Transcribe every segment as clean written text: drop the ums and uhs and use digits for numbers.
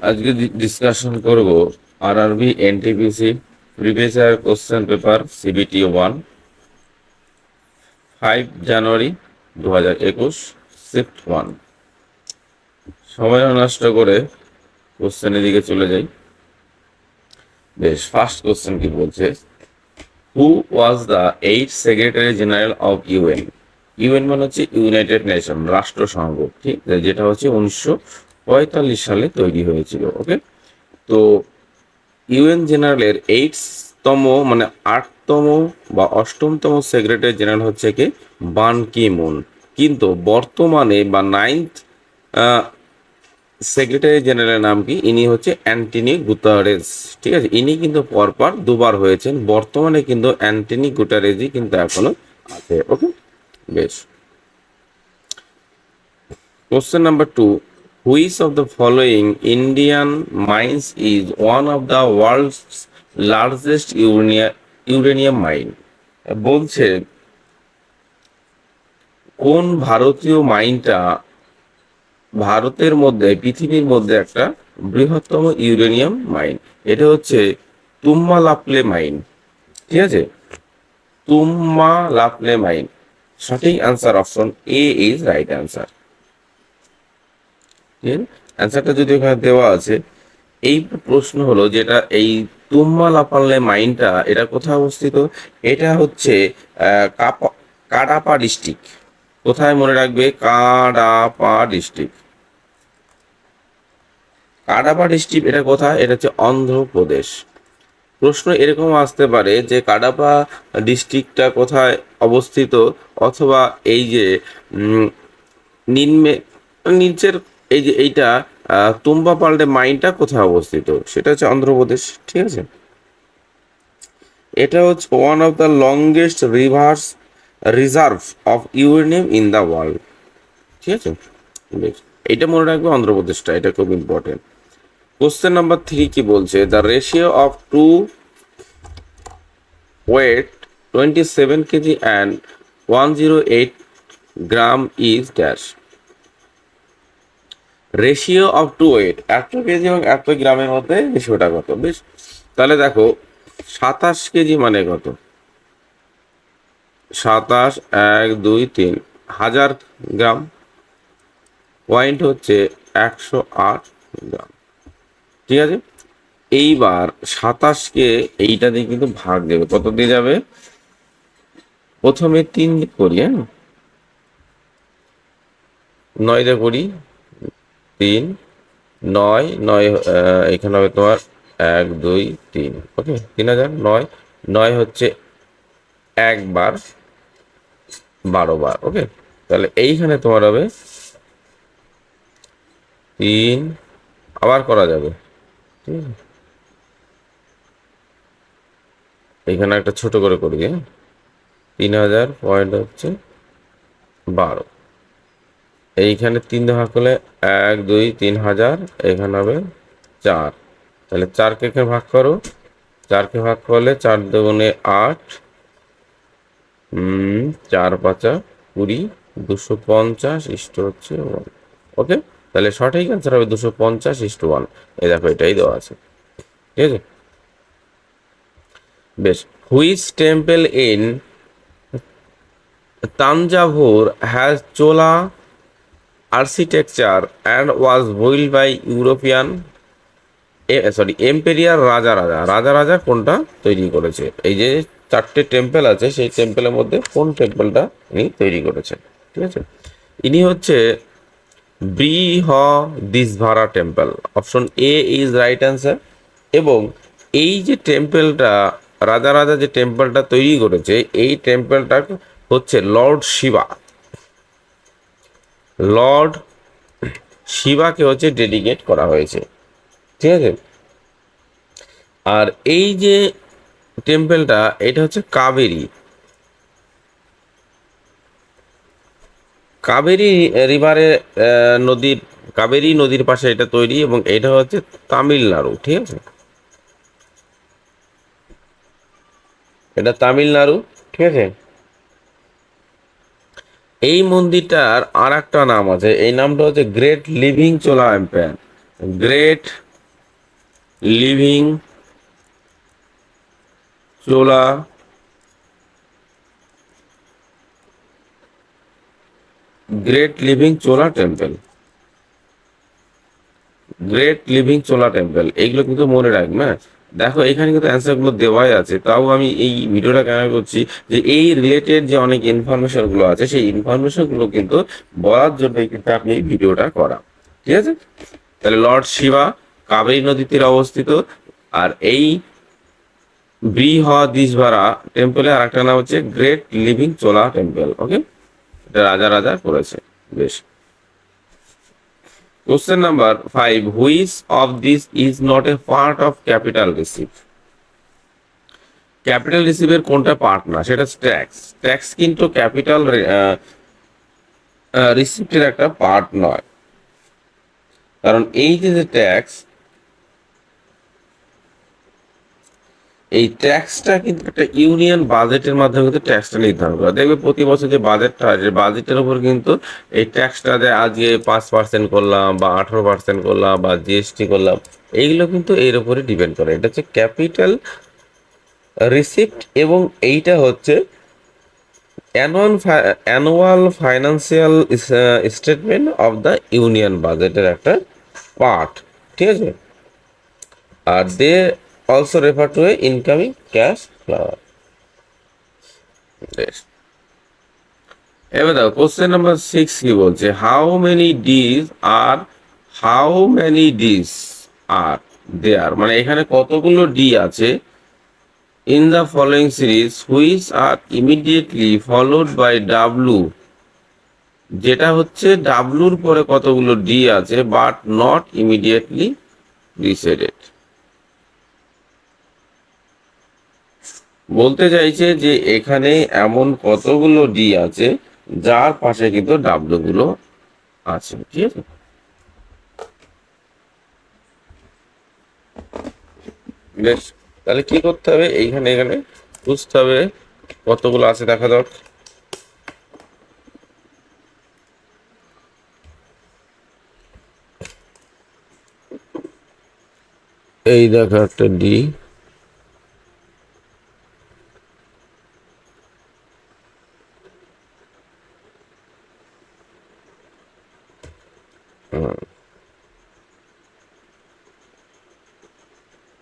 আজকে ডিসকাশন করব RRB NTPC previous year question paper CBT 5 জানুয়ারি 2021 shift 1। সময় নষ্ট করে কোশ্চেনের দিকে চলে যাই। বেশ, ফার্স্ট কোশ্চেন কি বলছে, who was the 8th secretary general of UN. UN মানে হচ্ছে ইউনাইটেড নেশন, রাষ্ট্রসংঘ, ঠিক, যেটা হচ্ছে 1945 সালে তৈরি হয়েছিল। ওকে, তো ইউএন জেনারেলের 8তম মানে 8তম বা 8মতম সেক্রেটারি জেনারেল হচ্ছে কি বান কি মুন, কিন্তু বর্তমানে বা 9th সেক্রেটারি জেনারেলের নাম কি, ইনি হচ্ছে অ্যান্টনি গুতারেস। ঠিক আছে, ইনি কিন্তু পরপর দুবার হয়েছেন, বর্তমানে কিন্তু অ্যান্টনি গুটারেজই কিন্তু এখনো আছে। ওকে, বেশ। Question number 2. Which of the following Indian mines is one of the world's largest uranium mine? বলছে কোন ভারতীয় মাইনটা ভারতের মধ্যে, পৃথিবীর মধ্যে একটা বৃহত্তম ইউরেনিয়াম মাইন। এটা হচ্ছে তুম্মালাপলে মাইন। ঠিক আছে, তুম্মালাপলে মাইন। সঠিক answer option A is right answer. অ্যান্সারটা যদি ওখানে দেওয়া আছে, এই প্রশ্ন হলো যেটা এই তুম্মালাপাল্লে মাইনটা এটা কোথায় অবস্থিত। এটা হচ্ছে কাডাপা ডিস্ট্রিক্ট। কোথায় মনে রাখবে, কাডাপা ডিস্ট্রিক্ট। কাডাপা ডিস্ট্রিক্ট এটা কোথায়, এটা হচ্ছে অন্ধ্রপ্রদেশ। প্রশ্ন এরকম আসতে পারে যে কাডাপা ডিস্ট্রিক্টটা কোথায় অবস্থিত, অথবা এই যে নিম্নে নিচের এই যে এইটা তুম্বাপাল্ডে মাইনটা কোথায় অবস্থিত, সেটা হচ্ছে অন্ধ্রপ্রদেশ। ঠিক আছে, এটা হচ্ছে one of the longest reserve of uranium in the world. ঠিক আছে, বেশ, এইটা মনে রাখবে, অন্ধ্রপ্রদেশটা, এটা খুব ইম্পর্টেন্ট। কোশ্চেন নাম্বার 3 কি বলছে, the ratio of two weight 27 kg and 108 gram is dash. Ratio of two weight, 100 kg এবং 100 গ্রামের মধ্যে রেশিওটা কত। বেশ, তাহলে দেখো 27 কেজি মানে কত, 27 1 2 3 হাজার গ্রাম, পয়েন্ট হচ্ছে 108 গ্রাম। ঠিক আছে, এইবার 27কে এইটা দিয়ে কিন্তু ভাগ দেবে, কত দিয়ে যাবে, প্রথমে 3 দিয়ে করি, হ্যাঁ 9 দিয়ে করি, 3 9 9 এখানে হবে তোমার 1 2 3। ওকে, 3000 9 9 হচ্ছে একবার 12 বার। ওকে, তাহলে এইখানে তোমার হবে 3, আবার করা যাবে। ঠিক আছে, এইখানে একটা ছোট করে করি, হ্যাঁ 3000 পয়েন্ট হচ্ছে 12, এইখানে 3 দিয়ে ভাগ করলে 1 2 3000, এখানে হবে 4। তাহলে 4কে এখানে ভাগ করো, 4কে ভাগ করলে 4 দুগুণে 8, 4 5 20, 250 ইষ্ট হচ্ছে 1। ওকে, তাহলে সঠিক অ্যান্সার হবে 250:1। এই দেখো এটাই দেওয়া আছে। ঠিক আছে, বেশ। Which temple in Thanjavur has Chola architecture and was build by European emperor রাজা কোনটা তৈরি করেছে। এই যে 4টে টেম্পল আছে, সেই টেম্পলের মধ্যে কোন টেম্পলটা ইনি তৈরি করেছেন। ঠিক আছে, ইনি হচ্ছে Brihadisvara temple. Option A is right answer. এবং এই যে টেম্পলটা রাজা যে টেম্পলটা তৈরি করেছে, এই টেম্পলটা হচ্ছে লর্ড শিবাকে হচ্ছে ডেডিকেট করা হয়েছে। ঠিক আছে, আর এই যে টেম্পলটা, এটা হচ্ছে কাবেরী রিভারে নদীর কাবেরী নদীর পাশে এটা তৈরি, এবং এটা হচ্ছে তামিলনাড়ু। ঠিক আছে, এটা তামিলনাড়ু। ঠিক আছে, এই মন্দিরটার আর একটা নাম আছে, এই নামটা হচ্ছে গ্রেট লিভিং চোলা এম্পায়ার। গ্রেট লিভিং চোলা great living Chola temple, great living Chola temple, এইগুলো কিন্তু মনে রাখবে। হ্যাঁ, দেখো এখানে কিন্তু অ্যান্সার গুলো দেওয়াই আছে, তাও আমি এই ভিডিওটা কেন করছি যে এই রিলেটেড যে অনেক ইনফরমেশন গুলো আছে সেই ইনফরমেশন গুলো কিন্তু বলার জন্যই কিন্তু আপনি এই ভিডিওটা করা। ঠিক আছে, তাহলে লর্ড শিবা কাবেরী নদীর তীরে অবস্থিত। আর এই বৃহদীশ্বরা টেম্পলের আর একটা নাম হচ্ছে great living Chola temple. Okay, এটা রাজা রাজা করেছে। বেশ, question number 5, which of this is not a part of capital receive? Capital রিসিভের কোনটা পার্ট না? সেটা ট্যাক্স। ট্যাক্স কিন্তু ক্যাপিটাল রিসিপ্টের একটা পার্ট নয়, কারণ এই যে ট্যাক্স, এই ট্যাক্সটা কিন্তু একটা ইউনিয়ন বাজেটের মাধ্যমে কিন্তু ট্যাক্সটা নির্ধারণ করা। দেখবে প্রতি বছর যে বাজেটটা হয়, বাজেটের উপর কিন্তু এই ট্যাক্সটা দেয়। আজকে 5% করলাম বা 18% করলাম বা জিএসটি করলাম, এইগুলো কিন্তু এর উপরে ডিপেন্ড করে। এটা হচ্ছে ক্যাপিটাল রিসিপ্ট এবং এইটা হচ্ছে annual financial statement of the union বাজেটের একটা পার্ট। ঠিক আছে, আর they also refer to a incoming cash flower. এবার দেখো কোশ্চেন নাম্বার 6 কি বলছে, how many D's are there, মানে এখানে কতগুলো ডি আছে in the following series which are immediately followed by W, যেটা হচ্ছে ডাব্লুর পরে কতগুলো ডি আছে বাট নট ইমিডিয়েটলি প্রিসিডেড। বলতে চাইছে যে এখানে এমন কতগুলো ডি আছে যার পাশে কিন্তু ডাব্লু গুলো আছে। ঠিক আছে, বেশ, তাহলে কি করতে হবে, এইখানে এখানে বুঝতে হবে কতগুলো আছে দেখা যাক। এই দেখো একটা ডি,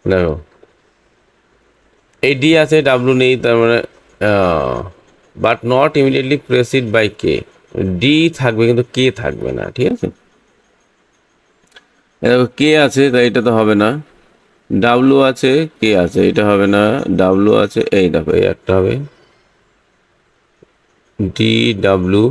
দেখো এই ডি আছে ডাব্লু নেই, তার মানে but not immediately preceded by K, D থাকবে কিন্তু কে থাকবে না। ঠিক আছে, দেখো কে আছে তাই এটা তো হবে না, ডাব্লু আছে কে আছে এটা হবে না, ডাব্লু আছে, এই দেখো এই একটা হবে ডি ডাব্লু,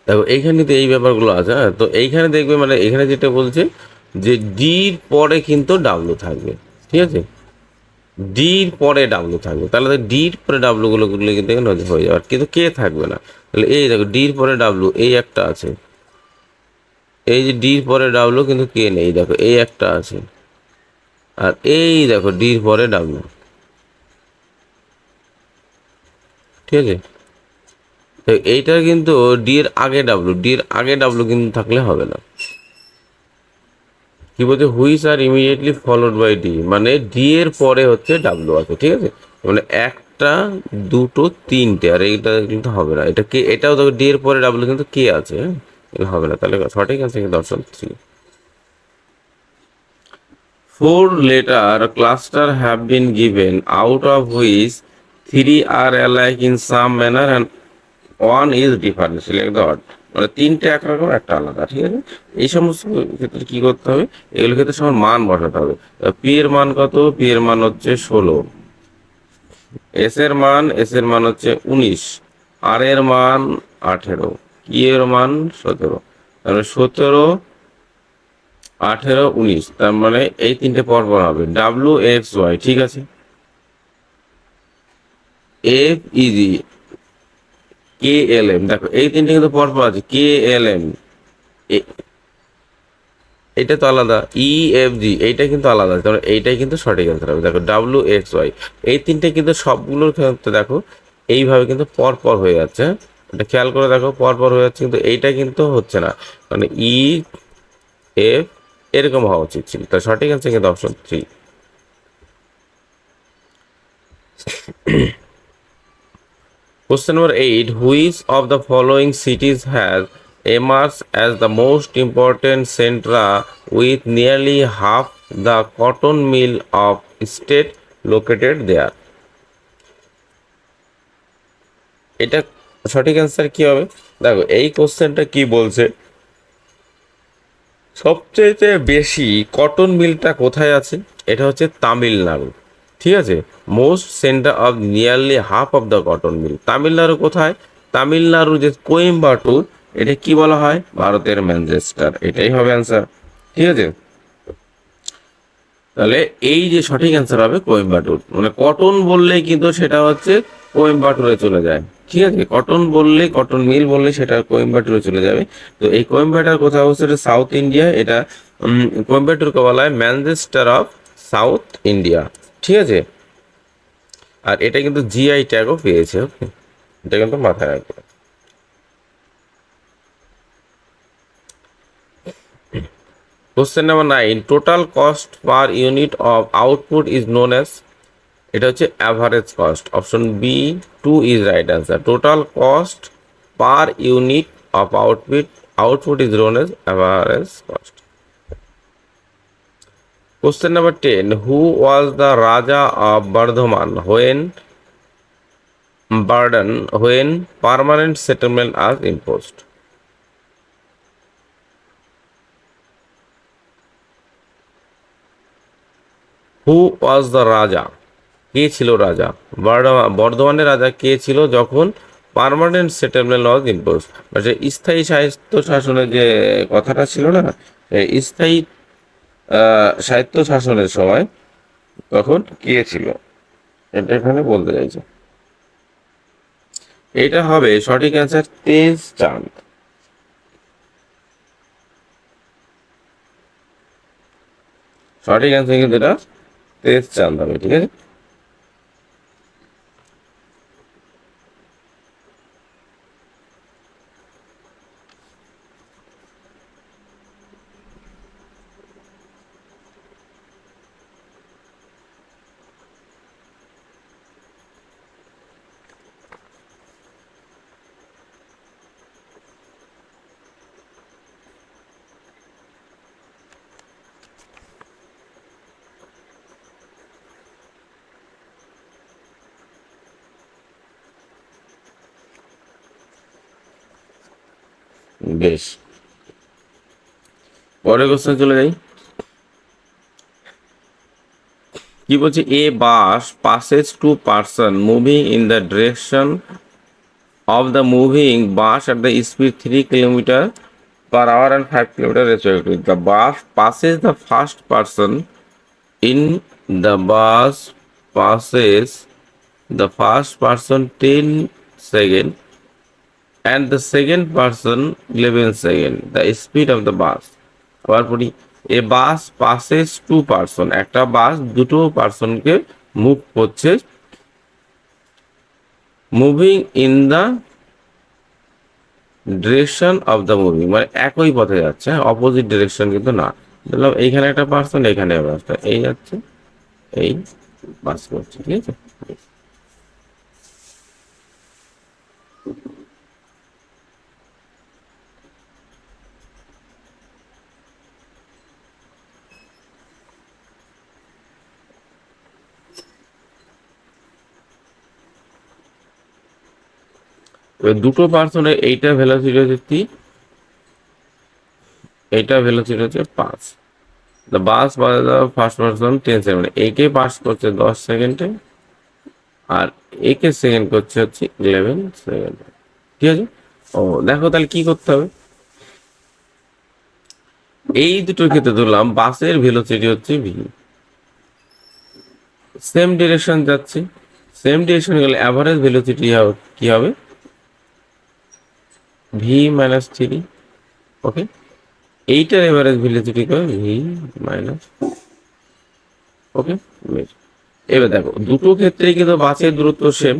দেখো এইখানে তো এই ব্যাপারগুলো আছে। হ্যাঁ, তো এইখানে দেখবে মানে এখানে যেটা বলছে যে ডির পরে কিন্তু ডাব্লু থাকবে। ঠিক আছে, ডির পরে ডাব্লু থাকবে, তাহলে ডির পরে ডাব্লু গুলো কিন্তু এখানে হয়ে যাবে, কিন্তু কে থাকবে না। তাহলে এই দেখো ডির পরে ডাব্লু এই একটা আছে, এই যে ডির পরে ডাব্লু কিন্তু কে নেই, দেখো এই একটা আছে, আর এই দেখো ডির পরে ডাব্লু। ঠিক আছে, তো এইটার কিন্তু ডি এর আগে ডাব্লু, ডি এর আগে ডাব্লু কিন্তু থাকলে হবে না। কি বলছে, which are immediately followed by D, মানে ডি এর পরে হচ্ছে ডাব্লু আছে। ঠিক আছে, মানে একটা, দুটো, তিনটে, আর এইটা কিন্তু হবে না। এটা কে, এটাও দেখো ডি এর পরে ডাব্লিউ কিন্তু কে আছে, হ্যাঁ? এটা হবে না, তাহলে সঠিক অ্যান্সার কিন্তু option 3। 4 letter cluster have been given, out of which 3 are alike in some manner and one is different. Select the odd. মানে তিনটে একরকম, একটা আলাদা, ঠিক আছে? এই সমস্ত ক্ষেত্রে কি করতে হবে, এগুলোর ক্ষেত্রে সবার মান বসাতে হবে। পি এর মান কত? পি এর মান হচ্ছে 16, এস এর মান হচ্ছে 19, আর এর মান 18, কি এর মান 17। তাহলে 17, 18, 19, তার মানে এই তিনটে পর পর হবে। ডাব্লিউ এক্স ওয়াই, ঠিক আছে। এফ ইজি, কে এল এম, দেখো এই তিনটে কিন্তু পর পর আছে। কে এল এম, এটা তো আলাদা। ই এফ জি, এইটা কিন্তু আলাদা, তাহলে এইটাই কিন্তু সঠিক অ্যান্সার হবে। দেখো ডাব্লিউ এক্স ওয়াই, এই তিনটে কিন্তু সবগুলোর ক্ষেত্রে দেখো এইভাবে কিন্তু পর পর হয়ে যাচ্ছে, হ্যাঁ? এটা খেয়াল করে দেখো, পর পর হয়ে যাচ্ছে, কিন্তু এইটা কিন্তু হচ্ছে না, মানে ই এফ এরকম হওয়া উচিত ছিল। তার সঠিক অ্যান্সার কিন্তু option 3। Question number 8. Which of the following cities has emerged as the most important centra with nearly half the cotton mill of state located there? এটা সঠিক অ্যান্সার কি হবে? দেখো এই কোশ্চেনটা কি বলছে, সবচেয়ে বেশি কটন মিলটা কোথায় আছে? এটা হচ্ছে তামিলনাড়ু, ঠিক আছে। Most centre of nearly half of the cotton mill, Tamil Nadu কোথায়? তামিলনাড়ু যে কোয়েম্বাটুর, এটা কি বলা হয়? ভারতের ম্যানচেস্টার, এটাই হবে অ্যান্সার, ঠিক আছে। তাহলে এই যে সঠিক অ্যান্সার হবে কোয়েম্বাটুর, মানে কটন বললেই কিন্তু সেটা হচ্ছে কোয়েম্বাটুরে চলে যায়, ঠিক আছে। কটন বললে, কটন মিল বললে সেটা কোয়েম্বাটুরে চলে যাবে। তো এই কোয়েম্বাটুর কোথাও হচ্ছে, এটা সাউথ ইন্ডিয়া। এটা কোয়েম্বাটুরকে বলা হয় ম্যানচেস্টার অফ সাউথ ইন্ডিয়া, ঠিক আছে। আর এটা কিন্তু জিআই ট্যাগও পেয়েছে, ওকে, এটা কিন্তু মাথায় রাখবে। Question number 9. Total cost per unit of output is known as, এটা হচ্ছে average cost. Option B 2 is right answer. Total cost per unit of output is known as average cost. Question number 10. Who was the Raja of Bardhaman when permanent settlement was imposed? Who was the Raja? কে ছিল রাজা? বর্ধমানের রাজা কে ছিল যখন permanent settlement lodge impose, মানে স্থায়ী স্বায়ত্ত শাসনের যে কথাটা ছিল না, এই স্থায়ী স্বায়ত্ত শাসনের সময় তখন কে ছিল, এটা এখানে বলতে চাইছে। এটা হবে সঠিক অ্যান্সার তেজ চাঁদ, সঠিক অ্যান্সার কিন্তু এটা তেজ চাঁদ হবে, ঠিক আছে। বেশ, পরের কোশ্চেন চলে যাই। কি বলছে, a bus passes to person moving in the direction of the moving bus at the speed 3 kilometre per hour and 5 kilometer respectively. The bus passes the first person in the bus passes the first person 10 second and the second person 11 second. The speed of the bus. আবার পড়ি, এ বাস passes to person, একটা বাস দুটো পার্সনকে move করছে, moving in the direction of the moving, মানে একই পথে যাচ্ছে, opposite direction কিন্তু না। ধরলাম এইখানে একটা পার্সন, এখানে পার্সন, এই যাচ্ছে, এই বাস করছে, ঠিক আছে। এবার দুটো পার্সনের এইটা ভেলোসিটি হচ্ছে 3, এইটা ভেলোসিটি হচ্ছে 5। The bus by the first person 10 second, একে পাস করছে 10 সেকেন্ডে, আর একে সেকেন্ড করছে হচ্ছে 11 সেকেন্ড। ঠিক আছে। ও দেখো তাহলে কি করতে হবে, এই দুটোর ক্ষেত্রে ধরলাম বাসের ভেলোসিটি হচ্ছে ভি, সেম ডিরেকশন যাচ্ছে, সেম ডিরেকশন গেলে অ্যাভারেজ ভেলোসিটি কি হবে, ভি মাইনাস 3। ওকে, এইটার এভারেজ ভেলোসিটি হবে ভি মাইনাস। ওকে, এবার দেখো দুটো ক্ষেত্রে কিন্তু বাসের দূরত্ব সেম,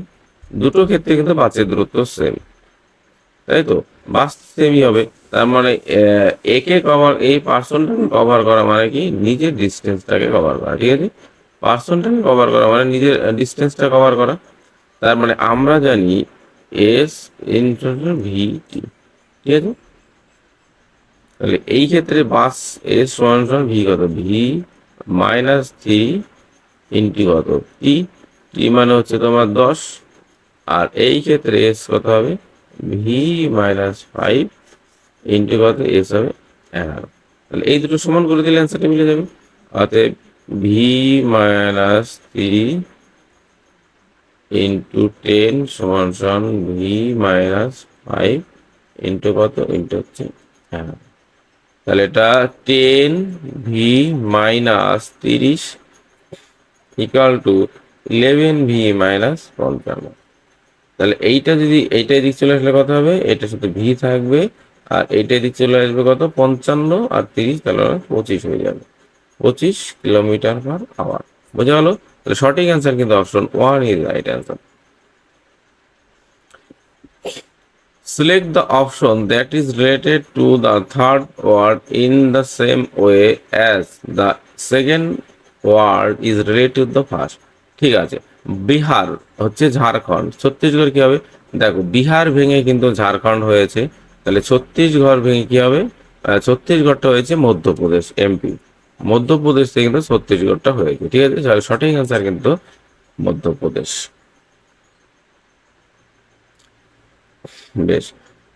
দুটো ক্ষেত্রে কিন্তু বাসের দূরত্ব সেম, তাই তো, বাস সেমই হবে। তার মানে একে কভার, এই পার্সনটাকে কভার করা মানে কি নিজের ডিস্টেন্সটাকে কভার করা। ঠিক আছে, পার্সনটাকে কভার করা মানে নিজের ডিস্টেন্সটা কভার করা। তার মানে আমরা জানি এস ইন্টু ভি টি। ঠিক আছে, তাহলে এই ক্ষেত্রে বাস এস সমান সমান ভি কত, ভি মাইনাস 3 ইন্টু কত টি, টি মানে হচ্ছে তোমার 10, আর এই ক্ষেত্রে এস কত হবে, ভি মাইনাস 5 ইন্টু কত, এস হবে 11। তাহলে এই দুটো সমান করে দিলে অ্যান্সারটা মিলে যাবে। অতএব ভি মাইনাস 3 ইন্টু 10 সমান সমান ভি মাইনাস 5 ইন্টু কত, ইন্টু হচ্ছে 11। তাহলে এটা 10 V minus 30 equal to 11 V minus 55। তাহলে এইটা যদি এইটাই দিক চলে আসলে কত হবে, এটার সাথে ভি থাকবে, আর এইটাই দিক চলে আসবে কত, 55 আর 30, তাহলে 25 হয়ে যাবে, 25 কিলোমিটার/আওয়ার। বোঝা গেল? তাহলে সঠিক অ্যান্সার কিন্তু option 1 is right answer. Select the option that is related to the third word in the same way as the second word is related to the first. ঠিক আছে, বিহার হচ্ছে ঝাড়খণ্ড, ছত্তিশগড় কি হবে, দেখো বিহার ভেঙে কিন্তু ঝাড়খণ্ড হয়েছে, তাহলে ছত্তিশগড় ভেঙে কি হবে, ছত্তিশগড়টা হয়েছে মধ্যপ্রদেশ, এমপি, মধ্যপ্রদেশ থেকে কিন্তু ছত্তিশগড়টা হয়েছে। ঠিক আছে, তাহলে সঠিক অ্যান্সার কিন্তু মধ্যপ্রদেশ। বেশ,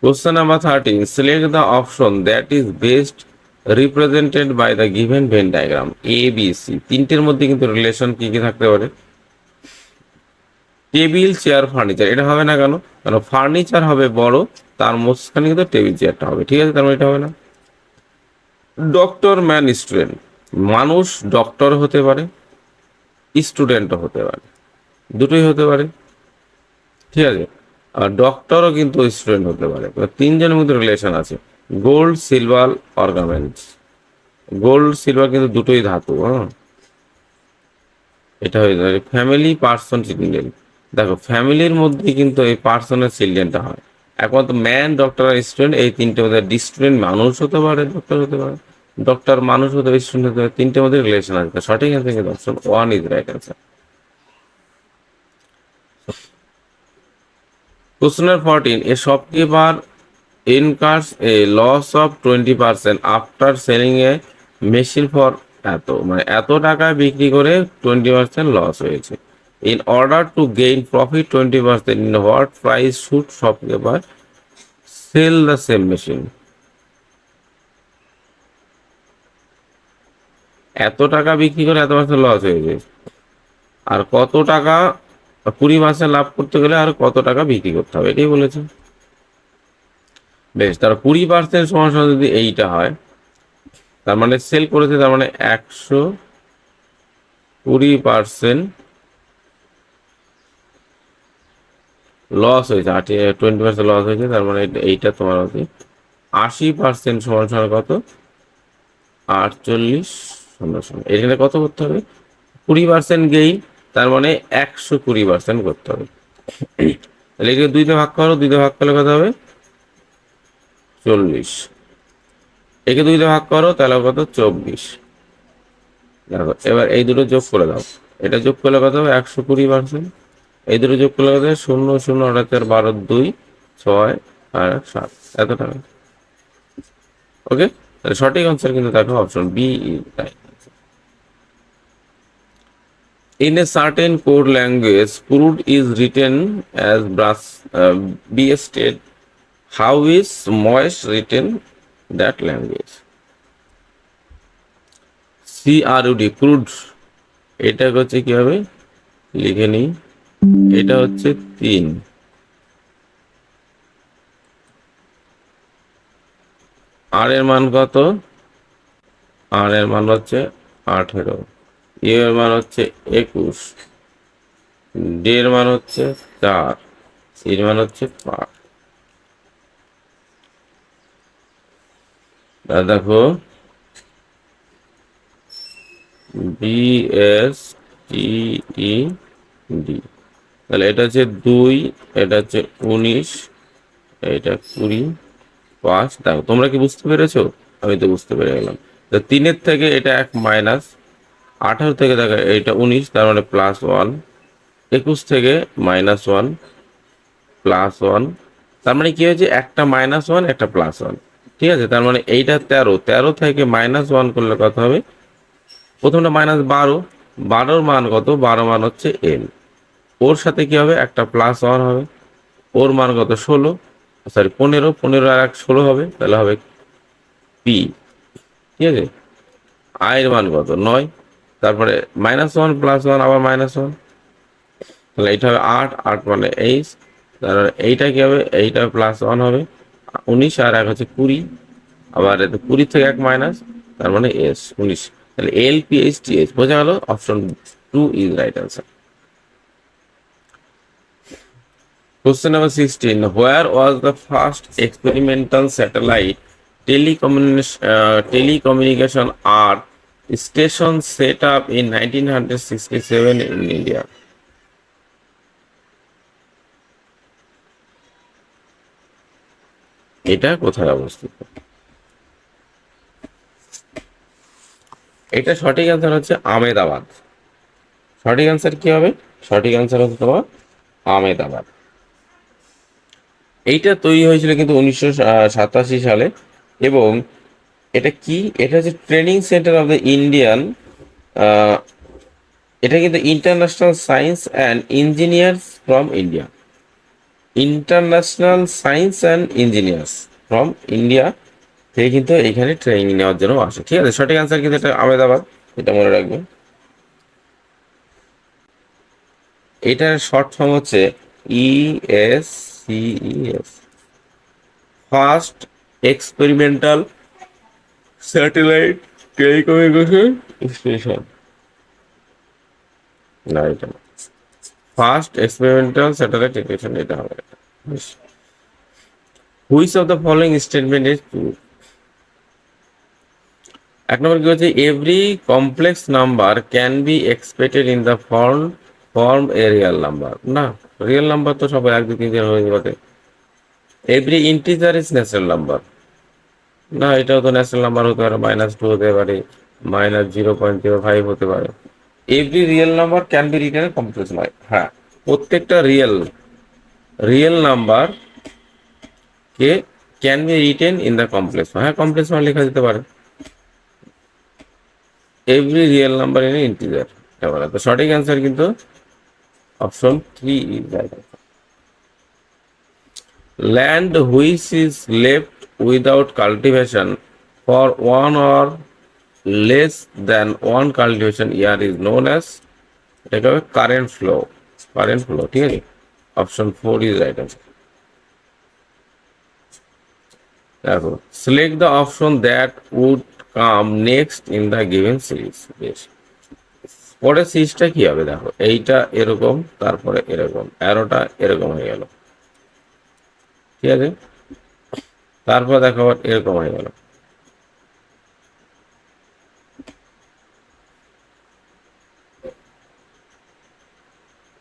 question number 13, select the option that is best represented by the given Venn diagram A B C. তিনটের মধ্যে কিন্তু রিলেশন কি কি থাকতে পারে, টেবিল চেয়ার ফার্নিচার, এটা হবে না কেন, কারণ ফার্নিচার হবে বড়, তার মাঝখানে কিন্তু টেবিল চেয়ারটা হবে। ঠিক আছে, তার মানে এটা হবে না। ডক্টর ম্যান স্টুডেন্ট, মানুষ ডক্টর হতে পারে, স্টুডেন্টও হতে পারে, দুটোই হতে পারে। ঠিক আছে, আর ডক্টরও কিন্তু স্টুডেন্ট হতে পারে। তিনজনের মধ্যে রিলেশন আছে, গোল্ড সিলভার অর্গামেন্টস, গোল্ড সিলভার কিন্তু দুটোই ধাতু। হ্যাঁ, এটা হয়ে যাবে ফ্যামিলি পার্সন চিলড্রেন, দেখো ফ্যামিলির মধ্যে কিন্তু এই পার্সনের চিলড্রেনটা হয়। একমাত্র ম্যান ডক্টর আর স্টুডেন্ট, এই তিনটের মধ্যে স্টুডেন্ট মানুষ হতে পারে, ডক্টর হতে পারে, ডক্টর মানুষ হতে পারে, স্টুডেন্ট হতে পারে, তিনটের মধ্যে রিলেশন আছে। সঠিক অ্যান্সার কিন্তু option 1 is right answer. Question 14. A shopkeeper incurs a loss of 20% after selling a machine for এত, মানে এত টাকায় বিক্রি করে 20% লস হয়েছে। In order to gain profit 20%, in what price should shopkeeper sell the same machine? এত টাকা বিক্রি করে এত পার্সেন্ট লস হয়েছে, আর কত টাকা, 20% লাভ করতে গেলে আর কত টাকা বিক্রি করতে হবে, এটাই বলেছে। বেশ, তার 20% সমান সমান যদি এইটা হয়, তার মানে সেল করেছে, তার মানে 120% লস হয়েছে, 20% লস হয়েছে, তার মানে এইটা তোমার হচ্ছে 80% সমান সমান কত, 48 সমান সমান, এখানে কত করতে হবে, 20% গেইন, তার মানে 120% করতে হবে। তাহলে এটাকে দুইতে ভাগ করো, দুইতে ভাগ করলে কত হবে, 40, একে দুইতে ভাগ করো তাহলে কত, 24। দেখো এবার এই দুটো যোগ করে দাও, এটা যোগ করলে কত হবে, 120%, এই দুটো যোগ করলে কত হবে, 0 0 8 4 12 2 6 আর 7, এত টাকা। ওকে, তাহলে সঠিক আনসার কিন্তু দেখো option B is right. In a certain code language, crude is written as brush, be state. How is moist written that language? CRUD, crude, এটা হচ্ছে কি হবে লিখে নিই, এটা হচ্ছে 3, আর এর মান কত? আর এর মান হচ্ছে 18, এর মান হচ্ছে 21, ডি এর মান হচ্ছে 4, এর মান হচ্ছে 5। দেখো BSTED, তাহলে এটা হচ্ছে 2, এটা হচ্ছে 19, এটা 20, 5। দেখো তোমরা কি বুঝতে পেরেছো? আমি তো বুঝতে পেরে গেলাম। তো 3-এর থেকে এটা 1 মাইনাস, 18 থেকে দেখো এটা 19, তার মানে +1, 21 থেকে -1 +1, তার মানে কি হয়েছে একটা -1 একটা +1, ঠিক আছে। তার মানে এইটা 13, 13 থেকে -1 করলে কত হবে? প্রথমটা -12, 12 মান কত? 12 মান হচ্ছে এল, ওর সাথে কি হবে? একটা +1 হবে, ওর মান কত? 16, সরি 15, 15 আর 1 16 হবে, তাহলে হবে পি, ঠিক আছে। আয়ের মান কত? 9, তারপরে -1 +1 আবার -1, তাহলে এইটা হবে 8, 8 মানে 8, তারপরে এইটা কি হবে? এইটা +1 হবে, 19 আর 1 হচ্ছে 20, আবার 20 থেকে 1 মাইনাস, তার মানে এস 19, তাহলে LPHTH বোঝা গেল। Option 2 is right answer. Question number 16. Where was the first experimental satellite telecommunication Earth station set up in 1967 in India? এটা কোথায় অবস্থিত? এটা সঠিক অ্যান্সার হচ্ছে আমেদাবাদ। সঠিক অ্যান্সার কি হবে? সঠিক অ্যান্সার হচ্ছে তোমার আমেদাবাদ। এইটা তৈরি হয়েছিল কিন্তু 1987 সালে, এবং এটা কি? এটা হচ্ছে training centre of the Indian, এটা কিন্তু international science and engineers from India, international science and engineers from India থেকে কিন্তু এইখানে ট্রেনিং নেওয়ার জন্য আসে, ঠিক আছে। সঠিক অ্যান্সার কিন্তু এটা আহমেদাবাদ, এটা মনে রাখবেন। এটার শর্ট ফর্ম হচ্ছে ESCES, first experimental satellite telecommunication station. না, এটা না, ফার্স্ট এক্সপেরিমেন্টাল স্যাটেলাইট টেলিকমিউনিকেশন, এটা হবে। Which of the following statement is true? 1 নম্বর কি হচ্ছে? Every complex number can be expected in the form A real number. না, real number তো সবাই 1 2 3 4 হয়ে যাবে। Every integer is natural number. না, এটাও তো ন্যাচারাল নাম্বার হতে পারে, -2 হতে পারে, -0.05 হতে পারে। Every real number can be written complex নয়। হ্যাঁ, প্রত্যেকটা real real number K can be written in the complex, হ্যাঁ কমপ্লেক্স মানে লেখা যেতে পারে। Every real number in integer, এটা বলা। তো সঠিক অ্যান্সার কিন্তু option 3 is right. Land which is left without cultivation for 1 or less than 1 cultivation year is known as, এটাকে হবে কারেন্ট ফ্লো, কারেন্ট ফ্লো, ঠিক আছে। Option 4 is right answer. দেখো, select the option that would come next in the given series. বেশ, পরের সিরিজটা কি হবে? দেখো, এইটা এরকম, তারপরে এরকম, অ্যারোটা এরকম হয়ে গেল, ঠিক আছে। তারপর দেখো আবার এরকম হয়ে গেল।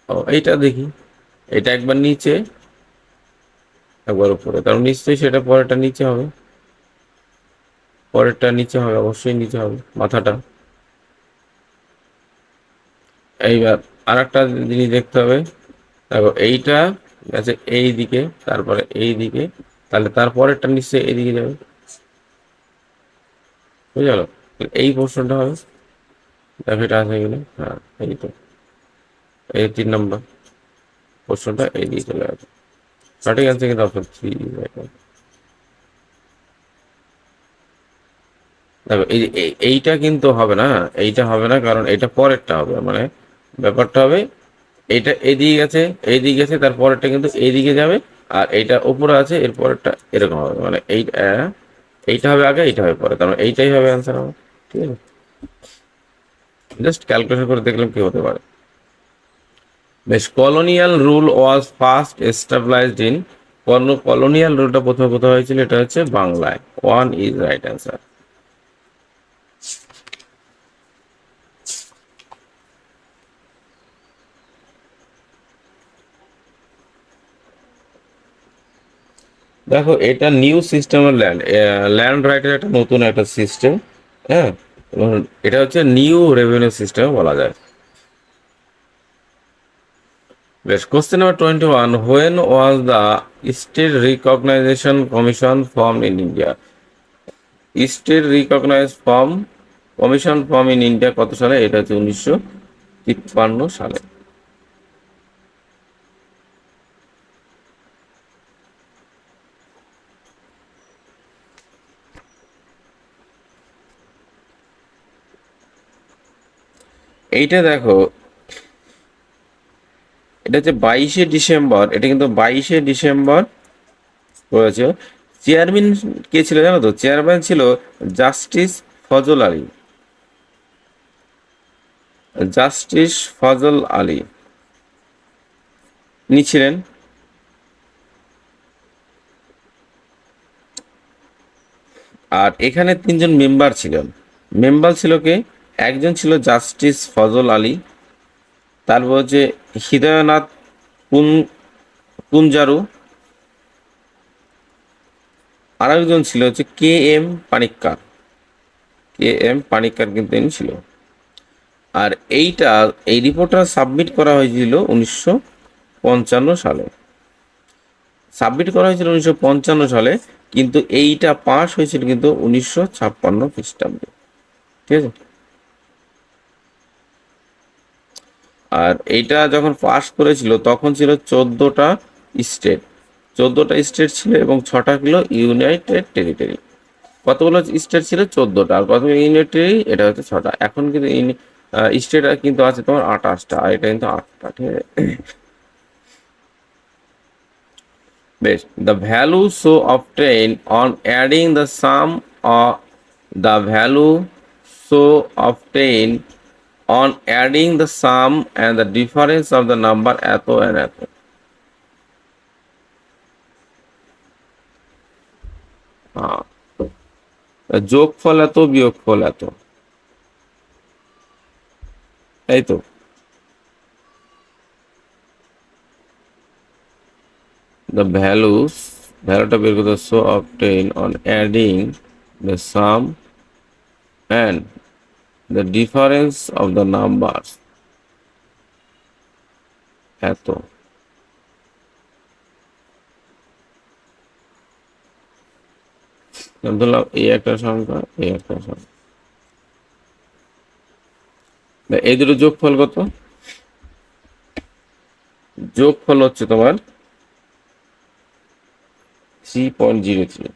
ও, এইটা দেখি, এটা একবার নিচে একবার উপরে, তার নিশ্চয়ই সেটা পরেরটা নিচে হবে, পরেরটা নিচে হবে, অবশ্যই নিচে হবে মাথাটা। এইবার আর একটা জিনিস দেখতে হবে, দেখো এইটা আছে এই দিকে, তারপরে এই দিকে, তাহলে তারপরেরটা নিশ্চয়ই এইদিকে যাবে, বুঝে গেল। এই পোর্শনটা হবে, দেখো এটা আছে এখানে, হ্যাঁ এই তো। এই 3 নম্বর প্রশ্নটা এইদিকে চলে যাবে। সঠিক অ্যান্সার কিন্তু অপশন 3। দেখো এইটা কিন্তু হবে না, এইটা হবে না, কারণ এটা পরেরটা হবে, মানে ব্যাপারটা হবে এইটা এইদিকে গেছে, এইদিকে গেছে, তার পরেরটা কিন্তু এইদিকে যাবে, আর এইটা উপরে আছে, এর পরেরটা এরকম হবে, মানে এইটা হবে আগে, এইটা হবে পরে, তার মানে এইটাই হবে অ্যান্সার হবে। ঠিক আছে, জাস্ট ক্যালকুলেশন করে দেখলাম কি হতে পারে। বেশ, colonial rule was first established in, colonial রুলটা প্রথমে কোথায় হয়েছিল, এটা হচ্ছে বাংলায়। 1 ইজ রাইট অ্যান্সার। দেখো, এটা নিউ সিস্টেমের ল্যান্ড ল্যান্ড রাইটের একটা নতুন একটা সিস্টেম। হ্যাঁ, এবং এটা হচ্ছে নিউ রেভিনিউ সিস্টেম বলা যায়। বেশ, question number 21, when was the state recognition commission form in India? State recognise form commission form in India কত সালে? এটা হচ্ছে 1953 সালে। এইটা দেখো, এটা হচ্ছে 22শে ডিসেম্বর, এটা কিন্তু 22শে ডিসেম্বর করেছে। চেয়ারম্যান কে ছিল জানো তো? চেয়ারম্যান ছিল জাস্টিস ফজল আলী। জাস্টিস ফজল আলী ইনি ছিলেন। আর এখানে 3জন মেম্বার ছিলেন। মেম্বার ছিল কে? একজন ছিল জাস্টিস ফজল আলী, তারপর হচ্ছে হৃদয়নাথ কুঞ্জারু, আর একজন ছিল হচ্ছে KM পানিক্কার। KM পানিক্কার কিন্তু ইনি ছিল। আর এই রিপোর্টটা সাবমিট করা হয়েছিল 1955 সালে। সাবমিট করা হয়েছিল 1955 সালে, কিন্তু এইটা পাস হয়েছিল কিন্তু 1956 খ্রিস্টাব্দে। ঠিক আছে, আর এইটা যখন পাস করেছিল তখন ছিল 14টা স্টেট। 14টা স্টেট ছিল এবং 6টা ছিল ইউনাইটেড টেরিটরি। কতগুলো স্টেট ছিল? 14টা। আর কতগুলো ইউনাইটেড টেরিটরি? এটা হচ্ছে 6টা। এখন কিন্তু স্টেট কিন্তু আছে তোমার 28টা, আর এটা কিন্তু 8টা। ঠিক আছে, বেশ, the value so obtained on adding the sum of the value so obtained on adding the sum and the difference of the number এত and এত। হ্যাঁ, যোগফল এত, বিয়োগফল এত, তাই তো। the ভ্যালুটা বের করতে, so obtained on adding the sum and the difference of the numbers এত। ধরলাম এই একটা সংখ্যা, এই একটা সংখ্যা, এই দুটো যোগফল কত? যোগফল হচ্ছে তোমার 3.03।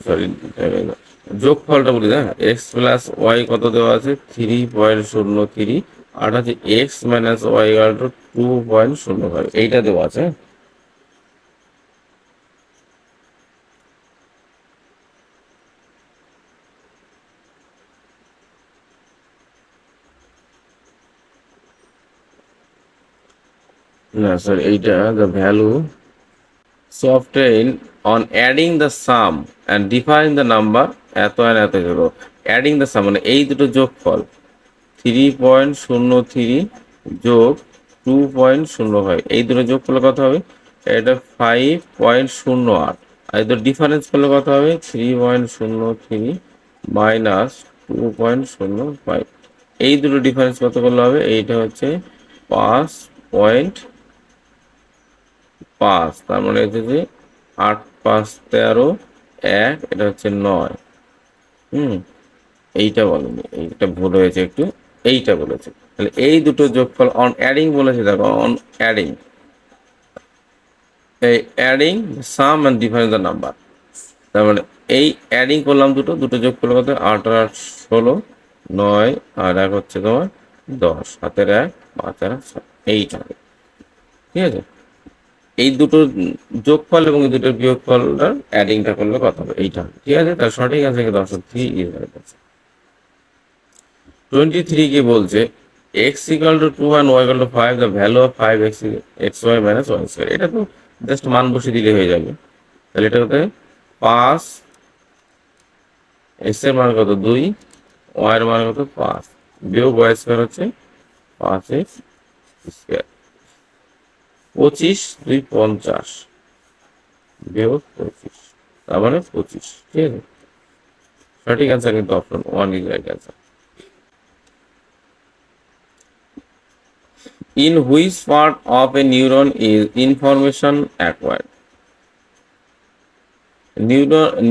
সরি, যোগফলটা বলি না, x+y কত দেওয়া আছে? 3.03। আর হচ্ছে x-y = 2.05, এইটা দেওয়া আছে। না স্যার, এইটা the value obtained on adding the sum and define the number এত আর এত হলো অ্যাডিং দ্য সাম মানে এই দুটো যোগফল 3.03 যোগ 2.05 এই দুটো যোগ করলে কত হবে? এটা 5.08 আর এদের ডিফারেন্স করলে কত হবে? 3.03 মাইনাস 2.05 এই দুটো ডিফারেন্স কত করলে হবে? এইটা হচ্ছে 5.5 তার মানে হচ্ছে যে 8 5 13 1 এটা হচ্ছে 9। এইটা বলেনি, এইটা ভুল হয়েছে একটু, এইটা বলেছে। তাহলে এই দুটো যোগফল অন অ্যাডিং বলেছে, দেখো অন অ্যাডিং, এই adding some and difference the number. তার মানে এই অ্যাডিং করলাম দুটো যোগ করলে কত? 8 আর 16 9 আর 1 হচ্ছে তোমার 10, হাতের 1 5 আর 6 এইটা হবে। ঠিক আছে, এই দুটো যোগফল এবং এই দুটোর বিয়োগফলটার অ্যাডিংটা করলে কত হবে? এইটা হবে। ঠিক আছে, তার সঠিক আছে কি দর্শক? 3 ইজ রাইট আনসার। 23 কি বলছে? x equal to 2 and y equal to 5, the value of 5x xy minus y square। এটা তো জাস্ট মান বসে দিলে হয়ে যাবে। তাহলে এটা হতে 5 x এর মান কত? 2, y এর মান কত? 5 বিয়োগ y স্কয়ার হচ্ছে 5x স্কয়ার। 25 2 50 বিয়োগ 25 তার মানে 25। ঠিক আছে, সঠিক অ্যান্সার কিন্তু option 1 is right answer. In which part of a neuron is information acquired?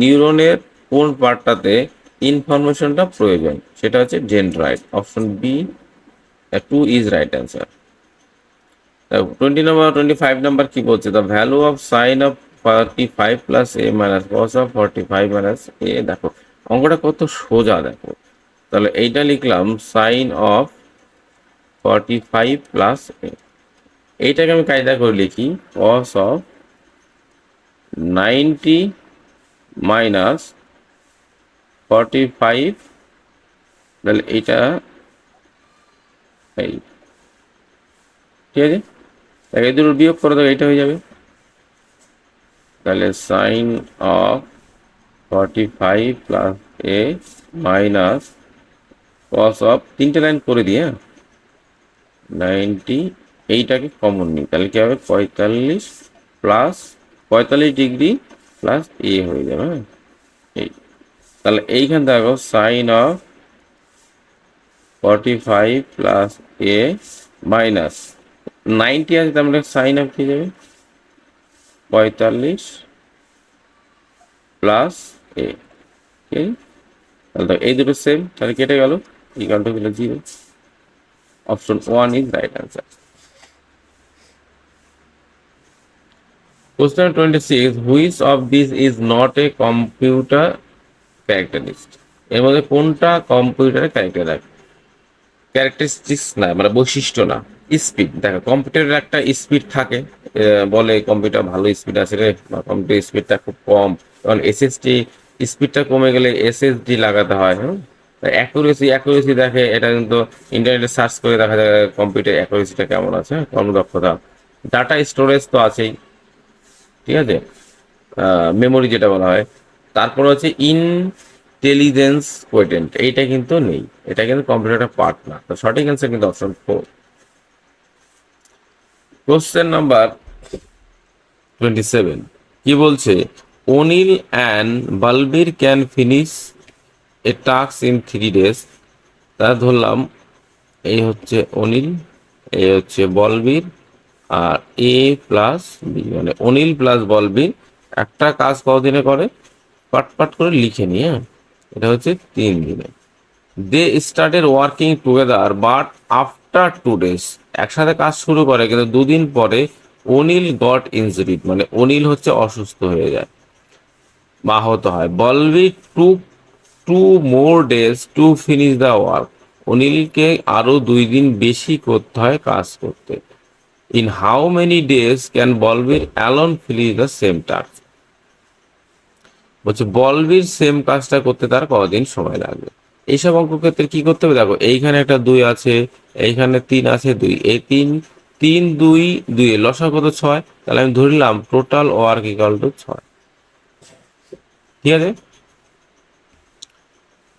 নিউরনের কোন পার্টটাতে ইনফরমেশনটা প্রয়োজন? সেটা হচ্ছে dendrite. Option B 2 is right answer. 25 number কি বলছে? The value of sine of 45 plus A minus cos of 45 minus A. দেখো অঙ্কটা কত সোজা, দেখো তাহলে এইটা লিখলাম সাইন অফ 45 প্লাস এ, এইটাকে আমি কায়দা করে লিখি cos অফ 90 মাইনাস 45, তাহলে এইটা এই, ঠিক আছে, এই দুটো বিয়োগ করে দাও, এইটা হয়ে যাবে। তাহলে sine of 45 plus A minus cos of, তিনটে লাইন করে দিয়ে 90, এইটাকে কমন নিই, তাহলে কি হবে? 45 প্লাস 45 ডিগ্রি প্লাস এ হয়ে যাবে। হ্যাঁ, এই তাহলে এইখান দেখো sine of 45 plus A minus 90 আছে, তার মানে সাইন অফ কি যাবে? 45 প্লাস এ। ঠিক আছে, তাহলে এই দুটো সেম, তাহলে কেটে গেল, equal to 0। Option 1 is right answer. Question 26, which of these is not a computer characteristic? এর মধ্যে কোনটা কম্পিউটারের ক্যারেক্টারিস্টিক্স না, মানে বৈশিষ্ট্য না? স্পিড, দেখো কম্পিউটারের একটা স্পিড থাকে, বলে কম্পিউটার ভালো স্পিড আছে রে, বা কম্পিউটার স্পিডটা খুব কম, কারণ এসএসডি স্পিডটা কমে গেলে এসএসডি লাগাতে হয়। হ্যাঁ, অ্যাকুরেসি দেখে, এটা কিন্তু ইন্টারনেটে সার্চ করে দেখা যায় কম্পিউটার অ্যাকুরেসিটা কেমন আছে, কর্মদক্ষতা। ডাটা স্টোরেজ তো আছেই, ঠিক আছে, মেমোরি যেটা বলা হয়। তারপর হচ্ছে ইন্টেলিজেন্স কোয়েটেন্ট, এইটা কিন্তু নেই, এটা কিন্তু কম্পিউটারের পার্ট না। তো সঠিক অ্যান্সার কিন্তু অপশন 4। কোশ্চেন নাম্বার 27 কি বলছে? Anil and Balbir can finish A task in 3 days। তা ধরলাম এই হচ্ছে অনিল, এই হচ্ছে বলবীর, আর এ প্লাস বি, মানে অনিল প্লাস বলবীর একটা কাজ কতদিনে করে? পাট করে লিখে নিয়ে, এটা হচ্ছে 3 দিনে। They started working together but after 2 days, একসাথে কাজ শুরু করে কিন্তু 2 দিন পরে অনিল গট ইনজুরিড, মানে অনিল হচ্ছে অসুস্থ হয়ে যায় বা আহত হয়। Balbir took 2 more days to finish the work, অনিলকে আরো 2 দিন বেশি করতে হয় কাজ করতে। In how many days can Balbir alone finish the same task? বলছে বলবির সেম কাজটা করতে তার কতদিন সময় লাগবে? এইসব অঙ্ক ক্ষেত্রে কি করতে হবে? দেখো এইখানে একটা 2 আছে, এইখানে 3 আছে, 2, এই 3 3 2 2 লসাগু কত 6, তাহলে আমি ধরলাম টোটাল ওয়ার্ক ইকুয়াল টু 6। ঠিক আছে,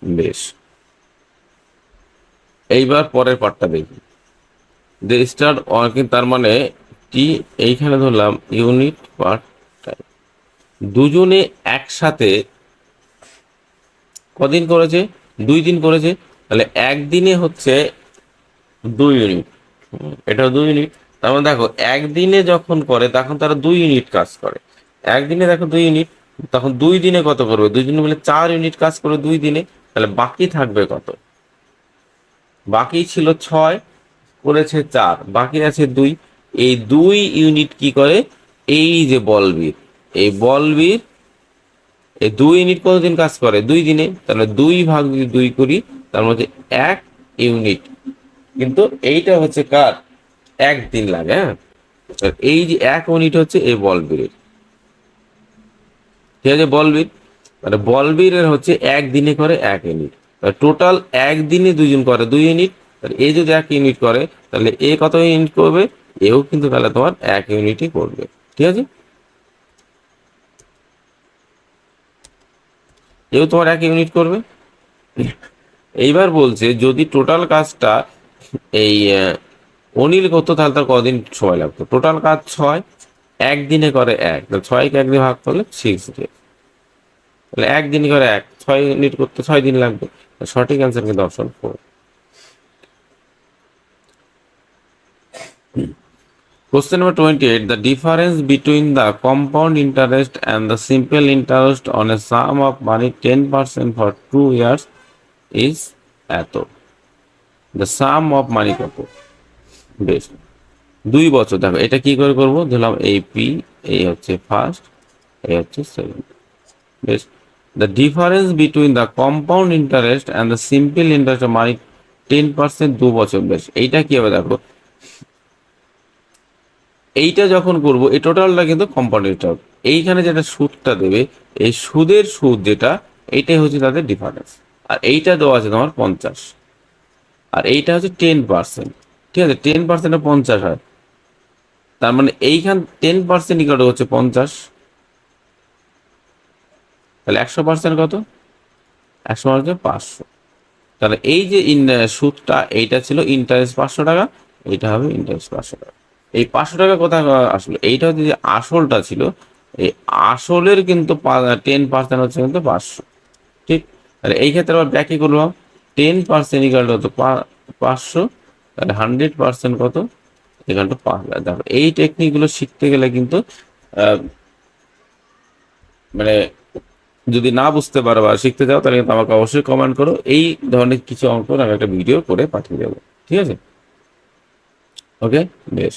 বেশ। এইবার পরের পার্টটা দেখি। দে স্টার্ট ওয়ার্কিং, তার মানে টি এইখানে ধরলাম ইউনিট পার টাইম। দুজনে একসাথে কদিন করেছে? 2 দিন করেছে। তাহলে একদিনে হচ্ছে 2 ইউনিট, এটা 2 ইউনিট। তার মানে দেখো একদিনে যখন করে তখন তারা 2 ইউনিট কাজ করে। একদিনে দেখো 2 ইউনিট, তখন 2 দিনে কত করবে? 2 দিনে মিলে 4 ইউনিট কাজ করে 2 দিনে। তাহলে বাকি থাকবে কত? বাকি ছিল 6, করেছে 4, বাকি আছে 2। এই 2 ইউনিট কি করে? এই যে বলবির, এই বলবির এই 2 ইউনিট কতদিন কাজ করে? 2 দিনে। তাহলে 2 ভাগ যদি 2 করি, তার মধ্যে 1 ইউনিট, কিন্তু এইটা হচ্ছে কার? 1 দিন লাগে। হ্যাঁ, এই যে 1 ইউনিট হচ্ছে এই বলবির, ঠিক আছে, বলবির। মানে বলবিরের হচ্ছে 1 দিনে করে 1 ইউনিট, টোটাল 1 দিনে 2 জন করে 2 ইউনিট। তাহলে এ যদি 1 ইউনিট করে, তাহলে এ কত ইউনিট করবে? এও কিন্তু তাহলে তোমার 1 ইউনিটই করবে। ঠিক আছে, এও তোমার 1 ইউনিট করবে। এইবার বলছে যদি টোটাল কাজটা এই অনিল করতো, তাহলে তার কদিন সময় লাগতো? টোটাল কাজ 6, 1 দিনে করে 1, তাহলে 6কে 1 দিয়ে ভাগ করলে 6 ডেজ। তাহলে 1 দিনে করে 1, 6 ইউনিট করতে 6 দিন লাগবে। সঠিক অ্যান্সার কিন্তু option 4। Question number 28. The difference between the compound interest and the simple interest on a sum of money 10% for 2 years is এত। The sum of money কত? বেশ, 2 বছর। দেখো এটা কি করে করবো? ধরলাম এই পি, এই হচ্ছে ফার্স্ট, এই হচ্ছে সেকেন্ড। বেশ, the difference between the compound interest and the simple interest of money 10% 2 বছর। বেশ, এইটা কি হবে? দেখো এইটা যখন করব, এই টোটালটা কিন্তু কম্পাউন্ড ইন্টারেস্ট, এইখানে যেটা সুদটা দেবে, এই সুদের সুদ যেটা, এইটাই হচ্ছে তাদের ডিফারেন্স। আর এইটা দেওয়া আছে তোমার 50, আর এইটা হচ্ছে 10%। ঠিক আছে, 10% 50 হয়, তার মানে এইখান 10% ইকাল হচ্ছে 50। তাহলে 100% কত? 100% 500। তাহলে এই যে সুদটা, এইটা ছিল ইন্টারেস্ট 500 টাকা, এইটা হবে ইন্টারেস্ট 500 টাকা। এই 500 টাকা কোথায় আসলো? এইটা হচ্ছে যে আসলটা ছিল, এই আসলের কিন্তু 10% হচ্ছে কিন্তু 500। ঠিক, তাহলে এই ক্ষেত্রে আবার ব্যাকে করলাম 10% ইকাল টু 500, তাহলে 100% কত? Equal to 5,000। দেখো এই টেকনিকগুলো শিখতে গেলে কিন্তু মানে যদি না বুঝতে পারো বা শিখতে চাও, তাহলে কিন্তু আমাকে অবশ্যই কমেন্ট করো। এই ধরনের কিছু অঙ্ক আমি একটা ভিডিও করে পাঠিয়ে দেবো। ঠিক আছে, ওকে, বেশ।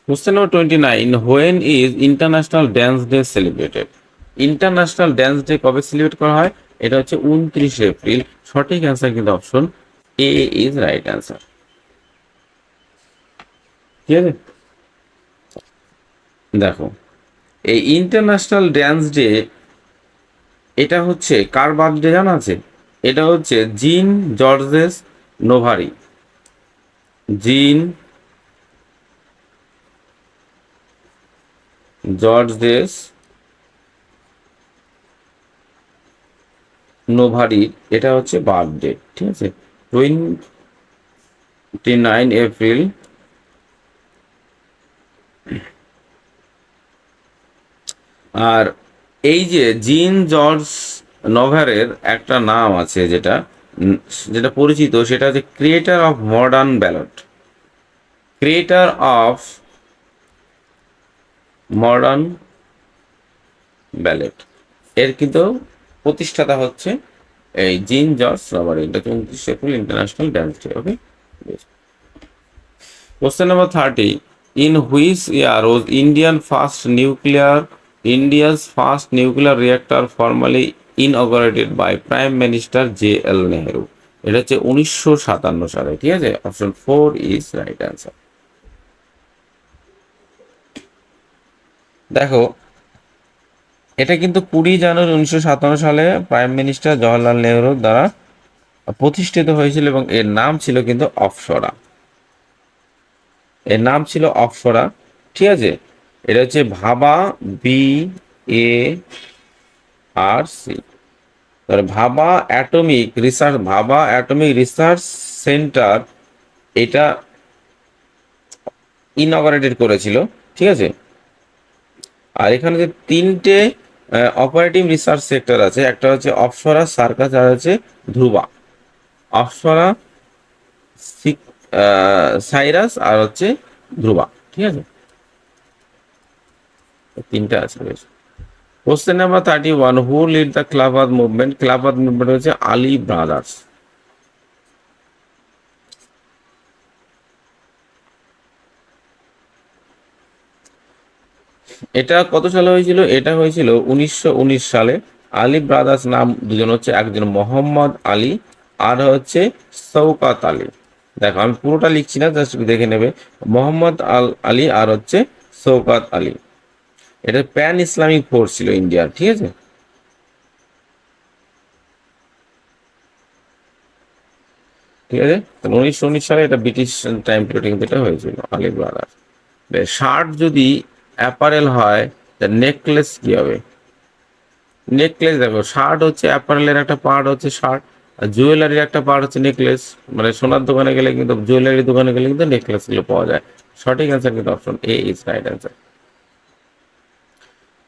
Question number 29. When is international dance day celebrated? International dance day কবে সেলিব্রেট করা হয়? এটা হচ্ছে 29 এপ্রিল। সঠিক অ্যান্সার কিন্তু option A is right answer. ঠিক আছে, দেখো এই ইন্টারন্যাশনাল ড্যান্স ডে, এটা হচ্ছে কার বার্থডে জানা আছে? এটা হচ্ছে জিন জর্জেস নোভারি। জিন জর্জেস নোভারির এটা হচ্ছে বার্থডে। ঠিক আছে, 29 এপ্রিল। আর এই যে জিন জর্জ নোভারের একটা নাম আছে, যেটা যেটা পরিচিত, সেটা হচ্ছে creator of modern ballot. Creator of modern ballot, এর কিন্তু প্রতিষ্ঠাতা হচ্ছে এই জিন জর্জ নোভার। এটা 29 April international dance day. Okay, question number 30. In which year was India's first nuclear reactor formally inaugurated by Prime Minister J.L. Nehru? এটা হচ্ছে 1957 সালে। ঠিক আছে, অপশন 4 ইজ রাইট অ্যান্সার। দেখো এটা কিন্তু 20 জানুয়ারি 1957 সালে প্রাইম মিনিস্টার জওহরলাল নেহরুর দ্বারা প্রতিষ্ঠিত হয়েছিল, এবং এর নাম ছিল কিন্তু অপসরা। এর নাম ছিল অপ্সরা, ঠিক আছে। এটা হচ্ছে ভাবা, BARC, তাহলে ভাবা অ্যাটমিক রিসার্চ সেন্টার এটা ইনঅগারেটেড করেছিল, ঠিক আছে। আর এখানে যে তিনটে অপারেটিভ রিসার্চ সেক্টর আছে, একটা হচ্ছে অপ্সরা, সার্কাস, আর হচ্ছে ধ্রুবা। অপ্সরা, সাইরাস আর হচ্ছে ধ্রুবা, ঠিক আছে, তিনটা আছে বেশ। Question number 31, who lead the খেলাফত মুভমেন্ট? খেলাফত মুভমেন্ট হচ্ছে আলী ব্রাদার্স। এটা কত সালে হয়েছিল? এটা হয়েছিল 1919 সালে। আলী ব্রাদার্স নাম দুজন হচ্ছে, একজন মোহাম্মদ আলী আর হচ্ছে শওকাত আলী। দেখো আমি পুরোটা লিখছি না, জাস্ট দেখে নেবে। মোহাম্মদ আলী আর হচ্ছে শওকাত আলী। এটা প্যান ইসলামিক ফোর্স ছিল ইন্ডিয়ার, ঠিক আছে। ঠিক আছে, তাহলে 1919 সালে এটা ব্রিটিশ টাইম পিরিয়ডে কিন্তু এটা হয়েছিল, আলী ব্রাদার্স। শার্ট যদি অ্যাপারেল হয়, তা নেকলেস কি হবে? নেকলেস, দেখো শার্ট হচ্ছে অ্যাপারেলের একটা পার্ট হচ্ছে শার্ট, আর জুয়েলারির একটা পার্ট হচ্ছে নেকলেস। মানে সোনার দোকানে গেলে কিন্তু, জুয়েলারি দোকানে গেলে কিন্তু নেকলেস গুলো পাওয়া যায়। সঠিক অ্যান্সার কিন্তু option A is right answer.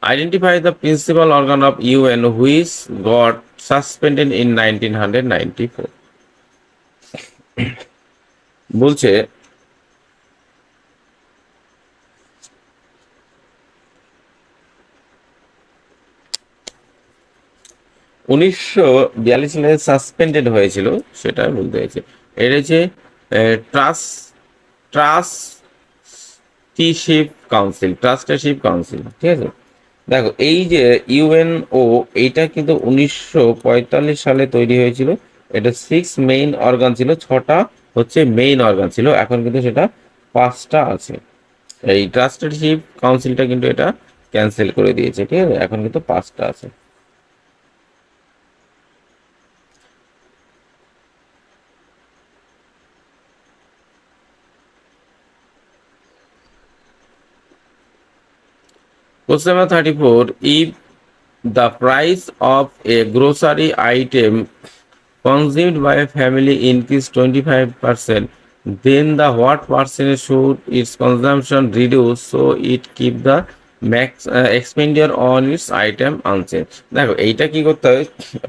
Identify the principal organ of UN which goat suspended in 1994। বলছে 1942 সালে সাসপেন্ডেড হয়েছিল, সেটা বলতে হয়েছে। এটা হচ্ছে ট্রাস্ট ট্রাস্টিশিপ কাউন্সিল, ঠিক আছে। দেখো এই যে ইউএনও, এইটা কিন্তু 1945 সালে তৈরি হয়েছিল। এটা 6 মেইন অর্গান ছিল, 6টা হচ্ছে মেইন অর্গান ছিল, এখন কিন্তু সেটা 5টা আছে। এই ট্রাস্টিশিপ কাউন্সিলটা কিন্তু এটা ক্যান্সেল করে দিয়েছে, ঠিক আছে, এখন কিন্তু 5টা আছে। Question number 34. If the price of a grocery item consumed by a family increase 25%, then the what percentage should its consumption reduce so it keep the max expenditure on its item unchanged? দেখো এইটা কি করতে হবে,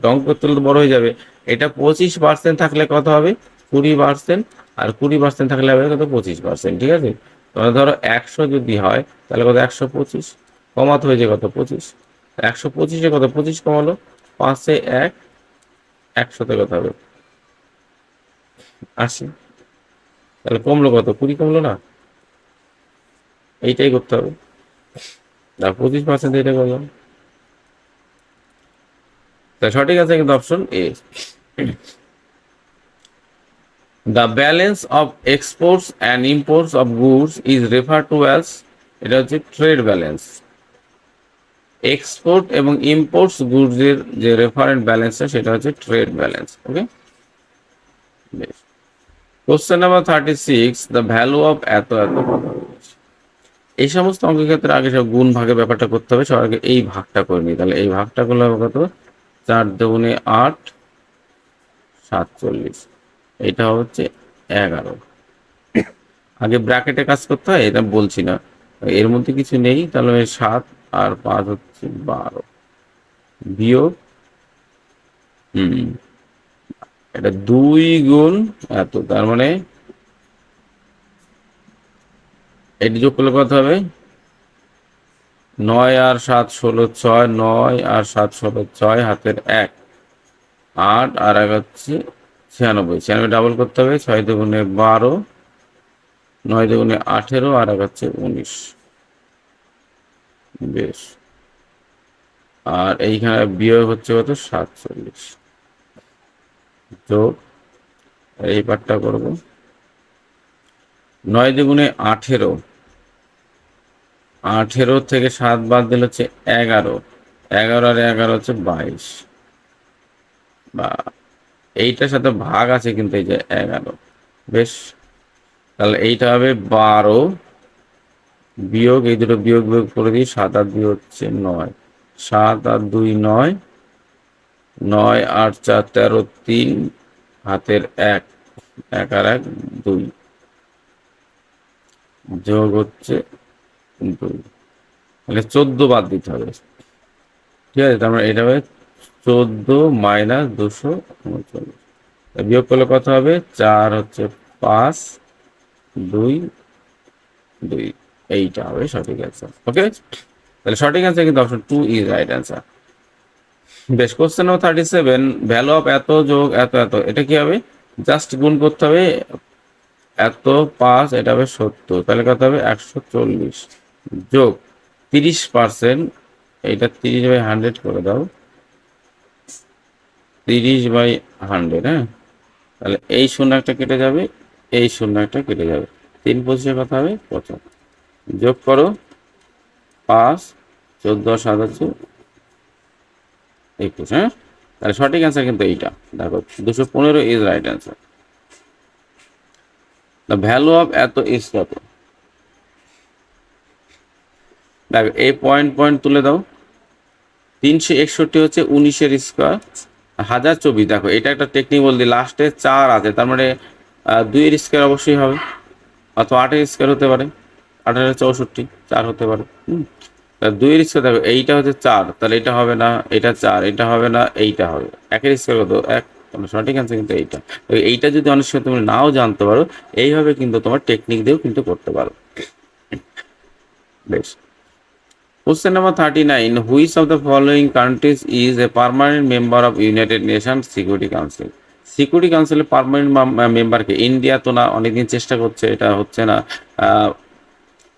রং করতে হলে তো বড় হয়ে যাবে। এটা 25% থাকলে কত হবে? 20%। আর 20% থাকলে হবে কত? 25%, ঠিক আছে। তোমরা ধরো 100 যদি হয়, তাহলে কত? 125 কমাতে হয়েছে কত? 25। 125-এ কত? 25 কমালো, 5-এ 1, 100-তে কত হবে? 80। তাহলে কমলো কত? 20 কমলো না? এইটাই করতে হবে। আর 25% এটা করলাম। তাই সঠিক আছে কিন্তু option A. The balance of exports and imports of goods is refer to as, এটা হচ্ছে ট্রেড ব্যালেন্স। এক্সপোর্ট এবং ইম্পোর্টস গুডসের যে রেফারেন্ট ব্যালেন্সটা, সেটা হচ্ছে ট্রেড ব্যালেন্স। ওকে, বেশ। Question number 36, the value of এত এত কত? এই সমস্ত অঙ্কের ক্ষেত্রে আগে সব গুণ ভাগের ব্যাপারটা করতে হবে, সবার আগে এই ভাগটা করে নিই। তাহলে এই ভাগটা করলে হবে কত? 4 দুগুণে 8, 47। এটা হচ্ছে 11। আগে ব্র্যাকেটে কাজ করতে হয়, এটা বলছি না, এর মধ্যে কিছু নেই। তাহলে 7 আর 5 হচ্ছে 12, বিয়োগ এটা 2 গুণ এত, তার মানে এটি যোগ করলে কত হবে? 9 আর 7 16, 6, 9 আর 7 16, 6, হাতের 1, 8 আর 1 হচ্ছে 96। 96 ডাবল করতে হবে, 6 দুগুণে 12, 9 দুগুণে 18 আর 1 হচ্ছে 19। বেশ। আর এইখানে বিয়োগ হচ্ছে কত? 47 যোগ, এই পার্টটা করবো। 9 দুগুণে 18, 18 থেকে 7 বাদ দিলে হচ্ছে 11, 11 আর 11 হচ্ছে 22। বা এইটার সাথে ভাগ আছে কিন্তু, এই যে 11। বেশ, তাহলে এইটা হবে 12 বিয়োগ এই দুটো বিয়োগ বিয়োগ করে দিই, 7 আর 2 হচ্ছে 9, 7 আর 2 9, 9 8 4 13, 3 হাতের 1, 1 আর 1 2, যোগ হচ্ছে 2, মানে 14 বাদ দিতে হবে। ঠিক আছে, তার মানে এটা হবে 14 মাইনাস 239, বিয়োগ করলে কত হবে? 4 হচ্ছে 5 2 2, এইটা হবে সঠিক অ্যান্সার। ওকে, তাহলে সঠিক অ্যান্সার কিন্তু অপশন 2 ইজ রাইট অ্যান্সার। বেশ, কোশ্চেন নাম্বার 37, ভ্যালু অফ এত যোগ এত এত, এটা কি হবে? জাস্ট গুণ করতে হবে, এত 5 এটা হবে 70, তাহলে কত হবে? 140 যোগ 30%, এইটা 30/100 করে দাও, 30/100। হ্যাঁ, তাহলে এই শূন্য একটা কেটে যাবে, এই শূন্য একটা কেটে যাবে, 3 25 কত হবে? 75, যোগ করো 5 14 7 হচ্ছে 21। হ্যাঁ, তাহলে সঠিক অ্যান্সার কিন্তু এইটা, দেখো 215 is right answer. The value of এত ইজ কত? দেখো এই পয়েন্ট পয়েন্ট তুলে দাও, 361 হচ্ছে 19-এর স্কোয়ার, 1024। দেখো এটা একটা টেকনিক বলতে, লাস্টে 4 আছে, তার মানে 2-এর স্কোয়ার অবশ্যই হবে, অথবা 8-এর স্কোয়ার হতে পারে, 8-64 4 হতে পারে। 2-এর স্কোয়ার, দেখো এইটা হচ্ছে 4, তাহলে এটা হবে না, এটা 4, এটা হবে না, এইটা হবে। 1-এর স্কোয়ার কত? 1, তাহলে সঠিক অ্যান্সার কিন্তু এইটা। এইটা যদি অনেক সময় তুমি নাও জানতে পারো, এইভাবে কিন্তু তোমার টেকনিক দিয়েও কিন্তু করতে পারো। বেশ, question number 39, which of the following countries is a permanent member of United Nations Security Council? Security কাউন্সিলের পার্মানেন্ট মেম্বারকে, ইন্ডিয়া তো না, অনেকদিন চেষ্টা করছে, এটা হচ্ছে না।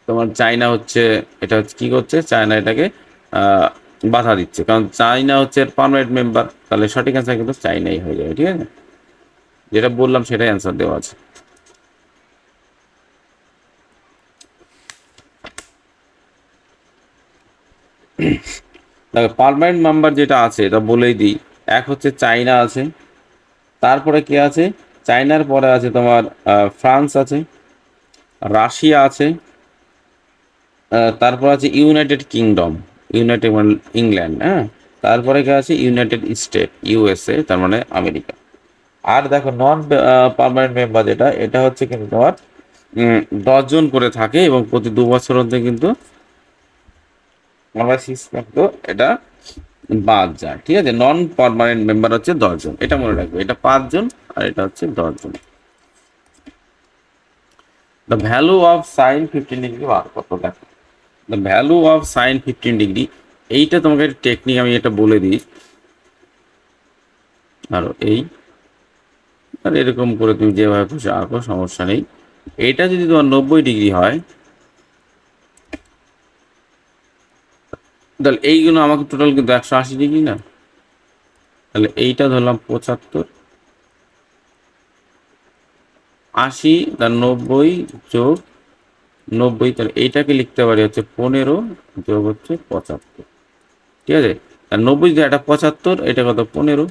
তোমার চায়না হচ্ছে, এটা হচ্ছে কি করছে, চায়না এটাকে বাধা দিচ্ছে, কারণ চায়না হচ্ছে পার্মানেন্ট মেম্বার, তাহলে সঠিক অ্যান্সার কিন্তু চায়নাই হয়ে যাবে। ঠিক আছে, যেটা বললাম সেটাই অ্যান্সার দেওয়া আছে। দেখো পার্মানেন্ট মেম্বার যেটা আছে এটা বলেই দিই, এক হচ্ছে চায়না আছে, তারপরে কি আছে? চায়নার পরে আছে তোমার ফ্রান্স আছে, রাশিয়া আছে, তারপর আছে ইউনাইটেড কিংডম, ইউনাইটেড মানে ইংল্যান্ড। হ্যাঁ, তারপরে কি আছে? ইউনাইটেড স্টেট, ইউএসএ, তার মানে আমেরিকা। আর দেখো নন পার্মানেন্ট মেম্বার যেটা, এটা হচ্ছে কিন্তু তোমার 10 জন করে থাকে, এবং প্রতি 2 বছর মধ্যে কিন্তু এটা বাদ যায়। ঠিক আছে, নন পার্মানেন্ট মেম্বার হচ্ছে 10 জন, এটা মনে রাখবে, এটা 5 জন আর এটা হচ্ছে 10 জন। The value of sine 15 degree বার কত? দেখো the value of sine 15 degree, এইটা তোমাকে টেকনিক আমি এটা বলে দিই, আরো এই আর এরকম করে তুমি যেভাবে খুশি আঁকো, সমস্যা নেই। এটা যদি তোমার 90 ডিগ্রি হয়, তাহলে এইগুলো আমাকে টোটাল কিন্তু 180 ডিগ্রি না, তাহলে এইটা ধরলাম 75, 80 তার 90 যোগ 90, তাহলে এইটাকে লিখতে পারি হচ্ছে 15 যোগ হচ্ছে 75। ঠিক আছে, আর 90 যদি এটা 75, এটা কত? 15।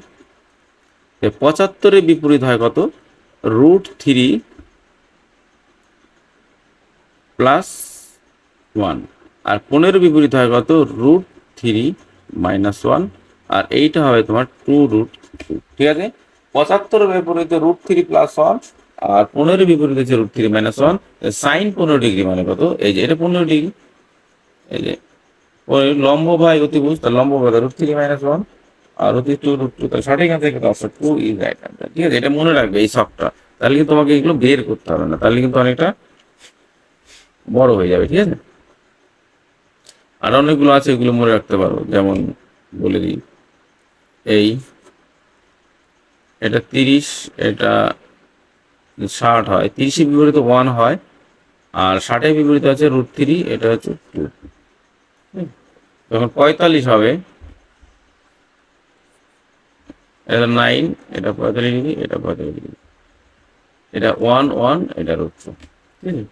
75-এর বিপরীত হয় কত? √3 প্লাস 1, আর 15 বিপরীত হয় কত? √3 মাইনাস 1, আর এইটা হবে তোমার 2√2। ঠিক আছে, 75-এর বিপরীতে √3 প্লাস 1, আর 15-এর বিপরীতে হচ্ছে √3 মাইনাস 1। সাইন 15 ডিগ্রি মানে কত? এই যে এটা 15 ডিগ্রি, এই যে লম্ব ভাই অতিভুজ, তার লম্ব ভাই √3 মাইনাস 1 আর √2 তাহলে সঠিক অ্যান্সার কিন্তু অপশন 2 ইজ রাইট অ্যান্সার। ঠিক আছে, এটা মনে রাখবে এই সবটা, তাহলে কিন্তু তোমাকে এগুলো বের করতে হবে না, তাহলে কিন্তু অনেকটা বড় হয়ে যাবে। ঠিক আছে, আর অনেকগুলো আছে, এগুলো মনে রাখতে পারো, যেমন বলে দিই, এই এটা 30, এটা 60 হয়, 30-এর বিপরীতে 1 হয়, আর 60-এর বিপরীতে আছে √3, এটা হচ্ছে 2। যখন 45 হবে, এটা 9, এটা 45 ডিগ্রি, এটা 45 ডিগ্রি, এটা 1 1, এটা √2। ঠিক আছে,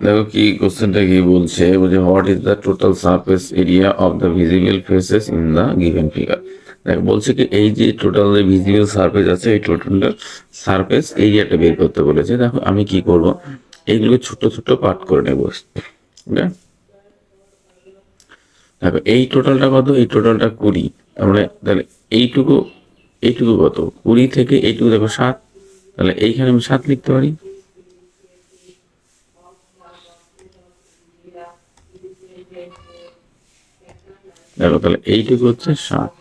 দেখো কি কোশ্চেনটা কি বলছে, বলছে what is the total surface area of the visible faces in the given figure. দেখ বলছে কি এই যে টোটাল ভিজিবল সারফেস আছে এই টোটালটা সারফেস এরিয়াটা বের করতে বলেছে। দেখো আমি কি করব, এইগুলো ছোট ছোট পার্ট করে নেব। দেখো এই টোটালটা কত, এই টোটালটা 20, তাহলে তাহলে এইটুকু এইটুকু কত, 20 থেকে এইটুকু দেখো 7, তাহলে এইখানে আমি 7 লিখতে পারি। দেখো তাহলে এইটুকু হচ্ছে 7,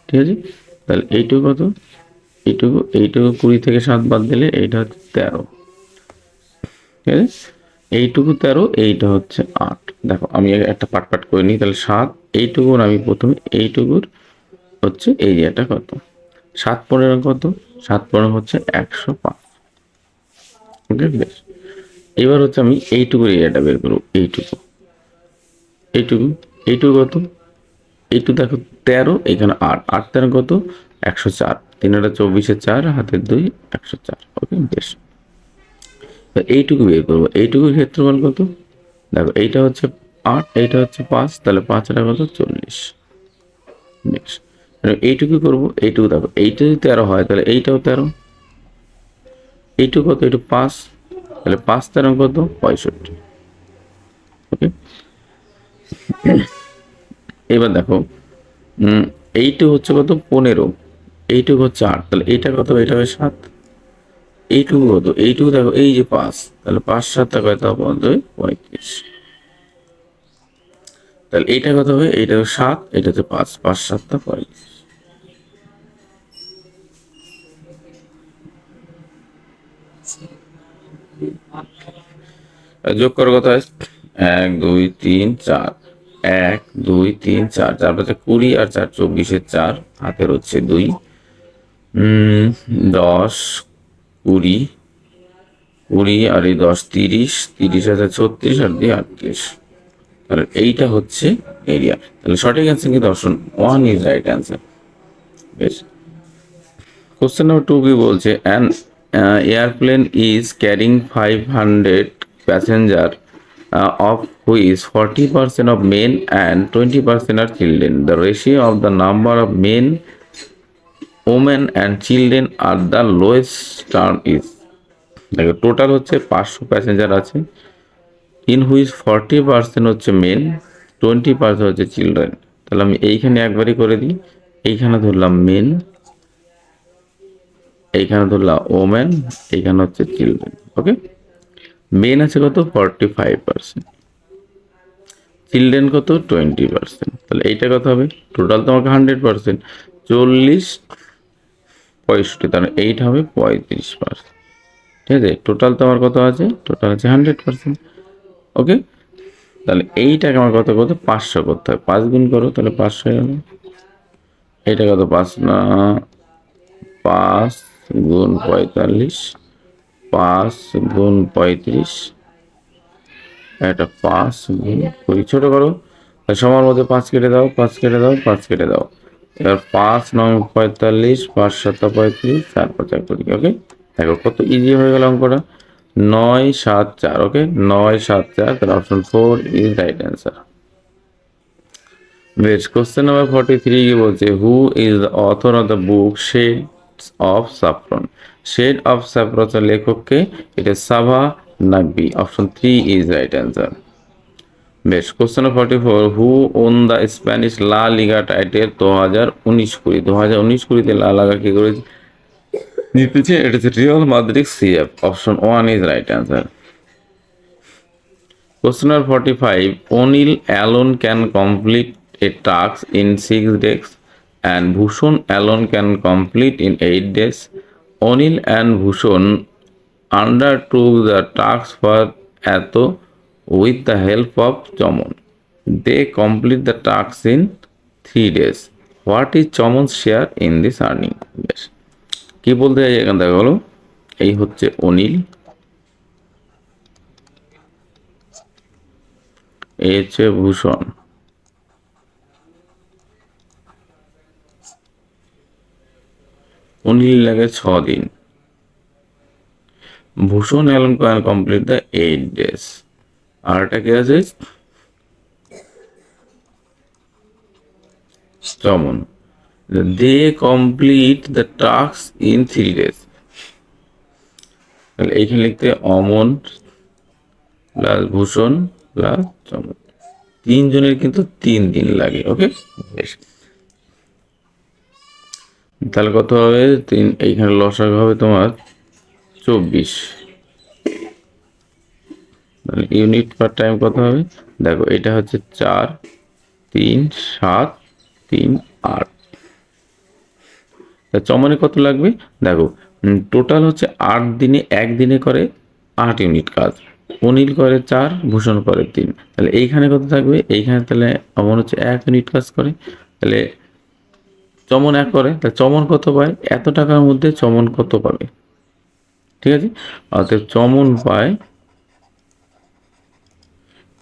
ঠিক আছে। তাহলে এইটুকু কত, এইটুকু 20 থেকে 7 বাদ দিলে এইটা হচ্ছে 13, ঠিক আছে। এইটুকু 13, এইটা হচ্ছে 8। দেখো আমি একটা পাট পাট করে নিই, তাহলে 7, এইটুকুর আমি প্রথমে এইটুকুর হচ্ছে এরিয়াটা কত, 7 15 কত, 7 15 হচ্ছে 105। ওকে বেশ, এবার হচ্ছে আমি এইটুকুর এরিয়াটা বের করবো। এইটুকু এইটুকু এইটুকু কত, এইটুকু দেখো 13, এখানে 8, 8 13 কত, 104, 3 24 4, হাতের 2 104। ওকে বেশ, এইটুকু বের করবো। এইটুকুর ক্ষেত্রফল কত, দেখো এইটা হচ্ছে 8, এইটা হচ্ছে 5, তাহলে 5 কত 40। বেশ, এইটুকু করবো। এইটুকু দেখো এইটা যদি 13 হয় তাহলে এইটাও 13, এইটুকু কত, এইটু 5, তাহলে 5 13 কত 65। ওকে, এবার দেখো এইটু হচ্ছে কত 15, এইটুকু হচ্ছে 8, তাহলে এইটা কত, এটা হবে 7, এইটুকু কত, এইটুকু দেখো এই যে 5, তাহলে 5 7 কত 35। তাহলে এইটা কত হবে, এইটা 7, এটা হচ্ছে 5, 5 7 35। যোগ করার কথা, 1 2 3 4, 1 2 3 4, 4 5 20 আর 4 24 4, হাতের হচ্ছে 2, 10 20 20 আর এই 10 30, 30 আছে 36 আর 2 38। তাহলে এইটা হচ্ছে এরিয়া। তাহলে সঠিক অ্যান্সার কিন্তু অপশন 1 ইজ রাইট অ্যান্সার। বেশ, কোশ্চেন নাম্বার 2 কি বলছে, an airplane is carrying 500 passenger of which 40% of men and 20% are children. The ratio of the number of men, women and children at the lowest term is, দেখো total হচ্ছে 500 passenger আছে, in which 40% হচ্ছে main, 20% হচ্ছে children. তাহলে আমি এইখানে একবারই করে দিই, এইখানে ধরলাম মেন, এইখানে ধরলাম ওমেন, এইখানে হচ্ছে চিলড্রেন। ওকে, মেন আছে কত 45%, চিলড্রেন কত 20%, তাহলে এইটা কত হবে, টোটাল তোমাকে 100%, 40 65, তাহলে এইটা হবে 35%, ঠিক আছে। টোটাল তোমার কত আছে, টোটাল আছে 100%। ওকে, তাহলে এইটাকে আমার কত করতে 500 করতে হবে, 5 গুণ করো, তাহলে 500 হয়ে গেল। এইটা কত 5 না 5 গুণ 45, 5 গুণ 35, এটা 5 গুণ 20, ছোট করো, সবার মধ্যে 5 কেটে দাও, 5 কেটে দাও, 5 কেটে দাও। এবার 5 9 45, 5 7 35, 4 5 20। ওকে, দেখো কত ইজি হয়ে গেল অঙ্কটা, 9 7 4। ওকে, 9 7 4, তাহলে অপশন 4 ইজ রাইট অ্যান্সার। বেশ, কোশ্চেন নাম্বার 43 কি বলছে, who is the author of the book Shades of Saffron. Shade of Saffron লেখককে, এটা Saba Naqvi. Option 3 is right answer. বেশ, question 44, who won the Spanish La Liga title 2019-20, 2019-20 লা লিগা কি করে জিতেছে, এটা হচ্ছে Real Madrid CF. Option 1 is right answer. Question number 45, O'Neill alone can complete a task in 6 days and Bhushan alone can complete in 8 days. O'Neill and Bhushan undertook the task for Atho with the help of Chomon. They complete the task in 3 days. What is Chomon's share in this earning? বেশ, কি বলতে চাই এখান থেকে হলো, এই হচ্ছে অনিল, এই হচ্ছে ভূষণ। অনিল লাগে 6 দিন, Bhushan alone can complete the 8 days, আর এটা কি আছে Chaman. They complete the task in 3 days। তাহলে এইখানে লিখতে অমন প্লাস ভূষণ প্লাস চমন, তিনজনের কিন্তু 3 দিন লাগে। ওকে, বেশ। তাহলে কত হবে? এইখানে লসাগু হবে তোমার 24। তাহলে ইউনিট পার টাইম কত হবে? দেখো এটা হচ্ছে 4, 3, 7, 3, 8। চমনে কত লাগবে? দেখো টোটাল হচ্ছে 8 দিনে, একদিনে করে 8 ইউনিট কাজ। অনিল করে 4, ভূষণ করে 3। তাহলে এইখানে কত থাকবে? এইখানে তাহলে অমন হচ্ছে 1 ইউনিট কাজ করে, তাহলে চমন 1 করে। তাহলে চমন কত পায়? এত টাকার মধ্যে চমন কত পাবে? ঠিক আছে, অতএব চমন পায়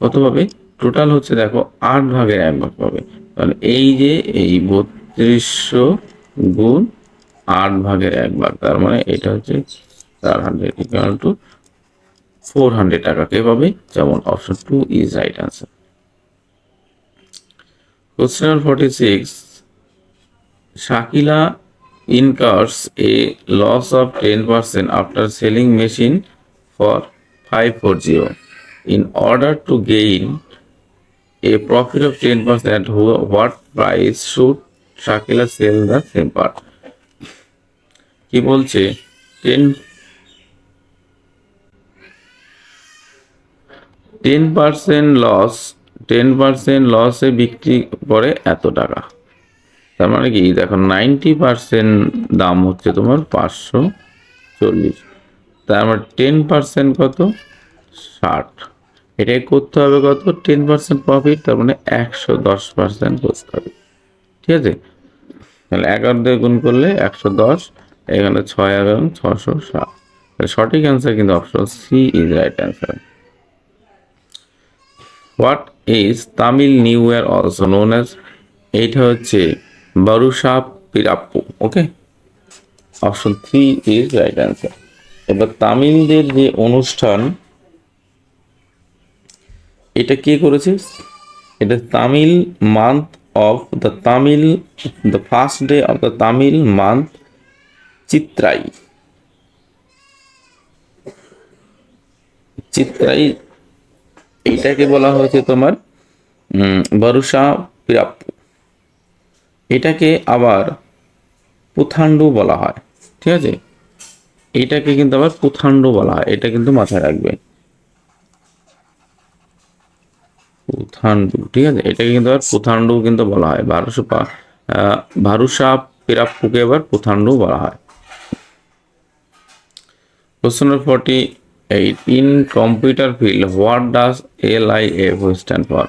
কত পাবে? টোটাল হচ্ছে দেখো 8/1 পাবে। তাহলে এই যে এই 3200 গুণ 8/1, তার মানে এটা হচ্ছে 400 ইকুয়াল টু 400 টাকা কে পাবে? যেমন option 2 is right answer. Question number 46, Shakila incurs a loss of 10% after selling machine for 540. In order to gain a profit of 10%, what price should Shakila sell the same part? কি বলছে? 10% loss, 10% লসে বিক্রি করে এত টাকা। তার মানে কি? দেখো 90% দাম হচ্ছে তোমার 540, তার মানে 10% কত? 60। এটাই করতে হবে কত? 10% প্রফিট, তার মানে 110% করতে হবে। ঠিক আছে, তাহলে 11 দিয়ে গুণ করলে 110, এখানে 6 এবং 660। তাহলে সঠিক অ্যান্সার কিন্তু option C is right answer. What is Tamil new year also known as? এইটা হচ্ছে Varusha Pirappu. Okay, option 3 is right answer. এবার তামিলদের যে অনুষ্ঠান, এটা কে করেছে? এটা Tamil month of the Tamil, the first day of the Tamil month Chithirai. Chithirai এইটাকে বলা হয়েছে তোমার বারুসা পিরাপ্পু। এটাকে আবার পুথান্ডু বলা হয়। ঠিক আছে, এটাকে কিন্তু আবার পুথান্ডু বলা হয়, এটা কিন্তু মাথায় রাখবে। পুথান্ডু, ঠিক আছে, এটাকে কিন্তু আবার পুথান্ডু কিন্তু বলা হয়। ভারুসা পিরাপ্পুকে আবার পুথান্ডু বলা হয়। Question number 48, in computer field what does LIF stand for?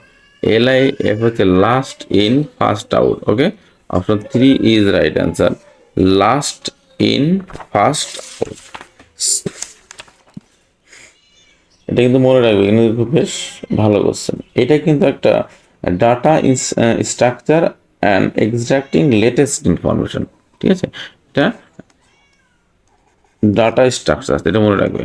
LIF হচ্ছে last in first out. Okay, option 3 is right answer, last in first out. এটা কিন্তু মনে রাখবে, কিন্তু খুব বেশ ভালো কোশ্চেন। এটা কিন্তু একটা data structure and extracting latest information. ঠিক আছে, এটা ডাটা স্ট্রাকচার, এটা মনে রাখবে।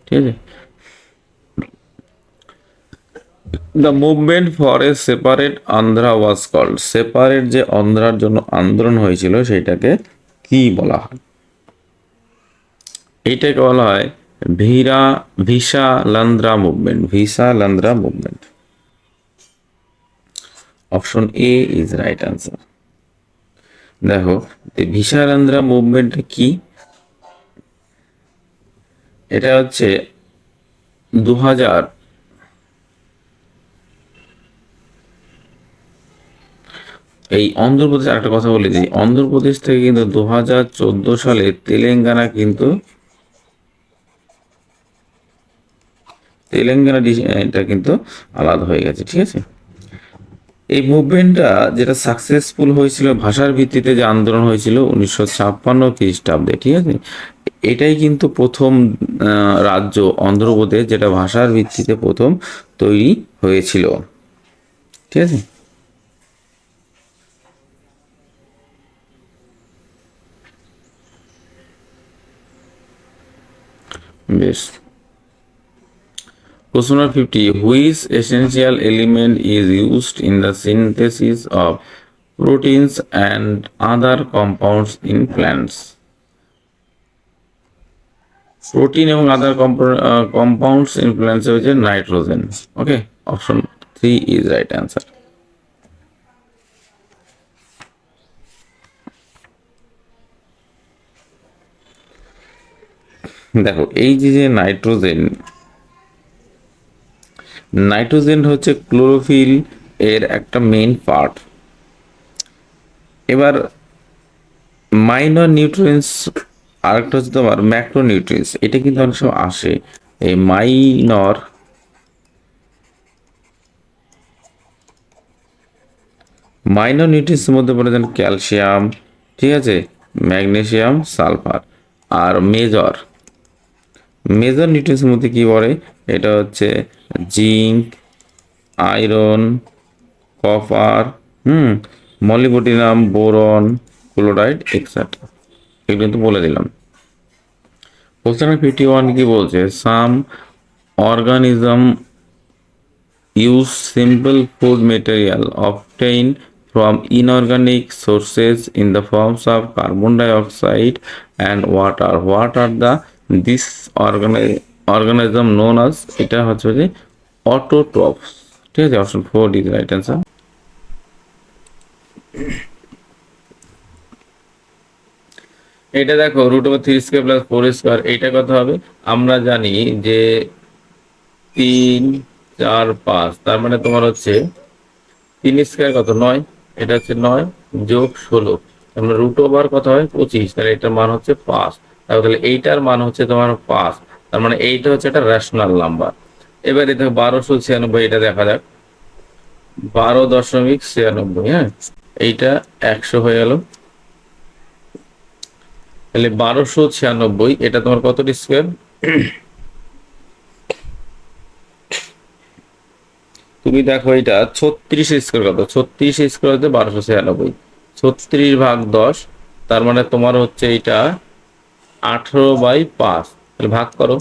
ঠিক আছে, the movement for a separate Andhra was called. Separate যে আন্ধ্রার জন্য আন্দোলন হয়েছিল সেটাকে কি বলা হয়? এইটাকে বলা হয় Vishalandhra movement. Vishalandhra movement, option A is right answer. দেখো ভিসালান্দ্রা মুভমেন্ট কি? এটা হচ্ছে 2000, এই অন্ধ্রপ্রদেশ, একটা কথা বলে দিই, অন্ধ্রপ্রদেশ থেকে কিন্তু 2014 সালে তেলেঙ্গানা কিন্তু এটা কিন্তু আলাদা হয়ে গেছে। ঠিক আছে, এই মুভমেন্টটা যেটা সাকসেসফুল হয়েছিল, ভাষার ভিত্তিতে যে আন্দোলন হয়েছিল 1956 খ্রিস্টাব্দে। ঠিক আছে, এটাই কিন্তু প্রথম রাজ্য অন্ধ্রপ্রদেশ যেটা ভাষার ভিত্তিতে প্রথম তৈরি হয়েছিল। ঠিক আছে, বেশ। Question number 50. Which essential element is used in the synthesis of proteins and other compounds in plants? Protein এবং other compounds in plants হচ্ছে nitrogen. Okay, option 3 is right answer. দেখো এই যে নাইট্রোজেন হচ্ছে ক্লোরোফিল এর একটা মেইন পার্ট। এবার minor nutrients আর একটা হচ্ছে তোমার ম্যাক্রো নিউট্রিয়েন্টস, এটা কিন্তু অনেক সময় আসে। এই মাইনর নিউট্রিয়েন্টসের মধ্যে পড়ে যেন ক্যালসিয়াম, ঠিক আছে, ম্যাগনেসিয়াম, সালফার। আর মেজর নিউট্রিয়েন্টসের মধ্যে কি পড়ে, এটা হচ্ছে zinc, iron, copper, molybdenum, boron, chloride etcetera. এগুলো কিন্তু বলে দিলাম। কোশ্চেন 51 কি বলছে, some organism use simple food material obtain from inorganic sources in the forms of carbon dioxide and water. What are this organism known as? এটা হচ্ছে যে autotrophs, ঠিক আছে, অপশন 4 is right answer. এটা দেখো √3² + 4², এইটা কত হবে? আমরা জানি যে 3 4 5, তার মানে তোমার হচ্ছে 3² কত 9, এটা হচ্ছে 9 যোগ 16, তাহলে √ওভার কত হয় 25, তাহলে এটার মান হচ্ছে 5। তাহলে এইটার মান হচ্ছে তোমার 5, তার মানে এইটা হচ্ছে একটা রেশনাল নাম্বার। এবারে দেখো 1296, এটা দেখা যাক 12.96, হ্যাঁ, এইটা 100 হয়ে গেল। তাহলে 1296, এটা তোমার কত স্কোয়ার? তুমি দেখো এটা 36² কত, 36² হচ্ছে 1296, 36/10, তার মানে তোমার হচ্ছে এটা 18/5। তাহলে ভাগ করো,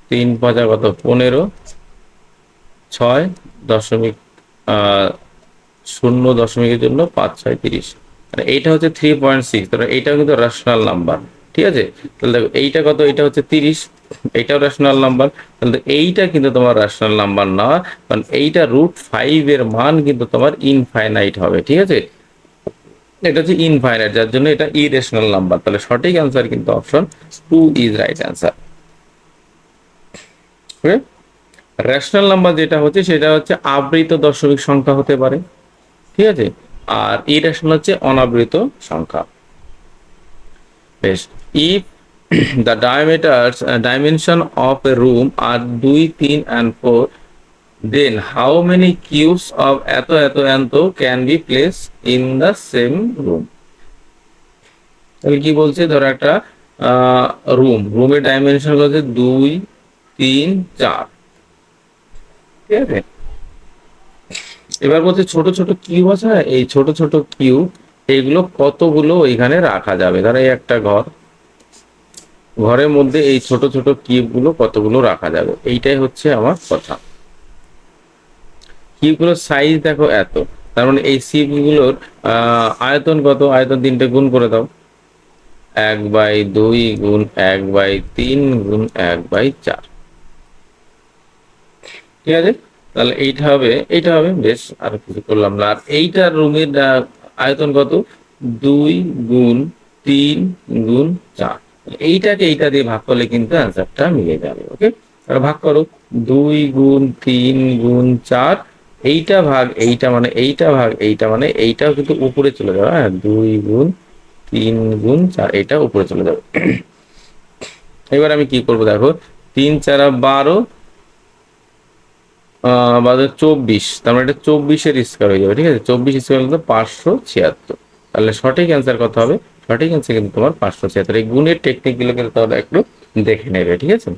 3 5 কত 15, 6 দশমিক 0 দশমিকের জন্য 5 6 30, মানে এইটা হচ্ছে 3.6। তাহলে এইটাও কিন্তু রেশনাল নাম্বার, ঠিক আছে। তাহলে দেখো এইটা কত, এটা হচ্ছে 30, এইটাও রেশনাল নাম্বার। তাহলে এইটা কিন্তু তোমার রেশনাল নাম্বার না, কারণ এইটা √5 এর মান কিন্তু তোমার ইনফাইনাইট হবে, ঠিক আছে। এটা হচ্ছে ইনফাইনাইট, যার জন্য এটা ইরেশনাল নাম্বার। তাহলে সঠিক অ্যান্সার কিন্তু option 2 is right answer. Okay, rational number যেটা হচ্ছে সেটা হচ্ছে আবৃত দশমিক সংখ্যা হতে পারে, ঠিক আছে, আর ইরেশনাল হচ্ছে অনাবৃত সংখ্যা। বেশ, if the dimension of a room are 2 3 and 4, then how many cubes of এত can be placed in the same room? তাহলে কি বলছে, ধরো একটা রুমের ডাইমেনশন হচ্ছে 2 3 4, ঠিক আছে। এবার বলছে ছোট ছোট কিউব আছে, এই ছোট ছোট কিউব এইগুলো কতগুলো এখানে রাখা যাবে। ধরো এই একটা ঘরের মধ্যে এই ছোট ছোট কিউব গুলো কতগুলো রাখা যাবে, এইটাই হচ্ছে আমার কথা। কিউবগুলোর সাইজ দেখো এত, তার মানে এই কিউবগুলোর আয়তন কত, আয়তন 3টে গুণ করে দাও, 1/2 গুণ 1/3 গুণ 1/4, ঠিক আছে। তাহলে এইটা হবে বেশ, আর কিছু করলাম না। আর এইটার রুমের আয়তন কত, 2 গুণ 3 গুণ 4, এইটাকে এইটা দিয়ে ভাগ করলে কিন্তু অ্যান্সারটা মিলে যাবে। ওকে, তাহলে ভাগ করো, 2 গুণ 3 গুণ 4, এইটা ভাগ এইটা, মানে এইটা ভাগ এইটা, মানে এইটাও কিন্তু উপরে চলে যাবে। হ্যাঁ, 2 গুণ 3 গুণ 4, এটা উপরে চলে যাবে। এবার আমি কি করব দেখো, 3 4 12, 24, তার মানে এটা 24-এর স্কয়ার হয়ে যাবে, ঠিক আছে। 24 স্কয়ার হলো 576। তাহলে সঠিক অ্যান্সার কত হবে, সঠিক অ্যান্সার কিন্তু তোমার 576। এই গুণের টেকনিকগুলো কিন্তু তোমরা একটু দেখে নেবে, ঠিক আছে।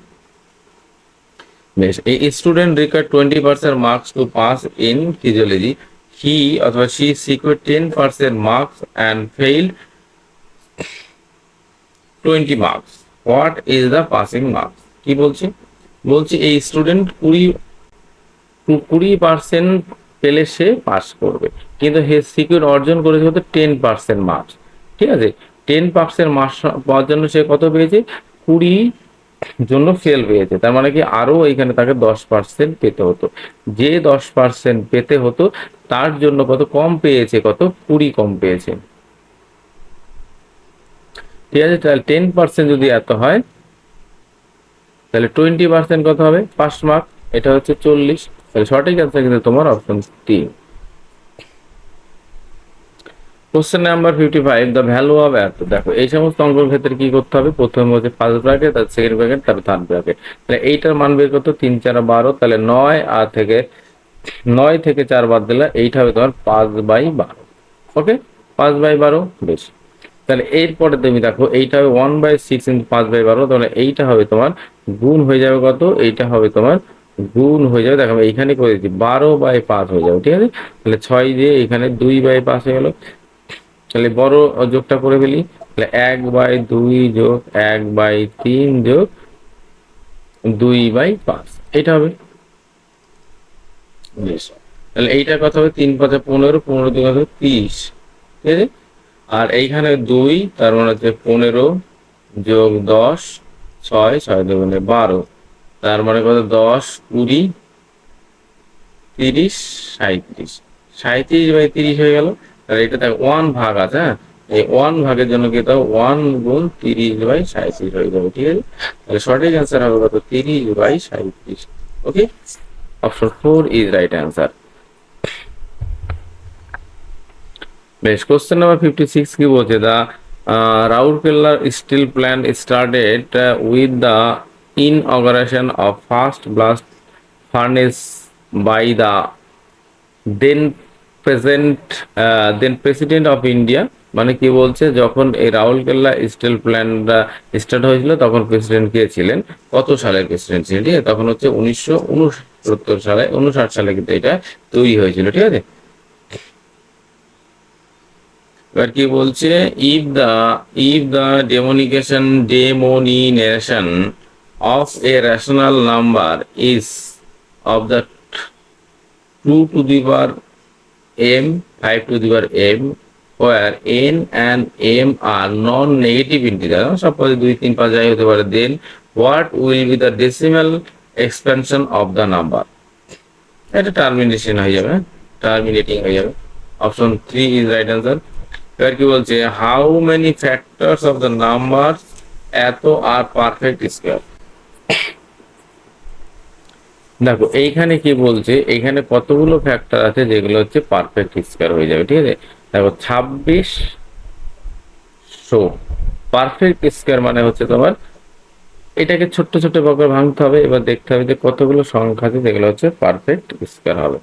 বেশ, এই student required 20% marks to pass in physiology, he অথবা she secured 10% marks and failed 20 marks. What is the passing marks? কি বলছি, বলছি এই স্টুডেন্ট 20% পেলে সে পাস করবে, কিন্তু হে সিকিউর অর্জন করেছে হতো 10% মার্কস। ঠিক আছে, 10% মার্কস পাওয়ার জন্য সে কত পেয়েছে, 20 জন্য ফেল পেয়েছে। তার মানে কি আরো এখানে তাকে 10% পেতে হতো। যে 10% পেতে হতো তার জন্য কত কম পেয়েছে, কত 20 কম পেয়েছে। ঠিক আছে, তাহলে 10% যদি এত হয় তাহলে 20% কত হবে, 5 মার্ক। এটা হচ্ছে 40। তাহলে সঠিক অ্যান্সার কিন্তু তোমার option 3। Question number 55, the value of এত। দেখো এই সমস্ত অঙ্কের ক্ষেত্রে কি করতে হবে, প্রথমে হচ্ছে ফার্স্ট ব্র্যাকেট, তার সেকেন্ড ব্র্যাকেট, তার থার্ড ব্র্যাকেট। তাহলে এইটার মান বের করতে 3 4 12, তাহলে 9 থেকে 4 বাদ দিলে এইটা হবে তোমার 5/12। ওকে, 5/12 বেশ। তাহলে এরপরে তুমি দেখো এইটা হবে 1/6 ইন্টু 5/12, তাহলে এইটা হবে তোমার গুণ হয়ে যাবে কত, এইটা হবে তোমার গুণ হয়ে যাবে, দেখো আমি এইখানে করে দিচ্ছি 12/5 হয়ে যাবে। ঠিক আছে, তাহলে 6 দিয়ে এখানে 2/5 হয়ে গেল। তাহলে বড় যোগটা করে ফেলি, তাহলে 1/2 যোগ 1/3 যোগ 2/5 এটা হবে। বেশ, তাহলে এইটার কথা হবে 3 5 15, 15 2 কত 30। ঠিক আছে, আর এইখানে 2, তার মানে হচ্ছে 15 যোগ 10, 6 6 2 12, তার মানে কত 10 20 30 37, 37/30 হয়ে গেল। তাহলে এটা দেখ 1 ভাগ আছে, হ্যাঁ, এই 1 ভাগের জন্য কি তাও 1 গুণ 30/37 হয়ে যাবে। ঠিক আছে, তাহলে সঠিক অ্যান্সার হবে কত, 30/37। Okay, option 4 is right answer. বেশ, কোশ্চেন নাম্বার 56 কি বলছে, the Rourkela steel plant started with the inauguration of first blast furnace by the then present then president of India. মানে কি বলছে, যখন এই রাউরকেল্লা স্টিল প্ল্যান্টটা স্টার্ট হয়েছিল তখন প্রেসিডেন্ট কে ছিলেন, কত সালের প্রেসিডেন্ট ছিলেন, ঠিক আছে, তখন হচ্ছে 1969 সালে, 59 সালে কিন্তু এটা তৈরি হয়েছিল। ঠিক আছে, এবার কি বলছে, if the demonization of a rational number is of the 2 to the power m, 5 to the power m, where n and m are non-negative integer, suppose 2 3 5 যাই হতে পারে, then what will be the decimal expansion of the number? এটা termination হয়ে যাবে, terminating হয়ে যাবে। Option 3 is right answer. এবার কি বলছে, how many factors of the number এত আর পারফেক্ট স্কোয়ার। দেখো এইখানে কি বলছে, এইখানে কতগুলো ফ্যাক্টর আছে যেগুলো হচ্ছে পারফেক্ট স্কোয়ার হয়ে যাবে। ঠিক আছে, দেখো 2600 পারফেক্ট স্কোয়ার মানে হচ্ছে তোমার এটাকে ছোট্ট ছোট্ট ভাগে ভাঙতে হবে, এবার দেখতে হবে যে কতগুলো সংখ্যা আছে যেগুলো হচ্ছে পারফেক্ট স্কোয়ার হবে।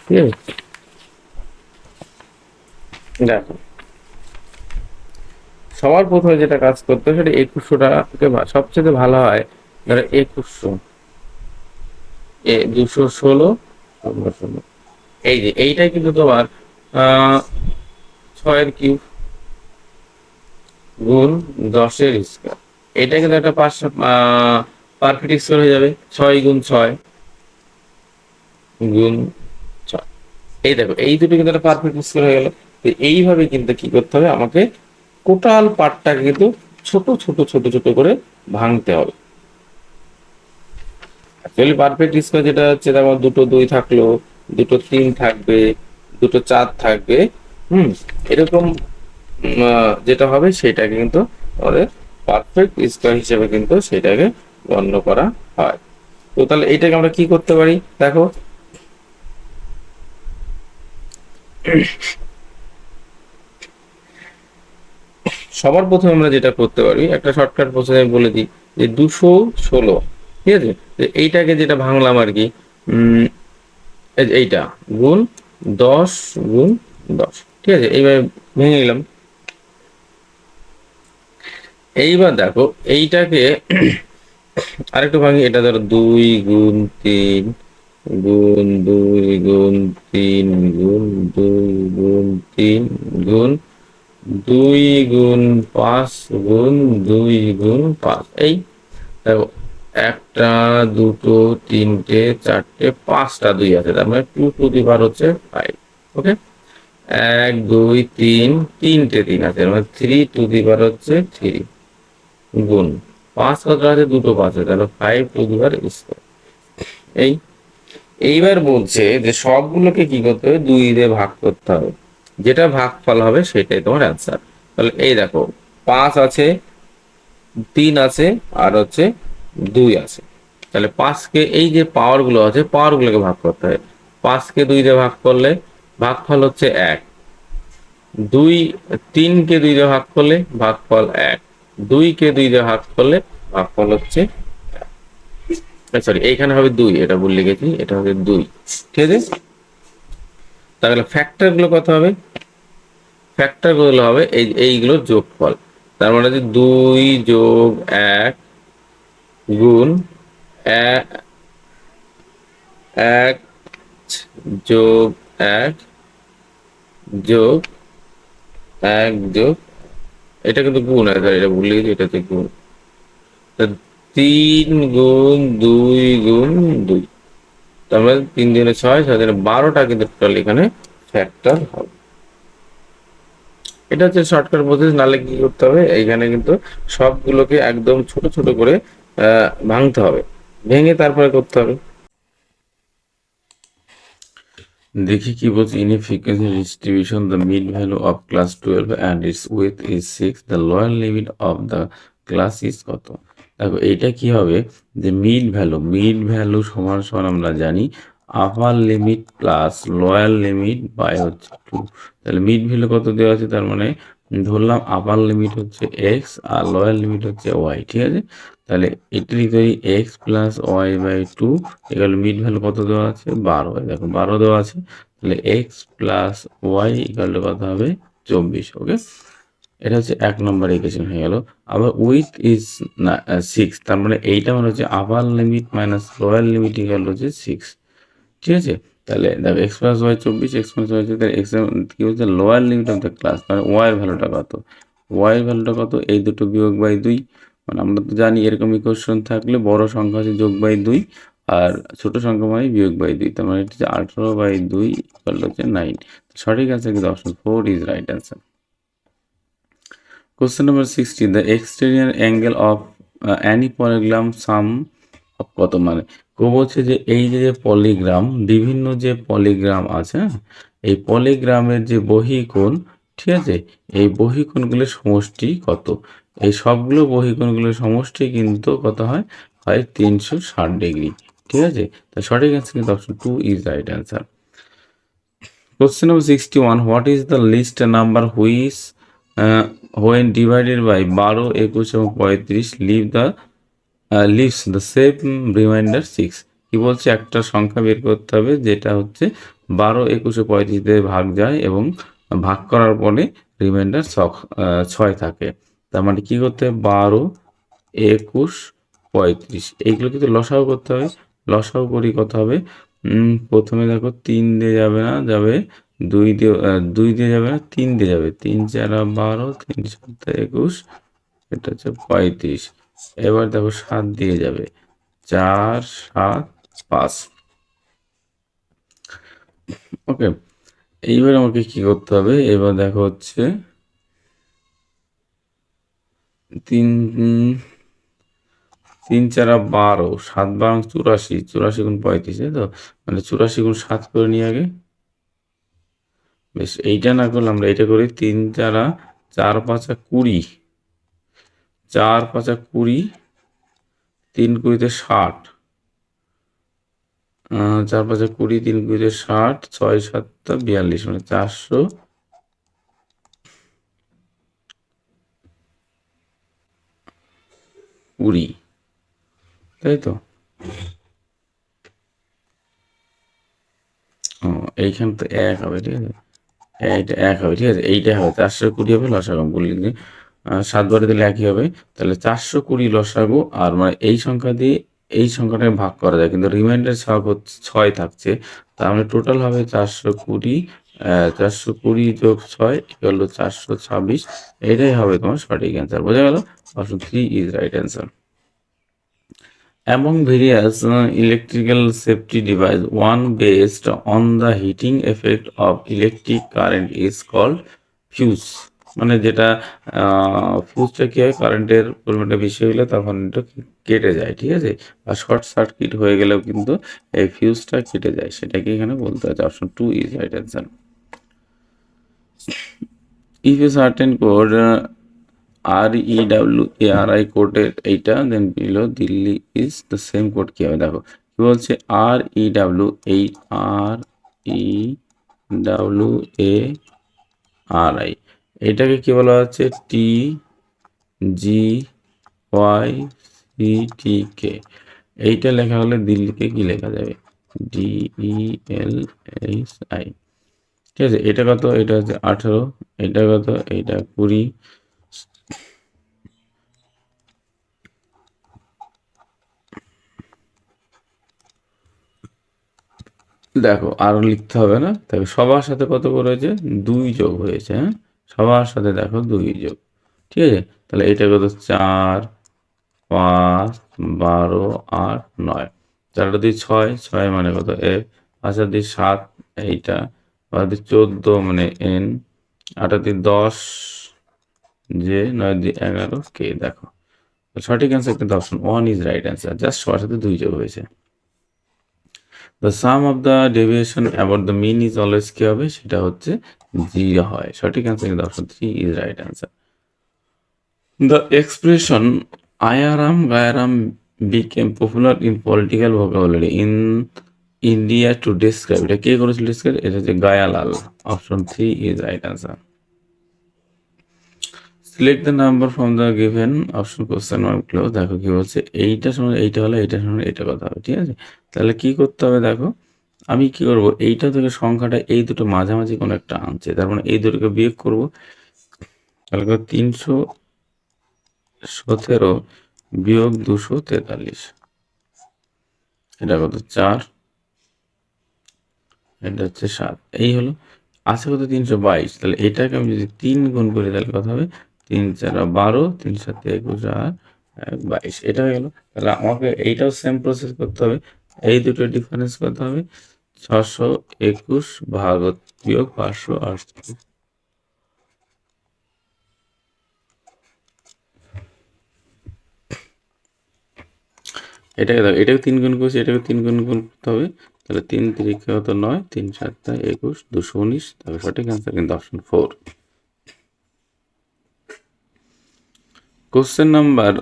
ঠিক আছে, দেখো সবার প্রথমে যেটা কাজ করতে হবে সেটা 2100টাকে সবচেয়ে ভালো হয়, ধরো 2100 216 16, এই যে এইটাই কিন্তু তোমার 6 কিউব গুণ 10 স্কোয়ার, এটা কিন্তু একটা পারফেক্ট স্কোয়ার হয়ে যাবে। 6 গুণ 6 গুণ 6, এই দেখো এই দুটো কিন্তু একটা পারফেক্ট স্কোয়ার হয়ে গেল। তো এইভাবে কিন্তু কি করতে হবে, আমাকে টোটাল পার্টটাকে কিন্তু ছোট ছোট ছোট ছোট করে ভাঙতে হবে। অ্যাকচুয়ালি পারফেক্ট স্কোয়ার যেটা হচ্ছে, যেমন দুটো 2 থাকলো, দুটো 3 থাকবে, দুটো 4 থাকবে, এরকম যেটা হবে সেটাকে কিন্তু আমাদের পারফেক্ট স্কোয়ার হিসেবে কিন্তু সেটাকে গণ্য করা হয়। তো তাহলে এইটাকে আমরা কি করতে পারি, দেখো সবার প্রথমে আমরা যেটা করতে পারি, একটা শর্টকাট প্রসেস আমি বলে দিই, যে 216, ঠিক আছে, এইটাকে যেটা ভাঙলাম আর কি, এইটা গুণ 10 গুণ 10, ঠিক আছে, এইভাবে ভেঙে নিলাম। এইবার দেখো এইটাকে আরেকটু ভাঙি, এটা ধরো 2 গুণ 3 গুণ 2 গুণ 3 গুণ 2 গুণ 3 গুণ 2 গুণ 5 গুণ 2 গুণ 5, এই দেখো একটা, দুটো, তিনটে, চারটে, পাঁচটা দুই আছে, তার মানে 2 টু দি পাওয়ার হচ্ছে 5। ওকে, 1 2 3, তিনটে 3 আছে, মানে 3 টু দি পাওয়ার হচ্ছে 3 গুণ 5 কত আছে, দুটো 5 আছে, তাহলে 5 টু দি পাওয়ার স্কোয়ার। এই এইবার বলছে যে সবগুলোকে কি করতে হবে, 2 দিয়ে ভাগ করতে হবে, যেটা ভাগফল হবে সেটাই তোমার অ্যান্সার। তাহলে এই দেখো 5 আছে, 3 আছে, আর হচ্ছে 2 আছে। তাহলে 5কে এই যে পাওয়ার গুলো আছে, পাওয়ার গুলোকে ভাগ করতে হবে। 5কে 2 দিয়ে ভাগ করলে ভাগফল হচ্ছে 1। 2 3কে 2 দিয়ে ভাগ করলে ভাগফল 1। 2কে 2 দিয়ে ভাগ করলে ভাগফল হচ্ছে, সরি এইখানে হবে 2, এটা ভুল লিখেছি, এটা হবে 2। ঠিক আছে, তাহলে ফ্যাক্টর গুলো কত হবে, ফ্যাক্টর গুলো হবে এইগুলোর যোগফল। তার মানে হচ্ছে 2 + 1 গুণ 1 যোগ 1 যোগ 1 যোগ, এটা কিন্তু গুণ আছে, এটা ভুল লিখেছি, এটা হচ্ছে গুণ। 3 × 2 × 2, তার মানে 3 × 6, 6 × 12টা কিন্তু টোটাল এখানে ফ্যাক্টর হবে। এটা হচ্ছে শর্টকাট প্রসেস, নাহলে কি করতে হবে, এইখানে কিন্তু সবগুলোকে একদম ছোট ছোট করে ভাঙতে হবে, ভেঙে তারপরে করতে হবে। দেখি কি বলছে, in a frequency distribution the mid value of class 12 and it's with is 6, the lower limit of the class is কত। দেখো এইটা কি হবে, যে মিড ভ্যালু সমান সমান আমরা জানি upper limit plus lower limit by হচ্ছে 2। তাহলে মিড ভ্যালু কত দেওয়া আছে, তার মানে ধরলাম আপার লিমিট হচ্ছে এক্স আর লোয়ার লিমিট হচ্ছে ওয়াই। ঠিক আছে, তাহলে এটি লিখতে পারি এক্স প্লাস ওয়াই বাই 2 এগুলো মিড ভ্যালু কত দেওয়া আছে, 12। দেখো 12 দেওয়া আছে, তাহলে x plus y equal to কত হবে, 24। ওকে, এটা হচ্ছে 1 নম্বর ইকুয়েশন হয়ে গেল। আবার উইথ ইজ 6, তার মানে এইটা মানে হচ্ছে upper limit minus lower limit equal হচ্ছে 6। ঠিক আছে, তাহলে দেখো x plus y 24, x plus y, তাহলে এক্স কি বলছে, lower limit of the class, মানে ওয়াই এর ভ্যালুটা কত, ওয়াই এর ভ্যালুটা কত, এই দুটো বিয়োগ বাই 2। মানে আমরা তো জানি এরকম ইকুয়েশন থাকলে বড় সংখ্যা হচ্ছে যোগ বাই 2 আর ছোট সংখ্যা মানে বিয়োগ বাই 2, তার মানে এটা হচ্ছে 18/2 ইকুয়াল হচ্ছে 9। সঠিক অ্যান্সার কিন্তু option 4 is right answer. Question number 60, the exterior angle of any polygram sum of কত, মানে কেউ বলছে যে এই যে পলিগ্রাম, বিভিন্ন যে পলিগ্রাম আছে, হ্যাঁ, এই পলিগ্রামের যে বহিকোণ, ঠিক আছে, এই বহিকোণগুলোর সমষ্টি কত। এই সবগুলো বহিকোণগুলোর সমষ্টি কিন্তু কত হয়, 360 ডিগ্রি। ঠিক আছে, তা সঠিক অ্যান্সার কিন্তু option 2 is right answer. Question number 61, what is the least number which when divided by 12, 21 এবং 35 leaves the same remainder 6। কি বলছে, একটা সংখ্যা বের করতে হবে যেটা হচ্ছে 12, 21, 35 দিয়ে ভাগ যায় এবং ভাগ করার পরে রিমাইন্ডার 6 থাকে। তার মানে কি করতে হবে, 12, 21, 35 এইগুলো কিন্তু লসাগু করতে হবে। লসাগু করি কত হবে, প্রথমে দেখো 3 দিয়ে যাবে না, যাবে 2 দিয়ে যাবে না, 3 দিয়ে যাবে, 3 × 4 = 12, 3 × 7 = 21, এটা হচ্ছে 35। এবার দেখো 7 দিয়ে যাবে, 4 7 5। ওকে, এইবার আমাকে কি করতে হবে, এবার দেখো হচ্ছে 3 3 × 4 = 12, 7 × 12 = 84, 84 × 35, তাই তো, মানে 84 × 7 করে নিয়ে আগে। বেশ, এইটা না করলে আমরা এটা করি, 3 × 4 = 4 × 5 = 20, 4 × 5 = 20, 3 × 20 = 60, 4 × 5 = 20, 3 × 20 = 60, 6 × 7 = 42, মানে 420, তাই তো। এইখানে তো 1 হবে, ঠিক আছে, এইটা 1 হবে, ঠিক আছে, এইটা হবে 420 হবে লসাগু, বলি 7 বারে দিলে 1ই হবে, তাহলে 420 লসাগু। আর মানে এই সংখ্যা দিয়ে এই সংখ্যাটাকে ভাগ করা যায়, কিন্তু রিমাইন্ডার 6 থাকছে, তার মানে টোটাল হবে 420, 420 + 6 = 426। এটাই হবে তোমার সঠিক অ্যান্সার। বোঝা গেল, option 3 is right answer. among various electrical safety device, one based on the heating effect of electric current is called fuse. মানে যেটা ফিউজটা কি হয়, কারেন্টের পরিমাণটা বেশি হলে তখন এটা কেটে যায়, ঠিক আছে, আর শর্ট সার্কিট হয়ে গেলেও কিন্তু এই ফিউজটা কেটে যায়, সেটাকে এখানে বলতে আছে। Option 2 is right answer. If a certain code REWARI কোডের এইটা, then below Delhi is the same code কি হবে দেখো কি বলছে, REWARI এটাকে কি বলা হচ্ছে, TGYCTK। এইটা লেখা হলে দিল্লিকে কি লেখা যাবে, DELSI, ঠিক আছে। এটা কত, এটা হচ্ছে 18, এটা কত, এটা 20। দেখো আরো লিখতে হবে না, দেখো সবার সাথে কত করে হয়েছে, 2 যোগ হয়েছে, হ্যাঁ, সবার সাথে দেখো 2 যোগ, ঠিক আছে। তাহলে এটা কত, 4, 5, 12, 8, 9, 4 2 6, 6 মানে কত F, 5 2 7 এইটা, 5 2 14 মানে N, 8 2 10 যে, 9 2 11 K। দেখো সঠিক অ্যান্সার কিন্তু option 1 is right answer, just সবার সাথে 2 যোগ হয়েছে। The sum of the deviation about the mean is always কি হবে, সেটা হচ্ছে 0 হয়। সঠিক অ্যান্সার কিন্তু option 3 is right answer. The expression Ayaram Gayaram became popular in political vocabulary in India to describe, এটা কে করেছিল ডিসক্রাইব, এটা হচ্ছে গায়ালাল। Option 3 is right answer. Select the number from the given option question mark close. দেখো কি বলছে, এইটা সমান এইটা হলে এইটা সমান এইটা কথা হবে, ঠিক আছে। তাহলে কি করতে হবে দেখো, আমি কি করব, এইটা থেকে সংখ্যাটা এই দুটো মাঝামাঝি কোনো একটা আনছে, তার মানে এই দুটোকে বিয়োগ করব। তাহলে 317 বিয়োগ 243, এটা কত 4, এটা হচ্ছে 7, এই হলো। আছে কত 322, তাহলে এটাকে আমি যদি 3 গুণ করি তাহলে কত হবে, 3 4 12, 3 7 21 আর 22, এটা হয়ে গেল। তাহলে আমাকে এইটাও সেম প্রসেস করতে হবে, এই দুটো ডিফারেন্স করতে হবে, 621 ভাগ বিয়োগ 538। এটাকে দেখো, এটাকে 3 গুণ করছি, এটাকে 3 গুণ করতে হবে, তাহলে 3 3 কত 9, 3 7 21, 219, তাহলে সঠিক অ্যান্সার কিন্তু option 4। Question number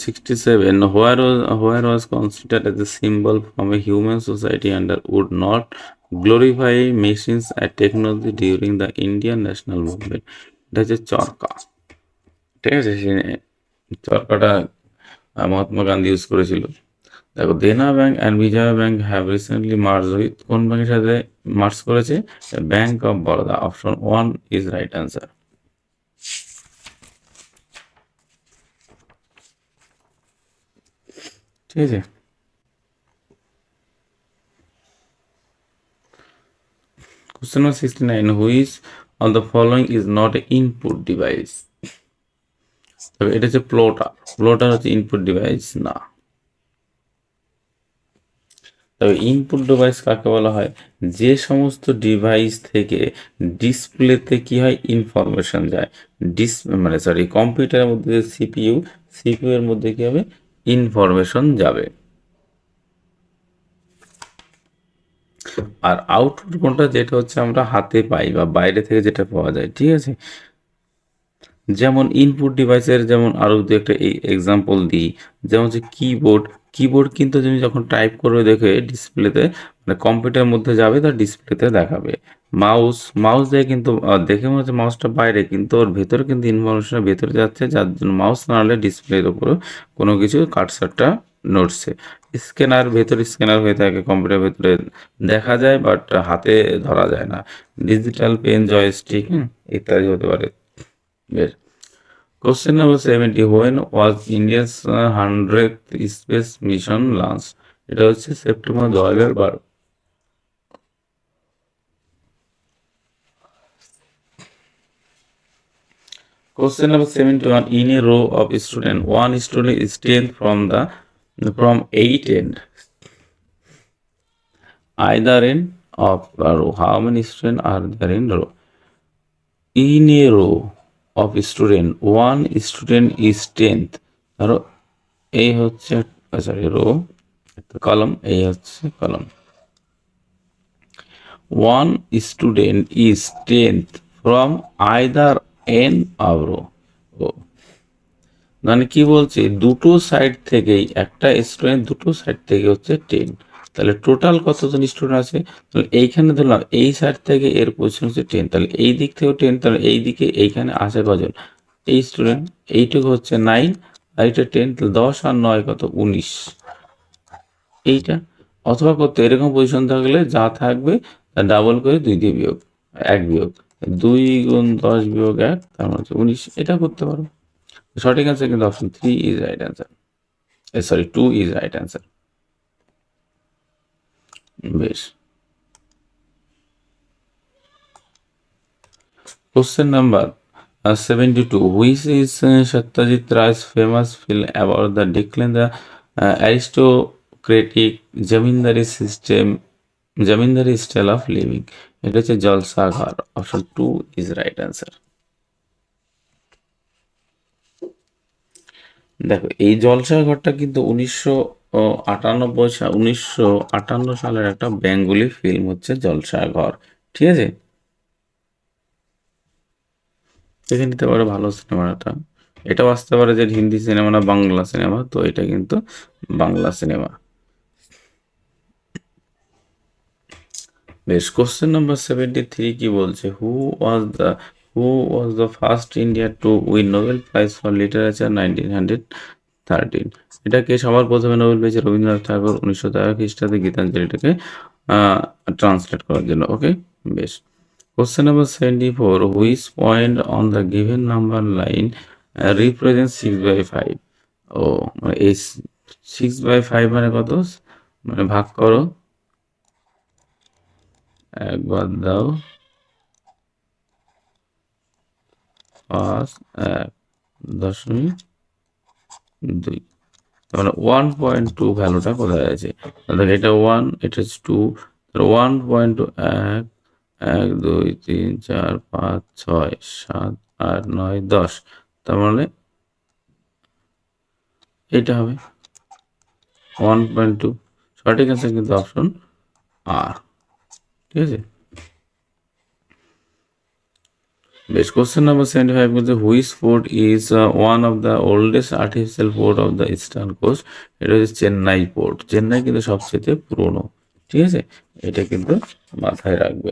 67. Where was considered as a symbol from a human society and would not glorify machines and technology during the Indian national movement? এটা হচ্ছে চরকা, ঠিক আছে। চরকাটা মহাত্মা গান্ধী ইউজ করেছিল। দেখো Dena bank and Vijaya bank have recently merge with, কোন ব্যাংকের সাথে মার্জ করেছে, bank of Baroda. Option 1 is right answer. ঠিক আছে। Question number 69. Which of the following is not an input device? তবে এটা হচ্ছে প্লটার, প্লটার হচ্ছে ইনপুট ডিভাইস না। তবে ইনপুট ডিভাইস কাকে বলা হয়, যে সমস্ত ডিভাইস থেকে ডিসপ্লেতে কি হয়, ইনফরমেশন যায়, মানে সরি কম্পিউটারের মধ্যে সিপিইউ, সিপিইউ এর মধ্যে কি হবে, ইনফরমেশন যাবে। আর আউটপুট কোনটা, যেটা হচ্ছে আমরা হাতে পাই বা বাইরে থেকে যেটা পাওয়া যায়, ঠিক আছে। যেমন ইনপুট ডিভাইসের যেমন আরও দু একটা এক্সাম্পল দিই, যেমন হচ্ছে কিবোর্ড। কিবোর্ড কিন্তু তুমি যখন টাইপ করবে দেখে ডিসপ্লেতে, মানে কম্পিউটারের মধ্যে যাবে, তার ডিসপ্লেতে দেখাবে। মাউস, মাউস দিয়ে কিন্তু দেখে মনে হচ্ছে মাউসটা বাইরে, কিন্তু ওর ভেতরে কিন্তু ইনফরমেশন ভেতরে যাচ্ছে, যার জন্য মাউস নাড়লে ডিসপ্লের উপরে কোনো কিছু কার্সারটা নড়ছে। স্ক্যানার, ভেতরে স্ক্যানার হয়ে থাকে কম্পিউটার ভেতরে, দেখা যায় বাট হাতে ধরা যায় না। ডিজিটাল পেন, জয়স্টিক ইত্যাদি হতে পারে। বেশ। Question number 70. When was India's 100th space mission launched? এটা হচ্ছে September 2012। Question number 71. In a row of students, one student is taken from the from 8 end, either end of a row. How many students are there in row? In a row of student, one student is 10th. ধরো এই হচ্ছে sorry rho, column, এই হচ্ছে column. One student is 10th from either end of row. মানে কি বলছে, দুটো side থেকেই একটা স্টুডেন্ট দুটো সাইড থেকে হচ্ছে 10, তাহলে টোটাল কতজন স্টুডেন্ট আছে? তাহলে এইখানে ধরলাম এই সাইড থেকে এর পজিশন হচ্ছে 10, তাহলে এই দিক থেকেও 10, তাহলে এই দিকে এইখানে আছে কজন এই স্টুডেন্ট, এইটুকু হচ্ছে 9 আর এটা 10, তাহলে 10 আর 9 কত 19 এইটা। অথবা করতে এরকম পজিশন থাকলে যা থাকবে তা ডাবল করে 2 দিয়ে বিয়োগ 1 বিয়োগ 2 গুণ 10 বিয়োগ 1, তার মানে হচ্ছে 19, এটা করতে পারো। সঠিক অ্যান্সার কিন্তু option 3 is right answer, sorry 2 is right answer. বেশ, question number 72, which is Satyajit Ray's famous film about the decline the aristocratic zamindari system, zamindari style of living? এটা হচ্ছে জলসা ঘর, অপশন 2 ইজ রাইট অ্যান্সার। দেখো এই জলসা ঘরটা কিন্তু 1958 সালের একটা বেঙ্গলি ফিল্ম হচ্ছে জলসা ঘর, ঠিক আছে? দেখে নিতে পারো ভালো সিনেমাটা, এটাও আসতে পারে যে হিন্দি সিনেমা না বাংলা সিনেমা, তো এটা কিন্তু বাংলা সিনেমা। বেশ, কোশ্চেন নাম্বার 73 কি বলছে, who was the first India to win Nobel prize for literature 1913? এটাকে সবার প্রথমে নোবেল পেয়েছে রবীন্দ্রনাথ ঠাকুর 1913 খ্রিস্টাব্দে গীতাঞ্জলিটাকে ট্রান্সলেট করার জন্য। ওকে, বেশ। Question number 74, which point on the given number line represents 6/5? ও মানে এই 6/5 মানে কত, মানে ভাগ করো, একবার দাও 5.1.2, তাহলে 1.2 ভ্যালুটা কোথায় আছে? তাহলে এটা 1, এটা হচ্ছে 2, 1.2, 1 1 2 3 4 5 6 7 8 9 10, তার মানে এটা হবে 1.2। সঠিক অ্যান্সার কিন্তু অপশন আর, ঠিক আছে? বেশ, কোশ্চেন নাম্বার 75 বলছে, which fort is one of the oldest artificial port of the eastern coast? এটা হচ্ছে চেন্নাই পোর্ট। চেন্নাই কিন্তু সবচেয়ে পুরনো, ঠিক আছে? এটা কিন্তু মাথায় রাখবে।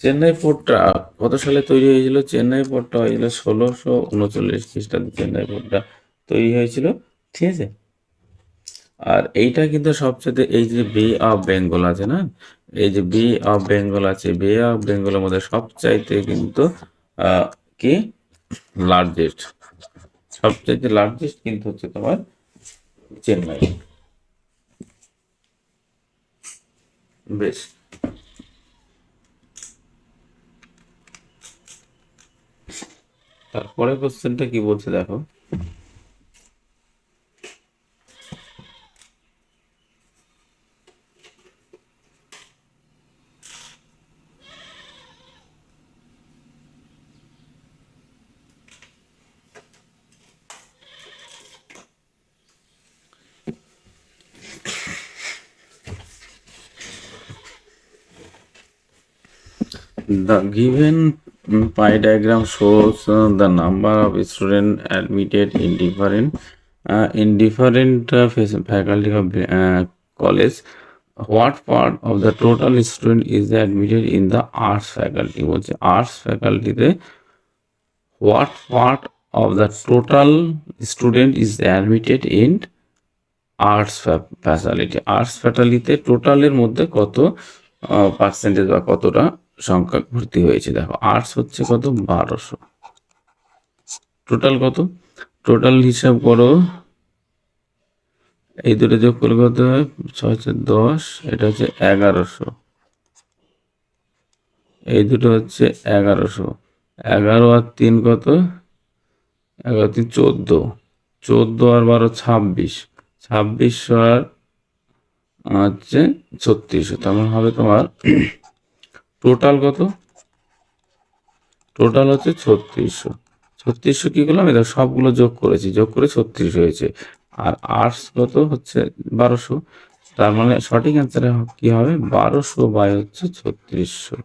চেন্নাই পোর্টটা কত সালে তৈরি হয়েছিল? চেন্নাই পোর্টটা হয়েছিল 1639 খ্রিস্টাব্দে চেন্নাই পোর্টটা তৈরি হয়েছিল, ঠিক আছে? আর এইটা কিন্তু সবচেয়ে, এই যে বে অফ বেঙ্গল আছে না, এই যে বে অফ বেঙ্গল আছে, বে অফ বেঙ্গলের মধ্যে সবচাইতে কিন্তু কি লার্জেস্ট, সবচাইতে লার্জেস্ট কিন্তু হচ্ছে তোমার চেন্নাই। বেশ, তারপরে কোশ্চেনটা কি বলছে দেখো, the given pie diagram shows the number of students admitted in different faculty of college. What part of the total student is admitted in the arts faculty? বলছে arts faculty তে what part of the total student is admitted in arts faculty? Arts ফ্যাকাল্টিতে টোটালের মধ্যে কত percentage বা কতটা সংখ্যা ভর্তি হয়েছে? দেখো আর্টস হচ্ছে কত 1200, টোটাল কত? টোটাল হিসাব করো, এই দুটো যোগ করলে কত হয়? 6 10, এটা হচ্ছে 1100, এই দুটো হচ্ছে 1100, 11 আর 3 কত? 11 3 14, 14 আর 12 26, 2600 আর হচ্ছে 3600, তার মানে হবে তোমার টোটাল কত? টোটাল হচ্ছে 3600। 3600 কি করলাম, এটা সবগুলো যোগ করেছি, যোগ করে 3600 হয়েছে। আর আর্টস কত হচ্ছে 1200, তার মানে সঠিক অ্যান্সারে কি হবে 1200 বাই হচ্ছে 3600,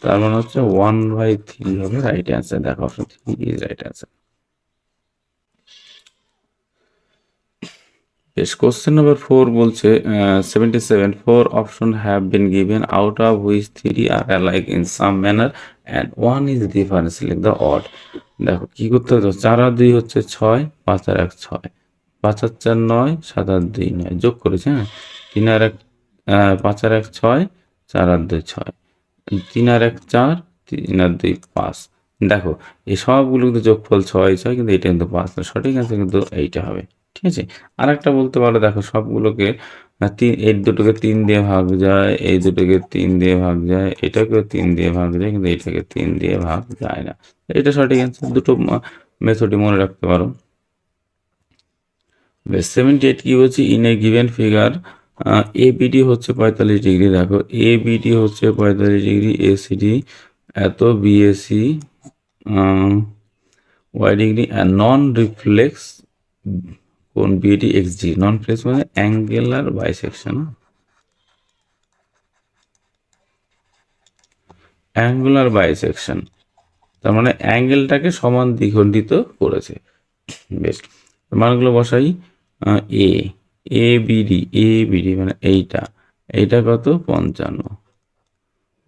তার মানে হচ্ছে 1/3 হবে রাইট অ্যান্সার। দেখো অপশন 3 ইজ রাইট অ্যান্সার। বেশ, কোশ্চেন নাম্বার 4 বলছে 77 4 option have been given out of which 3 are alike in some manner and 1 is different, select the odd. দেখো কি করতে হবে, 4 আর 2 হচ্ছে 6, 5 আর 1 6, 5 আর 4 9, 7 আর 2 9, যোগ করেছে, হ্যাঁ। 3 আর 1 5 আর 1 6, 4 আর 2 6, 3 আর 1 4, 3 আর 2 5। দেখো এই সবগুলো কিন্তু যোগফল 6 6, কিন্তু এটা কিন্তু 5 না, সঠিক অ্যান্সার কিন্তু এইটা হবে। ঠিক আছে, আর একটা বলতে পারো, দেখো সবগুলোকে এই দুটোকে 3 দিয়ে ভাগ যায়, এই দুটোকে 3 দিয়ে ভাগ যায়, এটাকেও 3 দিয়ে ভাগ যায়, কিন্তু এটাকে 3 দিয়ে ভাগ যায় না। এটা সঠিক অ্যান্সার। দুটো মেথডই মনে রাখতে পারো। বেশ, 78 কি বলছি, in a given figure ABD হচ্ছে 45 ডিগ্রি। দেখো এবিডি হচ্ছে 45 ডিগ্রি, এসিডি এত, BAC y degree, and non reflex কোন বিডি এক্সডি। নন রিফ্লেক্স মানে অ্যাঙ্গেলার বাইসেকশন, অ্যাঙ্গুলার বাইসেকশন, তার মানে অ্যাঙ্গেলটাকে সমান দ্বিখণ্ডিত করেছে। বেশ, মানগুলো বসাই। এ এ বিডি, এ বিডি মানে এইটা, এইটা কত 55।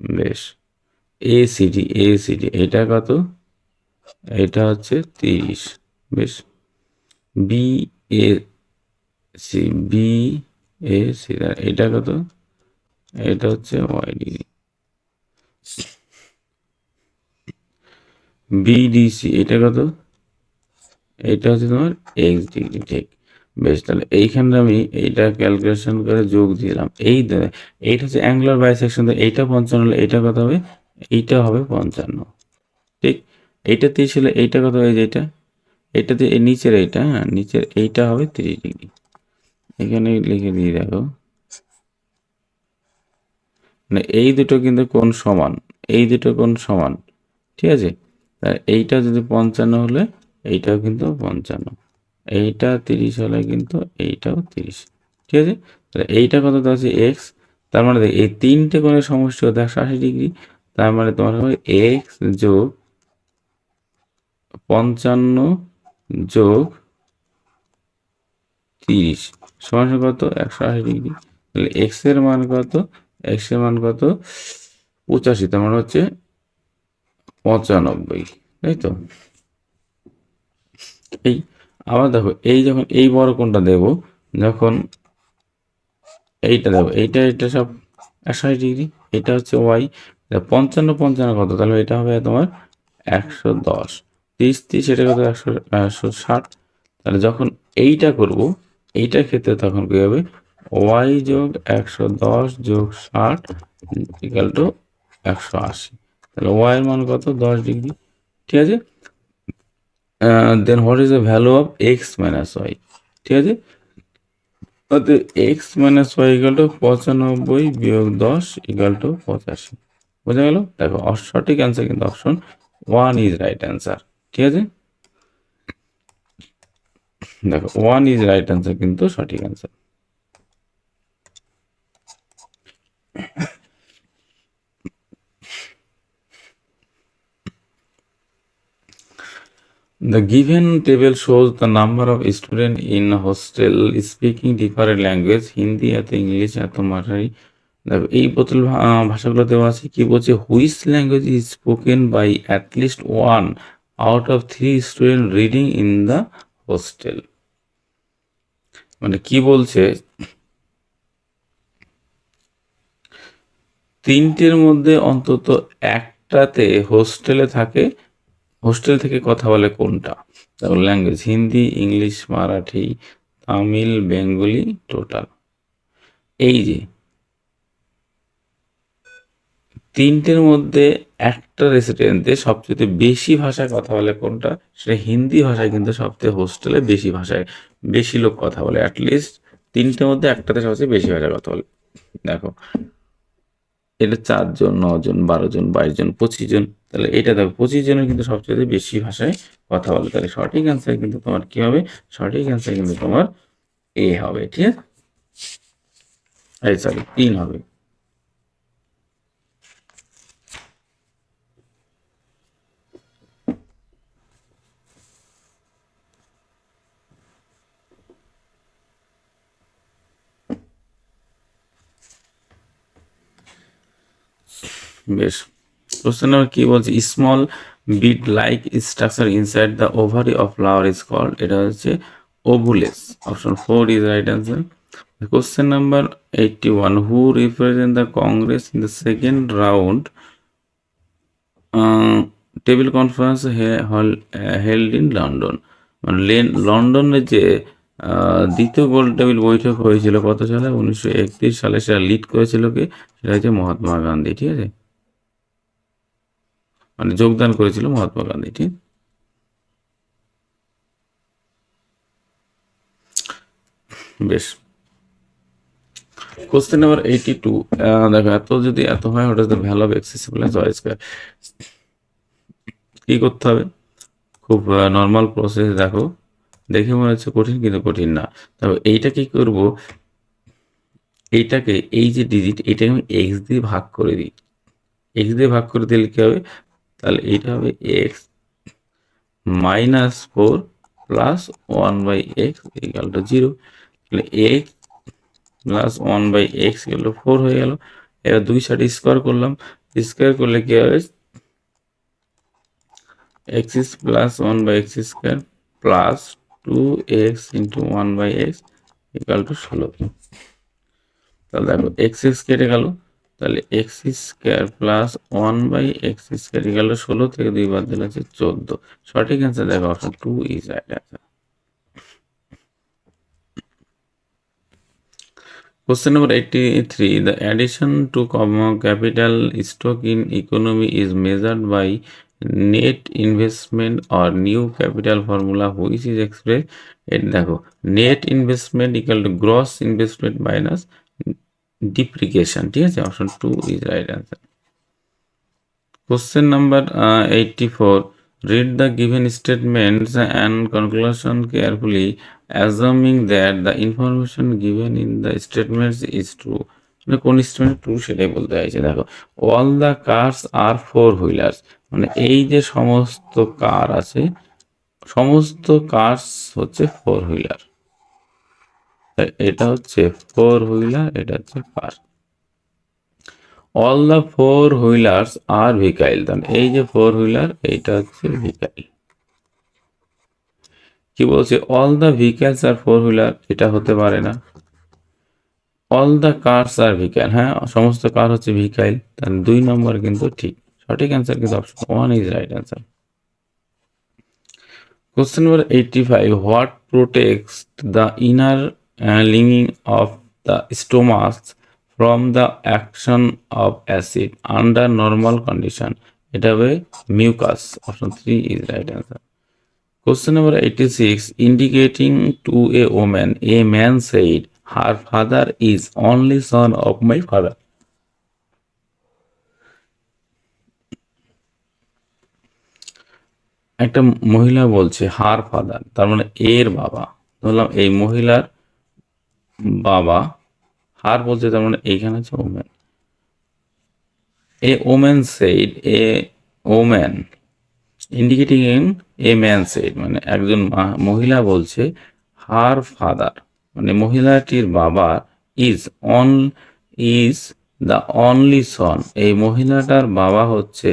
বেশ, এ সিডি, এ সিডি এটা কত, এটা হচ্ছে 30। বেশ, B A C, B A C এটা কত, এটা হচ্ছে ওয়াই ডিগ্রি। বিডিসি এটা কত, এটা হচ্ছে তোমার এক্স ডিগ্রি। ঠিক, বেশ, তাহলে এইখানে আমি এইটা ক্যালকুলেশন করে যোগ দিলাম। এইটা হচ্ছে অ্যাঙ্গুলার বাইসেকশন, এইটা 55 হলে এইটা কত হবে, এইটা হবে 55। ঠিক, এইটা 30 হলে এইটা কত হবে, যেটা এইটাতে এই নিচের এইটা, হ্যাঁ নিচের এইটা হবে 30 ডিগ্রি। এখানে লিখে দিয়ে দেখো, মানে এই দুটো কিন্তু কোণ সমান, এই দুটো কোণ সমান। ঠিক আছে, এইটা যদি 55 হলে এইটাও কিন্তু 55, এইটা 30 হলে কিন্তু এইটাও 30। ঠিক আছে, তাহলে এইটা কত আছে এক্স, তার মানে দেখ এই তিনটে কোণের সমষ্টি হতে 180 ডিগ্রি, তার মানে তোমার হবে এক্স যোগ 55 যোগ 30 সমান কত 180 ডিগ্রি। তাহলে এক্স এর মান কত, এক্স এর মান কত 85, তার মানে হচ্ছে 95, তাই তো। এই আবার দেখো, এই যখন এই বড় কোণটা দেব, যখন এইটা দেবো, এইটা এটা সব 180 ডিগ্রি, এটা হচ্ছে ওয়াই। 55 55 কত, তাহলে এটা হবে তোমার 110, 30 30 এটা কত 160। তাহলে যখন এইটা করব, এইটার ক্ষেত্রে তখন কি হবে, ওয়াই যোগ 110 যোগ 60 ইকাল টু 180। তাহলে ওয়াই এর মান কত 10 ডিগ্রি। ঠিক আছে, then what is the value of X minus Y. ঠিক আছে, অতএব X minus Y equal to 95 বিয়োগ 10 ইকাল টু 85। বোঝা গেল? দেখো সঠিক অ্যান্সার কিন্তু অপশন 1 ইজ রাইট অ্যান্সার। ঠিক আছে, দেখো 1 ইজ রাইট অ্যান্সার কিন্তু সঠিক answer. The given table shows the number of students in hostel speaking different language, Hindi এত, ইংলিশ এত, মারাঠি। দেখো এই বোতল ভাষাগুলো দেওয়া আছে, কি বলছে, which language is spoken by at least 1 out of 3 student reading in the hostel. মানে কি বলছে, তিনটের মধ্যে অন্তত একটাতে হোস্টেলে থাকে, হোস্টেল থেকে কথা বলে কোনটা। দেখো language Hindi, English, Marathi, Tamil, Bengali, total. এই যে তিনটের মধ্যে একটা রেসিডেন্টে সবচেয়ে বেশি ভাষায় কথা বলে কোনটা, সেটা হিন্দি ভাষায় কিন্তু সবচেয়ে হোস্টেলে বেশি ভাষায় বেশি লোক কথা বলে, অ্যাটলিস্ট তিনটের মধ্যে একটাতে সবচেয়ে বেশি ভাষায় কথা বলে। দেখো এটা 4 জন, 9 জন, 12 জন, 22 জন, 25 জন, তাহলে এটা দেখো 25 জনের কিন্তু সবচেয়ে বেশি ভাষায় কথা বলে, তাহলে সঠিক অ্যান্সার কিন্তু তোমার কি হবে, সঠিক অ্যান্সার কিন্তু তোমার এ হবে, ঠিক আছে, এই সরি 3 হবে। বেশ, কোশ্চেন নাম্বার কি বলছে, small bit like structure inside the ovary of flower is called, এটা হচ্ছে ovules, option 4 is right answer. Question number 81, who represent the Congress in the second round table conference held in London, মানে লন্ডনের যে দ্বিতীয় গোল table বৈঠক হয়েছিল কত সালে, 1931 সালে, সেটা লিড করেছিল কে, সেটা হচ্ছে মহাত্মা গান্ধী, ঠিক আছে, মানে যোগদান করেছিল মহাত্মা গান্ধী, ঠিক। বেশ, কোশ্চেন নাম্বার 82, দেখো এত যদি এত হয়, what is the value of accessible y square, কি করতে হবে, খুব নর্মাল প্রসেস, দেখো দেখে মনে হচ্ছে কঠিন কিন্তু কঠিন না। তবে এইটা কি করব, এইটাকে এই যে ডিজিট এটাকে আমি এক্স দিয়ে ভাগ করে দিই, এক্স দিয়ে ভাগ করে দিলে কি হবে, তাহলে এইটা হবে x -4 plus 1/x equal to 0, তাহলে x plus 1/x equal to 4 হয়ে গেল। এবার দুই সাইড স্কোয়ার করলাম, স্কোয়ার করলে কি হবে, x plus 1/x square plus 2x into 1/x equal to 16। তাহলে দেখো এক্স কেটে গেল, তাহলে x square plus 1/x square equal to 16 থেকে 2 বাদ দিলে হচ্ছে 14। সঠিক অ্যান্সার দেখো option 2 is right answer. Question number 83. The addition to capital stock in economy is measured by net investment or new capital formula which is expressed. it দেখো net investment equal to gross investment minus depreciation, ঠিক আছে, option 2 is right answer. Question number 84. Read the given statements and conclusion carefully, assuming that the information given in the statements is true. মানে কোন statement true সেটাই বলতে চাইছে, দেখো all the cars are four wheelers, মানে এই যে সমস্ত কার আছে, সমস্ত কার্স হচ্ছে ফোর হুইলার, এটা হচ্ছে ফোর হুইলার, এটা হচ্ছে কার। অল দ্য ফোর হুইলার্স আর ভেহিকাইল, তাহলে এই যে ফোর হুইলার এইটা হচ্ছে ভেহিকাইল। কি বলছে, all the vehicles are four wheeler, এটা হতে পারে না। All the cars are vehicle, হ্যাঁ সমস্ত কার হচ্ছে ভেহিকাইল, তাহলে 2 নম্বর কিন্তু ঠিক, সঠিক অ্যান্সার কিন্তু option 1 is right answer. Question number 85, what protects the inner linking of the stomach from the action of acid under normal condition, এটা হবে mucus, option 3 is right answer. Question number 86, indicating to a woman, a man said, her father is only son of my father. একটা মহিলা বলছে her father, তার মানে এর বাবা, ধরলাম এই মহিলার বাবা, হার বলছে তার মানে এইখানে আছে woman, a woman said, a woman indicating in a man said, মানে একজন মহিলা বলছে হার ফাদার, মানে মহিলাটির বাবা is on is the only son, এই মহিলাটার বাবা হচ্ছে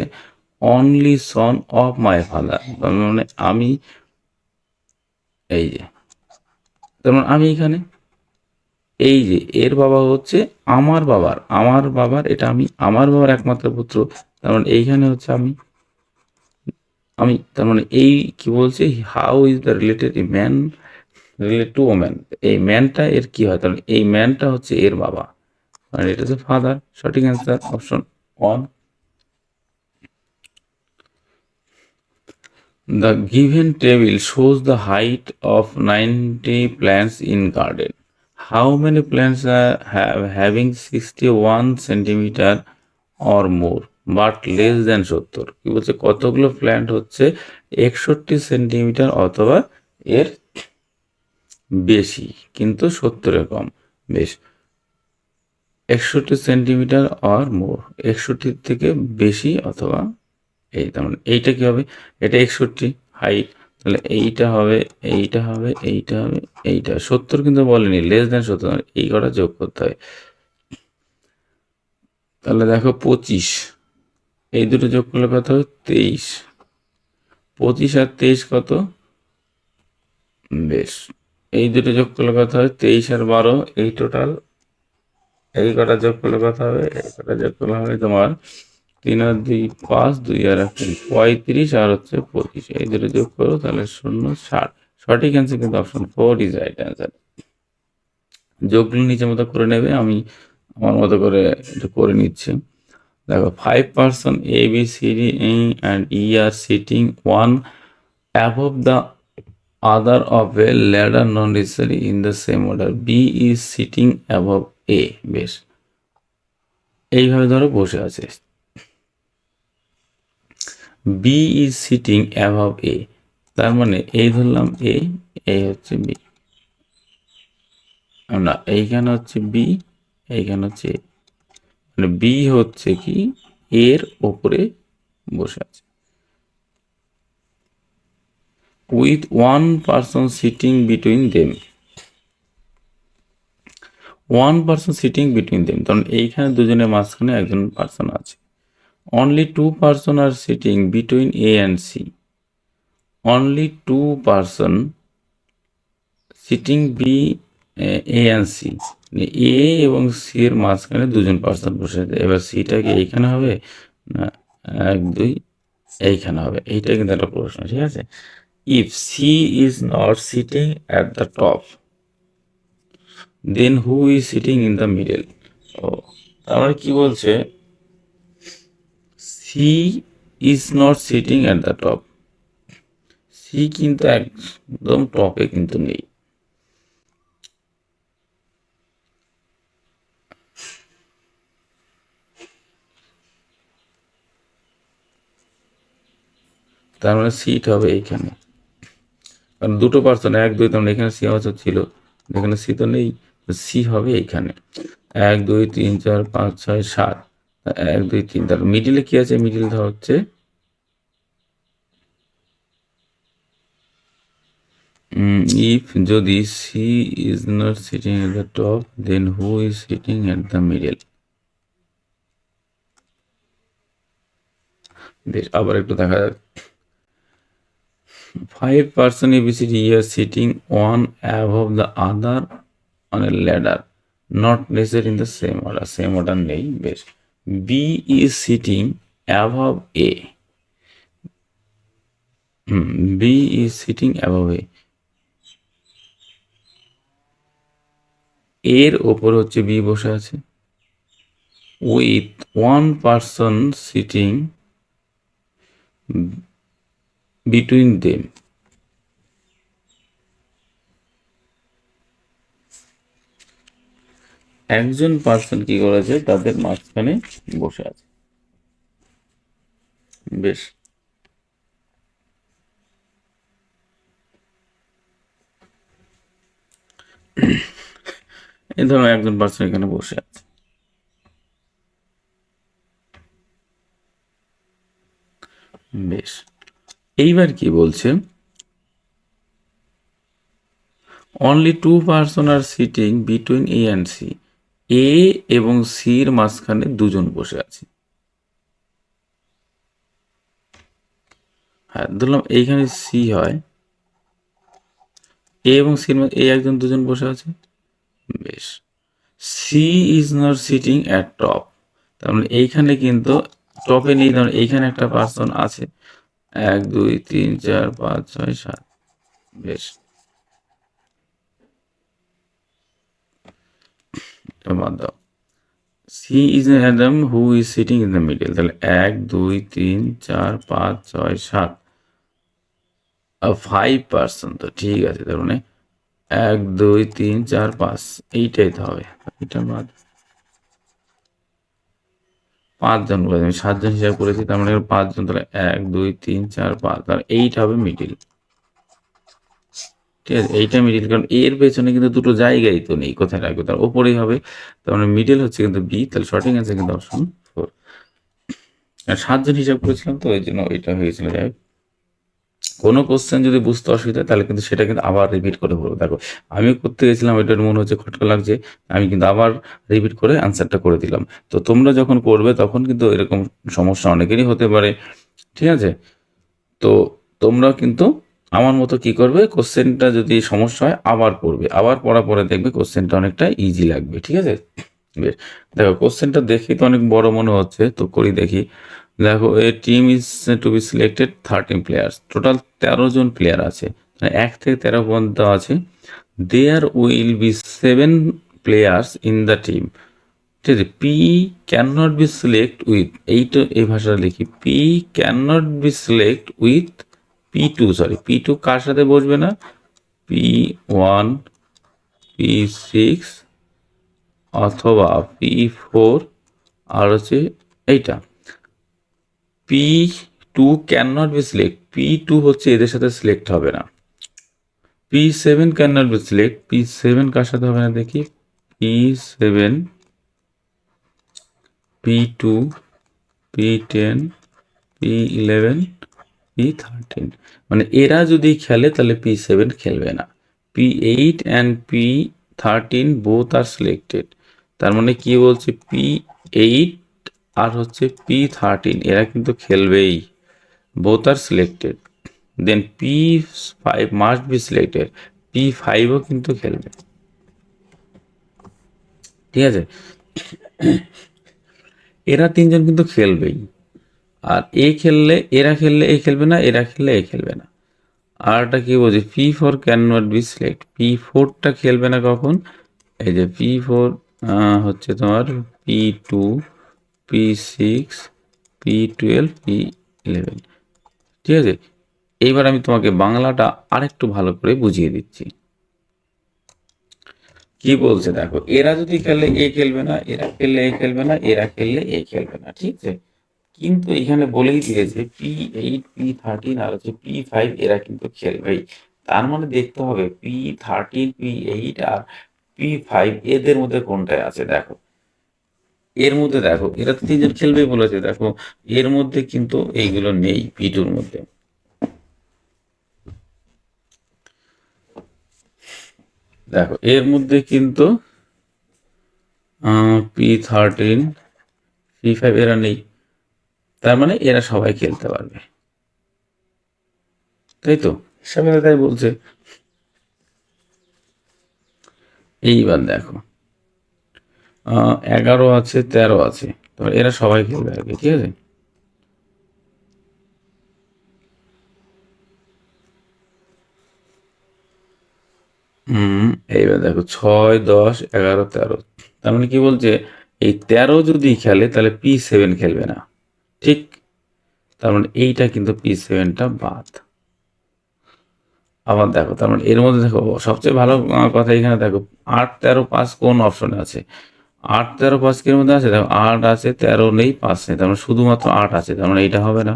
only son of my father, মানে আমি, এই যে তার মানে আমি এখানে, এই যে এর বাবা হচ্ছে আমার বাবার এটা আমি, আমার বাবার একমাত্র পুত্র, তার মানে এইখানে হচ্ছে আমি তার মানে এই কি বলছে, how is the related a man relate two woman, এই ম্যানটা এর কি হয়, তাহলে এই ম্যানটা হচ্ছে এর বাবা, মানে এটা হচ্ছে ফাদার, সঠিক answer option 1। The given table shows the height of 90 plants in garden. How many plants having 61 centimeter or more but less than 70? কি বলছে কতগুলো প্ল্যান্ট হচ্ছে 61 সেন্টিমিটার অথবা এর বেশি কিন্তু 70 কম। বেশ, 61 সেন্টিমিটার অর মোর, 61 থেকে বেশি অথবা এই, তার মানে এইটা কি হবে, এটা 61 হাইট, তাহলে এইটা হবে, এইটা হবে, এইটা হবে, এইটা 70 কিন্তু বলেনি, লেস দেন 70, এই কটা যোগ করতে হয়। তাহলে দেখো 25, এই দুটো যোগ করলে কত হবে 23, 25 আর 23 কত, বেশ, এই দুটো যোগ করলে কত হয় 23 আর 12, এই টোটাল, এই কটা যোগ করলে কত হবে, এই কটা যোগ করলে হবে তোমার 3 আর 2 5, 2 আর 1 35 আর হচ্ছে 25, এই দুটো যোগ করো তাহলে 0 60। সঠিক অ্যান্সার কিন্তু অপশন 4 ইজ রাইট অ্যান্সার। যোগগুলো নিজের মতো করে নেবে, আমি আমার মতো করে একটু করে নিচ্ছি। দেখো 5 person A B C D and E are sitting one above the other of a ladder non necessary in the same order. B is sitting above A. বেশ, এইভাবে ধরো বসে আছে, B is sitting above A, তার মানে এই ধরলাম A, এই হচ্ছে B, না এইখানে হচ্ছে B, এইখানে হচ্ছে A, মানে B হচ্ছে কি এর ওপরে বসে আছে, with one person sitting between them. One person sitting between them, কারণ এইখানে দুজনের মাঝখানে একজন পার্সন আছে। Only two person are sitting between A and C, only two person sitting B A and C, A এবং সি এর মাঝখানে দুজন পার্সন বসে আছে। এবার সিটা কি এইখানে হবে না 1 2 এইখানে হবে, এইটা কিন্তু একটা প্রশ্ন, ঠিক আছে। If C is not sitting at the top, then who is sitting in the middle. ও, তার মানে কি বলছে, C is not sitting at the top, C কিন্তু একদম টপে কিন্তু নেই, তার মানে সিট হবে এইখানে, কারণ দুটো পার্সন 1 2, তার মানে এখানে সি আওয়াজ ছিল, এখানে সি তো নেই, সি হবে এইখানে 1 2 3 4 5 6 7, 1 2 3, তার মিডিলে কি আছে, মিডিল হচ্ছে ইফ যদি C is not sitting at the top then who is sitting at the middle. বেশ, আবার একটু দেখা যাক, 5 person ABCD are sitting one above the other on a ladder, not necessary in the same order, same order নেই। বেশ, B is sitting above A, B is sitting above A, এর ওপর হচ্ছে B বসে আছে, with one person sitting between them, একজন person কি করেছে তাদের মাঝখানে বসে আছে। বেশ, এই ধরো একজন পার্সন এখানে বসে আছে, বেশ, এইবার কি বলছে, only two person are sitting between A and C, A এবং সির মাঝখানে দুজন বসে আছে। হ্যাঁ, ধরলাম এইখানে সি হয়, এ এবং সির মধ্যে এই একজন দুজন বসে আছে। বেশ, C is not sitting at top, তার মানে এইখানে কিন্তু টপে নেই, ধরুন এইখানে একটা পার্সন আছে 1 2 3 4 5 6 7। বেশ, বাদ দাও, C is Adam who is sitting in the middle, তাহলে 1 2 3 4 5 6 7, 5%, তো ঠিক আছে, তার মানে 1 2 3 4 5, এইটাই তো হবে। এটা বাদ 5 জন বলে, আমি 7 জন হিসাব করেছি, তার মানে 5 জন, তাহলে 1 2 3 4 5, তাহলে এইটা হবে মিডিল। ঠিক আছে, এইটা মিডিল, কারণ এর পেছনে কিন্তু দুটো জায়গায় তো নেই, কোথায় রাখবে, তার ওপরেই হবে, তার মানে মিডিল হচ্ছে কিন্তু বি, তাহলে সঠিক অ্যান্সার কিন্তু অপশন 4। আর 7 জন হিসাব করেছিলাম তো ওই জন্য ওইটা হয়েছিল। যাই হোক, কোনো কোশ্চেন যদি বুঝতে অসুবিধা হয় তাহলে কিন্তু সেটা কিন্তু আবার রিপিট করে বলবো। দেখো আমিও করতে গেছিলাম, এটার মনে হচ্ছে খটকা লাগছে, আমি কিন্তু আবার রিপিট করে আনসারটা করে দিলাম। তো তোমরা যখন করবে তখন কিন্তু এরকম সমস্যা অনেকেরই হতে পারে, ঠিক আছে? তো তোমরা কিন্তু আমার মতো কি করবে, কোশ্চেনটা যদি সমস্যা হয় আবার পড়বে, আবার পড়ার পরে দেখবে কোশ্চেনটা অনেকটা ইজি লাগবে, ঠিক আছে? বেশ, দেখো কোশ্চেনটা দেখি তো অনেক বড় মনে হচ্ছে, তো করি দেখি। দেখো a team is to be selected 13 players, total 13 জন প্লেয়ার আছে, মানে 1 থেকে 13 পর্যন্ত আছে। There will be 7 players in the team, ঠিক আছে? P can not be select with, এইটা এই ভাষাটা লিখি, P can not be select with P2, sorry P2 কার সাথে বসবে না, P1 P6 অথবা P4, আর হচ্ছে এইটা P2 can not be select, P2 হচ্ছে এদের সাথে সিলেক্ট হবে না। P7 can not be select, P7 কার সাথে হবে না দেখি, P7 P2 P10 P11 P13, মানে এরা যদি খেলে তাহলে P7 খেলবে না। P8 and P13 both are selected, তার মানে কি বলছে, P8 আর হচ্ছে P13 এরা কিন্তু খেলবেই, both are selected. Then P5 must be selected, P5ও কিন্তু খেলবে, ঠিক আছে? এরা 3 জন কিন্তু খেলবেই, আর এ খেললে এরা খেললে এ খেলবে না, এরা খেললে এ খেলবে না। আরটা কি বলছে, P4 can not be select, P4টা খেলবে না কখন, এই যে P4 হচ্ছে তোমার P2 P6 P12 P11, ঠিক আছে? এইবার আমি তোমাকে বাংলাটা আরেকটু ভালো করে বুঝিয়ে দিচ্ছি। কি বলছে দেখো, এরা যদি খেলে এ খেলবে না, এরা খেললে এ খেলবে না, এরা খেললে এ খেলবে না, ঠিক আছে? কিন্তু এখানে বলেই দিয়েছে P8 P13 আর হচ্ছে P5 এরা কিন্তু খেলবেই, তার মানে দেখতে হবে P13 P8 আর P5 এদের মধ্যে কোনটায় আছে। দেখো এর মধ্যে, দেখো এরা তো 3 জন খেলবেই বলেছে, দেখো এর মধ্যে কিন্তু এইগুলো নেই, P2 র মধ্যে। দেখো এর মধ্যে কিন্তু P13 P5 এরা নেই, তার মানে এরা সবাই খেলতে পারবে, তাই তো? হিসাবে তাই বলছে। এইবার দেখো 11 আছে, 13 আছে, তো এরা সবাই খেলবে আর কি, ঠিক আছে? এইবার দেখো 6 10 11 13, তার মানে কি বলছে, এই 13 যদি খেলে তাহলে P7 খেলবে না, ঠিক? তার মানে এইটা কিন্তু P7টা বাদ। আবার দেখো, তার মানে এর মধ্যে দেখো সবচেয়ে ভালো কথা এখানে দেখো 8 13 5 কোন অপশনে আছে, 8 13 5 এর মধ্যে আছে, দেখো 8 আছে, 13 নেই, 5 নেই, তার মানে শুধুমাত্র 8 আছে, তার মানে এইটা হবে না।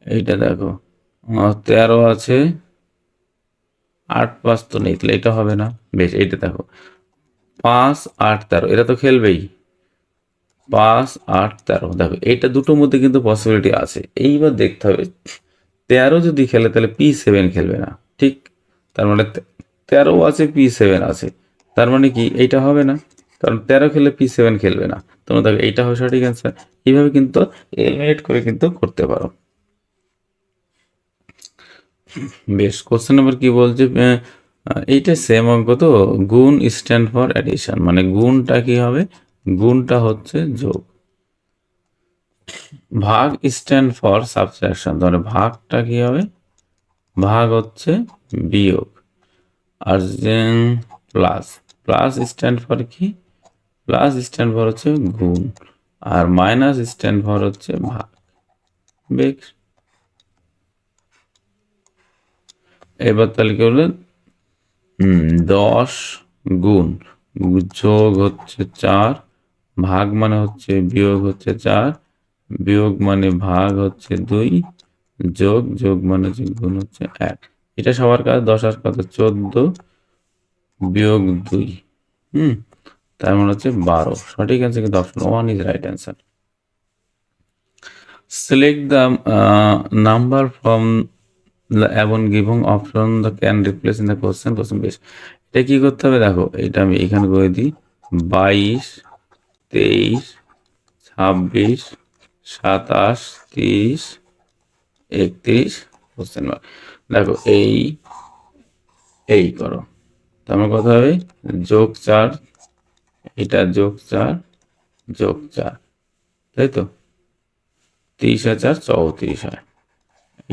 এইটা দেখো 13 আছে, 8 5 তো নেই, তাহলে এটা হবে না। বেশ, এইটা দেখো 5 8 13 এরা তো খেলবেই, 5 8 13, দেখো এইটা দুটোর মধ্যে কিন্তু পসিবিলিটি আছে। এইবার দেখতে হবে 13 যদি খেলে তাহলে P7 খেলবে না, ঠিক? তার মানে 13 আছে P7 আছে, তার মানে কি এইটা হবে না, কারণ 13 খেলে P7 খেলবে না, তোমরা দেখো এইটা হবে সঠিক অ্যান্সার। এইভাবে কিন্তু এলিমিনেট করে কিন্তু করতে পারো। বেশ, কোশ্চেন নাম্বার কি বলছে, এইটা সেম অঙ্ক তো, গুণ স্ট্যান্ড ফর অ্যাডিশন, মানে গুণটা কি হবে, গুণটা হচ্ছে যোগ, ভাগ স্ট্যান্ড ফর সাবট্রাকশন, তাহলে ভাগটা কি হবে, ভাগ হচ্ছে বিয়োগ, আর প্লাস, প্লাস স্ট্যান্ড ফর কি, প্লাস স্ট্যান্ড ফর হচ্ছে গুণ, আর মাইনাস স্ট্যান্ড ফর হচ্ছে ভাগ। বেশ, এবার তাহলে কি হলো 10 গুণ যোগ হচ্ছে 4, ভাগ মানে হচ্ছে বিয়োগ হচ্ছে 4, বিয়োগ মানে ভাগ হচ্ছে 2, যোগ যোগ মানে হচ্ছে গুণ হচ্ছে 1। এটা সবার কাছে 10 আর কত 14 বিয়োগ 2, তার মানে হচ্ছে 12। সঠিক অ্যান্সার কিন্তু option 1 is right answer. Select the number from the above given option the can replace in the question বেশ। এটা কি করতে হবে দেখো, এটা আমি এখানে করে দিই 22, 23, 26, 27, 30, 31 কোশ্চেন মার্ক। দেখো এই করো, তোমার কথা হবে যোগ 4, এটা যোগ 4 যোগ 4, তাই তো 30 আর 4 34 হয়,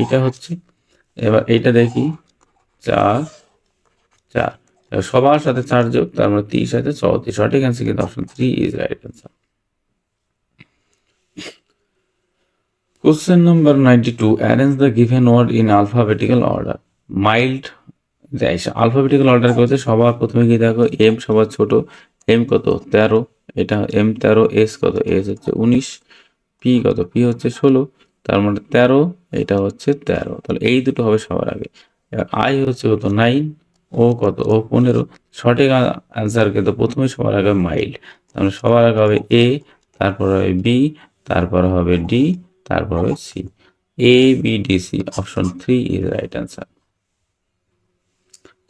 এটা হচ্ছে। এবার এইটা দেখি 4 4, সবার সাথে 4 যোগ, তার মানে 30 সাথে 34। সঠিক অ্যান্সার কিন্তু option 3 is right answer. Question number 92. Arrange the given word in alphabetical order. Mild, alphabetical order করতে সবার প্রথমে কি দেখো এম সবার ছোট, এম কত 13, এটা এম 13, এস কত এস হচ্ছে 19, পি কত পি হচ্ছে 16, তার মানে 13, এটা হচ্ছে 13, তাহলে এই দুটো হবে সবার আগে। এবার আই হচ্ছে কত 9, ও কত ও 15। সঠিক অ্যান্সার কিন্তু প্রথমে সবার আগে মাইল্ড, তাহলে সবার আগে হবে এ, তারপর হবে বি, তারপর হবে ডি, তারপর হবে C. A B D C, option 3 is right answer.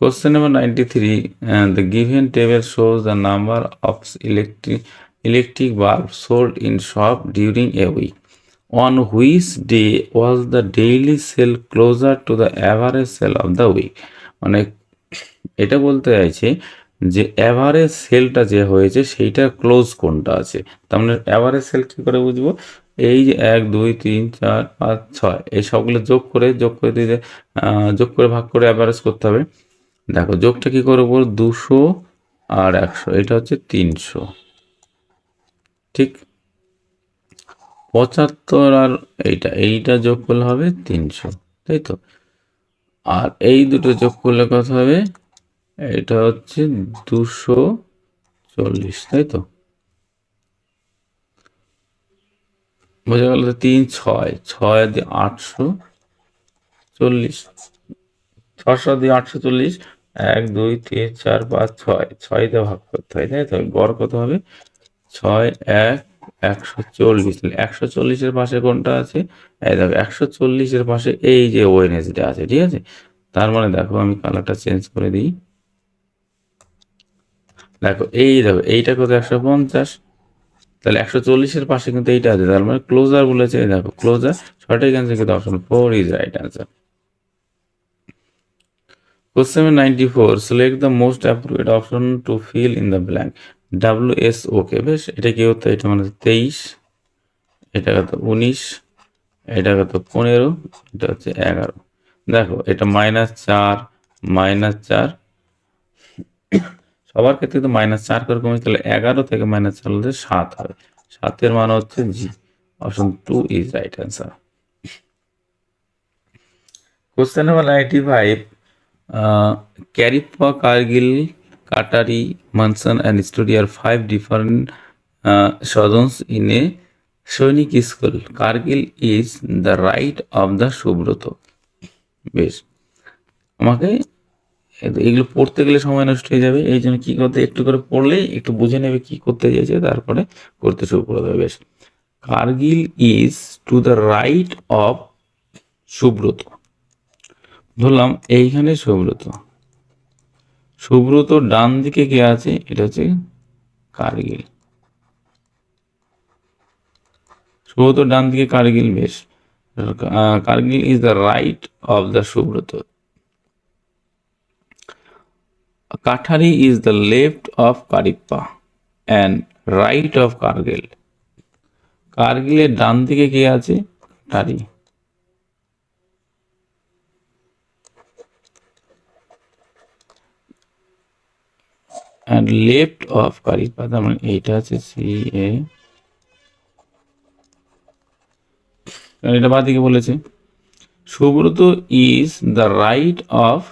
Question number 93. The given table shows the number of electric bulbs sold in shop during a week. On which day was the daily sale closer to the average sale of the week? মানে এটা বলতে চাইছে যে average সেলটা যে হয়েছে সেইটার close কোনটা আছে। তার মানে অ্যাভারেজ সেল কী করে বুঝবো, এই যে 1 2 3 4 5 6 এই সবগুলো যোগ করে দিতে যোগ করে ভাগ করে অ্যাভারেজ করতে হবে। দেখো যোগটা কি করবো 200 আর 100, এটা হচ্ছে 300, ঠিক 75 আর এইটা যোগ করলে হবে 300, তাই তো। আর এই দুটো যোগ করলে কত হবে, এটা হচ্ছে 240, তাই তো। বোঝা গেল তো 3 6 6 দিয়ে 840, 600 দিয়ে 840, 1 2 3 4 5 6 6 দিয়ে ভাগ করতে হয়, তাই তো। গড় কত হবে 6 1 140, 140-এর পাশে কোনটা আছে, এই দেখো 140-এর পাশে এই যে ওয়েডনেসডে আছে, ঠিক আছে। তার মানে দেখো আমি কালারটা চেঞ্জ করে দিই, দেখো এইটা কত 150, তাহলে 140-এর পাশে কিন্তু এইটা আছে, তার মানে ক্লোজার বলেছে, দেখো ক্লোজার। সঠিক অ্যান্সার কিন্তু option 4 is right answer. Question 94. Select the most appropriate option to fill in the blank. WSOK, বেশ এটা কি হতো, এটা মানে 23, এটা কত 19, এটা কত 15, এটা হচ্ছে 11। দেখো এটা -4 -4, সবার ক্ষেত্রে তো -4 করে কমেছে, তাহলে 11 থেকে -4 হলে 7 হবে, 7-এর মান হচ্ছে G, option 2 is right answer. Question number 95. Karippa, Kargil, Katari, Mansan and Studi are 5 different shodons in a সৈনিক school. Kargil is the right of the Subrata. বেশ, আমাকে এগুলো পড়তে গেলে সময় নষ্ট হয়ে যাবে, এই জন্য কী করতে একটু করে পড়লেই একটু বুঝে নেবে কি করতে চাইছে, তারপরে করতে শুরু করে দেবে। বেশ, Kargil is to the right of Subrata, ধরলাম এইখানে সুব্রত ডান দিকে কে আছে, এটা হচ্ছে কার্গিল, সুব্রত ডান দিকে কার্গিল। বেশ, Kargil is the right of the Subrata. Kathari is the left of Kariappa and right of Kargil. কার্গিলের ডান দিকে কে আছে, Kathari, and left of Kariappa, তার মানে এইটা আছে সি এ, এটা বাঁ দিকে বলেছে। Subrata is the right of,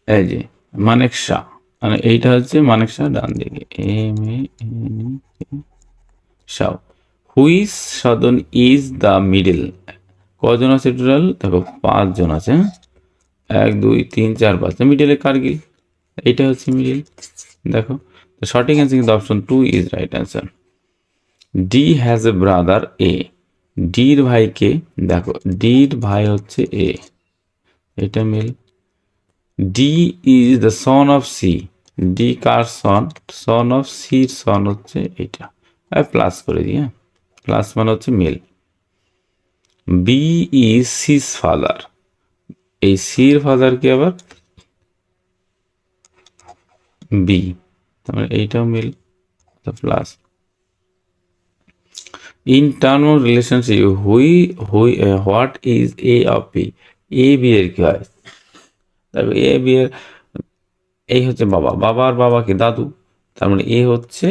এই যে মানেক শাহ, মানে এইটা হচ্ছে মানেক শাহ ডান দিকে, Shah. Which Sadhan is the middle, কজন আছে টোটাল, দেখো 5 জন আছে, 1 2 3 4 5, মিডলে কার্গিল, এইটা হচ্ছে মিডল। দেখো সঠিক অ্যান্সার কিন্তু option 2 is right answer. D has a brother A, ডির ভাইকে, দেখো ডির ভাই হচ্ছে এ, এটা male. D is the son of C, D কার সন, সন অফ সির সন হচ্ছে এইটা, প্লাস করে দিই, হ্যাঁ প্লাস মানে হচ্ছে male. B is C's father, এই সির ফাদার কি আবার বি, তারপরে এইটাও male, plus. In term of relationship what is A of B, A B এর কি হয়, দেখো এ বি এর, এই হচ্ছে বাবা, বাবার বাবা কি দাদু, তার মানে এ হচ্ছে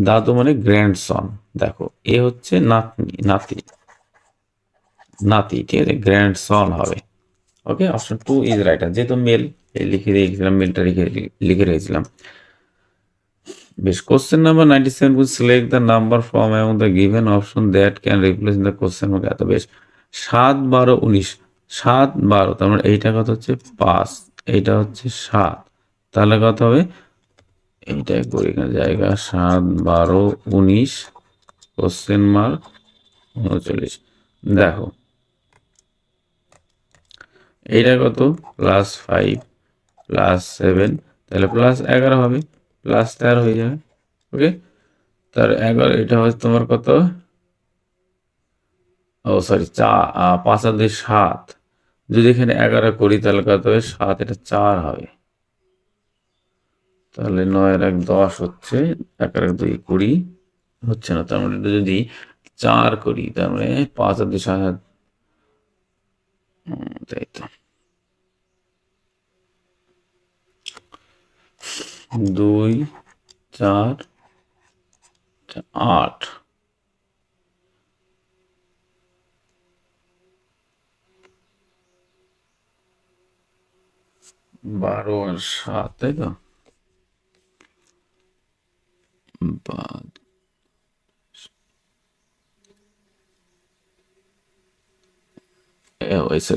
দাদু মানে গ্র্যান্ডসন, দেখো এ হচ্ছে নাতনি, নাতি নাতি, ঠিক আছে, গ্র্যান্ডসন হবে। ওকে, অপশন 2 ইজ রাইট, যেহেতু মেল লিখে রেখেছিলাম, মেলটা লিখে রেখেছিলাম। বেশ, question number 97, select the number from among the given option that can replace the question mark. এত বেশ, 7 12 19, 7 12, তার মানে এইটা কত হচ্ছে 5, এইটা হচ্ছে 7, তাহলে কত হবে, এইটা করি এখানে জায়গা, 7 12 19 কোশ্চেন মার্ক 39। দেখো এইটা কত, +5 +7, তাহলে +11 হবে, +13 হয়ে যাবে। ওকে, তার 11, এটা হচ্ছে তোমার কত, ও সরি 5 আর 2 7, যদি এখানে 11 করি তাহলে কত হবে 7, এটা 4 হবে, তাহলে 9 আর 1 10 হচ্ছে, 1 আর 2 20 হচ্ছে না, তার মানে এটা যদি 4 করি তার মানে 5 আর 2 7, তাই তো 2 4 8, 12 আর 7, তাই তো,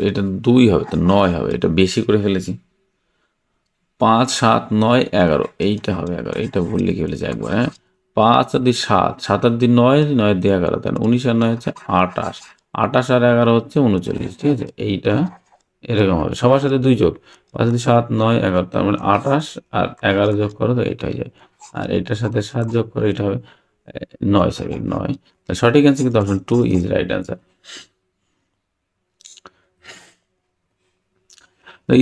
এটা 2 হবে, তো 9 হবে, এটা বেশি করে ফেলেছি, 5 7 9 11, এইটা হবে 11, এইটা ভুল লিখে ফেলেছি একবার, হ্যাঁ 5 আর 2 7, 7 আর 2 9, 9 আর 2 11, তাহলে 19 আর 9 হচ্ছে 28, 28 আর 11 হচ্ছে 39, ঠিক আছে, এইটা এরকম হবে, সবার সাথে 2 যোগ, 5 আর 2 7 9 11, তার মানে 28 আর 11 যোগ করো তো এটা হয়ে যায়, আর এটার সাথে 7 যোগ করো এটা হবে 9, সরি 9, সঠিক অ্যান্সার কিন্তু option 2 is right answer.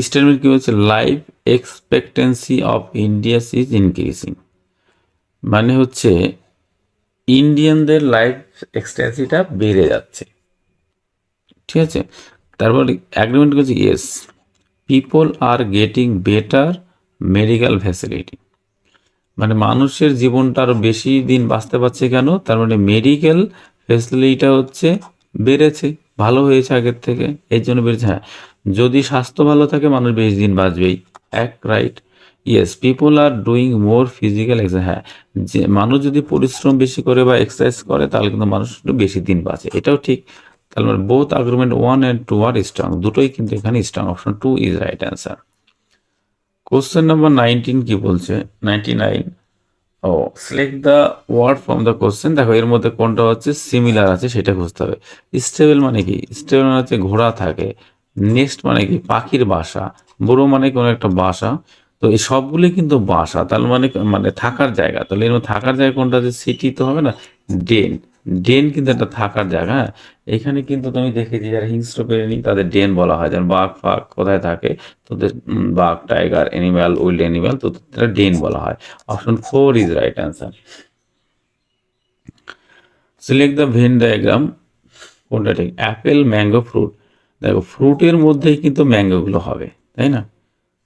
Statement কি হচ্ছে, life expectancy of India's is increasing, মানে হচ্ছে ইন্ডিয়ানদের লাইফ এক্সপেক্টেন্সিটা বেড়ে যাচ্ছে, ঠিক আছে। তারপর অ্যাগ্রিমেন্ট করছে, yes people are getting better medical facility, মানে মানুষের জীবনটা আরো বেশি দিন বাঁচতে পারছে কেন, তার মানে মেডিকেল ফ্যাসিলিটিটা হচ্ছে বেড়েছে, ভালো হয়েছে আগের থেকে, এর জন্য বেড়েছে। হ্যাঁ, যদি স্বাস্থ্য ভালো থাকে মানুষ বেশি দিন বাঁচবেই, এক right. Yes people are doing more physical exercise, হ্যাঁ যে মানুষ যদি পরিশ্রম বেশি করে বা এক্সারসাইজ করে তাহলে কিন্তু মানুষ একটু বেশি দিন বাঁচে, এটাও ঠিক। তাহলে মানে both argument 1 and 2 are strong, দুটোই কিন্তু এখানে strong, option 2 is right answer. Question number 19 কি বলছে, 99, ও select the word from the question, দেখো এর মধ্যে কোনটা হচ্ছে সিমিলার আছে সেটা খুঁজতে হবে। স্টেবল মানে কি, স্টেবল মানে হচ্ছে ঘোড়া থাকে, নেক্সট মানে কি পাখির বাসা, বড়ো মানে কোনো একটা বাসা, তো এই সবগুলি কিন্তু বাসা, তার মানে মানে থাকার জায়গা, তাহলে এর মধ্যে থাকার জায়গা কোনটা আছে, সিটি তো হবে না, ডেন, ডেন কিন্তু একটা থাকার জায়গা, হ্যাঁ এখানে কিন্তু তুমি দেখেছি যারা হিংস্র প্রাণী তাদের ডেন বলা হয়, যেমন বাঘ ফাঘ কোথায় থাকে, তোদের বাঘ টাইগার অ্যানিম্যাল উইল্ড অ্যানিম্যাল, তো তাদের ডেন বলা হয়, option 4 is right answer. Select the Venn diagram, কোনটা ঠিক, অ্যাপেল ম্যাঙ্গো ফ্রুট, দেখো ফ্রুটের মধ্যেই কিন্তু ম্যাঙ্গোগুলো হবে, তাই না,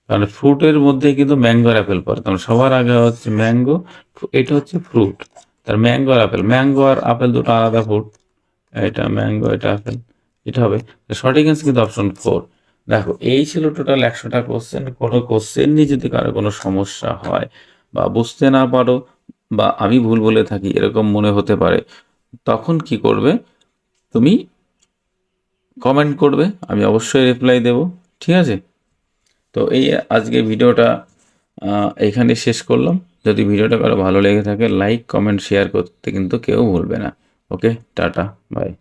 কারণ ফ্রুটের মধ্যেই কিন্তু ম্যাঙ্গো আর অ্যাপেল পড়ে, তাহলে সবার আগে হচ্ছে ম্যাঙ্গো, এটা হচ্ছে ফ্রুট, তার ম্যাঙ্গো আর আপেল, ম্যাঙ্গো আর আপেল দুটো আলাদা ফ্রুট, এটা ম্যাঙ্গো, এটা আপেল, এটা হবে। সঠিক অ্যান্সার কিন্তু অপশন 4। দেখো এই ছিল টোটাল 100টা কোশ্চেন। কোনো কোশ্চেন নিয়ে যদি কারো কোনো সমস্যা হয় বা বুঝতে না পারো বা আমি ভুল বলে থাকি এরকম মনে হতে পারে, তখন কি করবে, তুমি কমেন্ট করবে, আমি অবশ্যই রিপ্লাই দেব। ঠিক আছে? তো এই আজকে ভিডিওটা এখানে শেষ করলাম। যদি ভিডিওটা কারো ভালো লেগে থাকে লাইক কমেন্ট শেয়ার করতে কিন্তু কেউ ভুলবে না। ওকে, টাটা, বাই।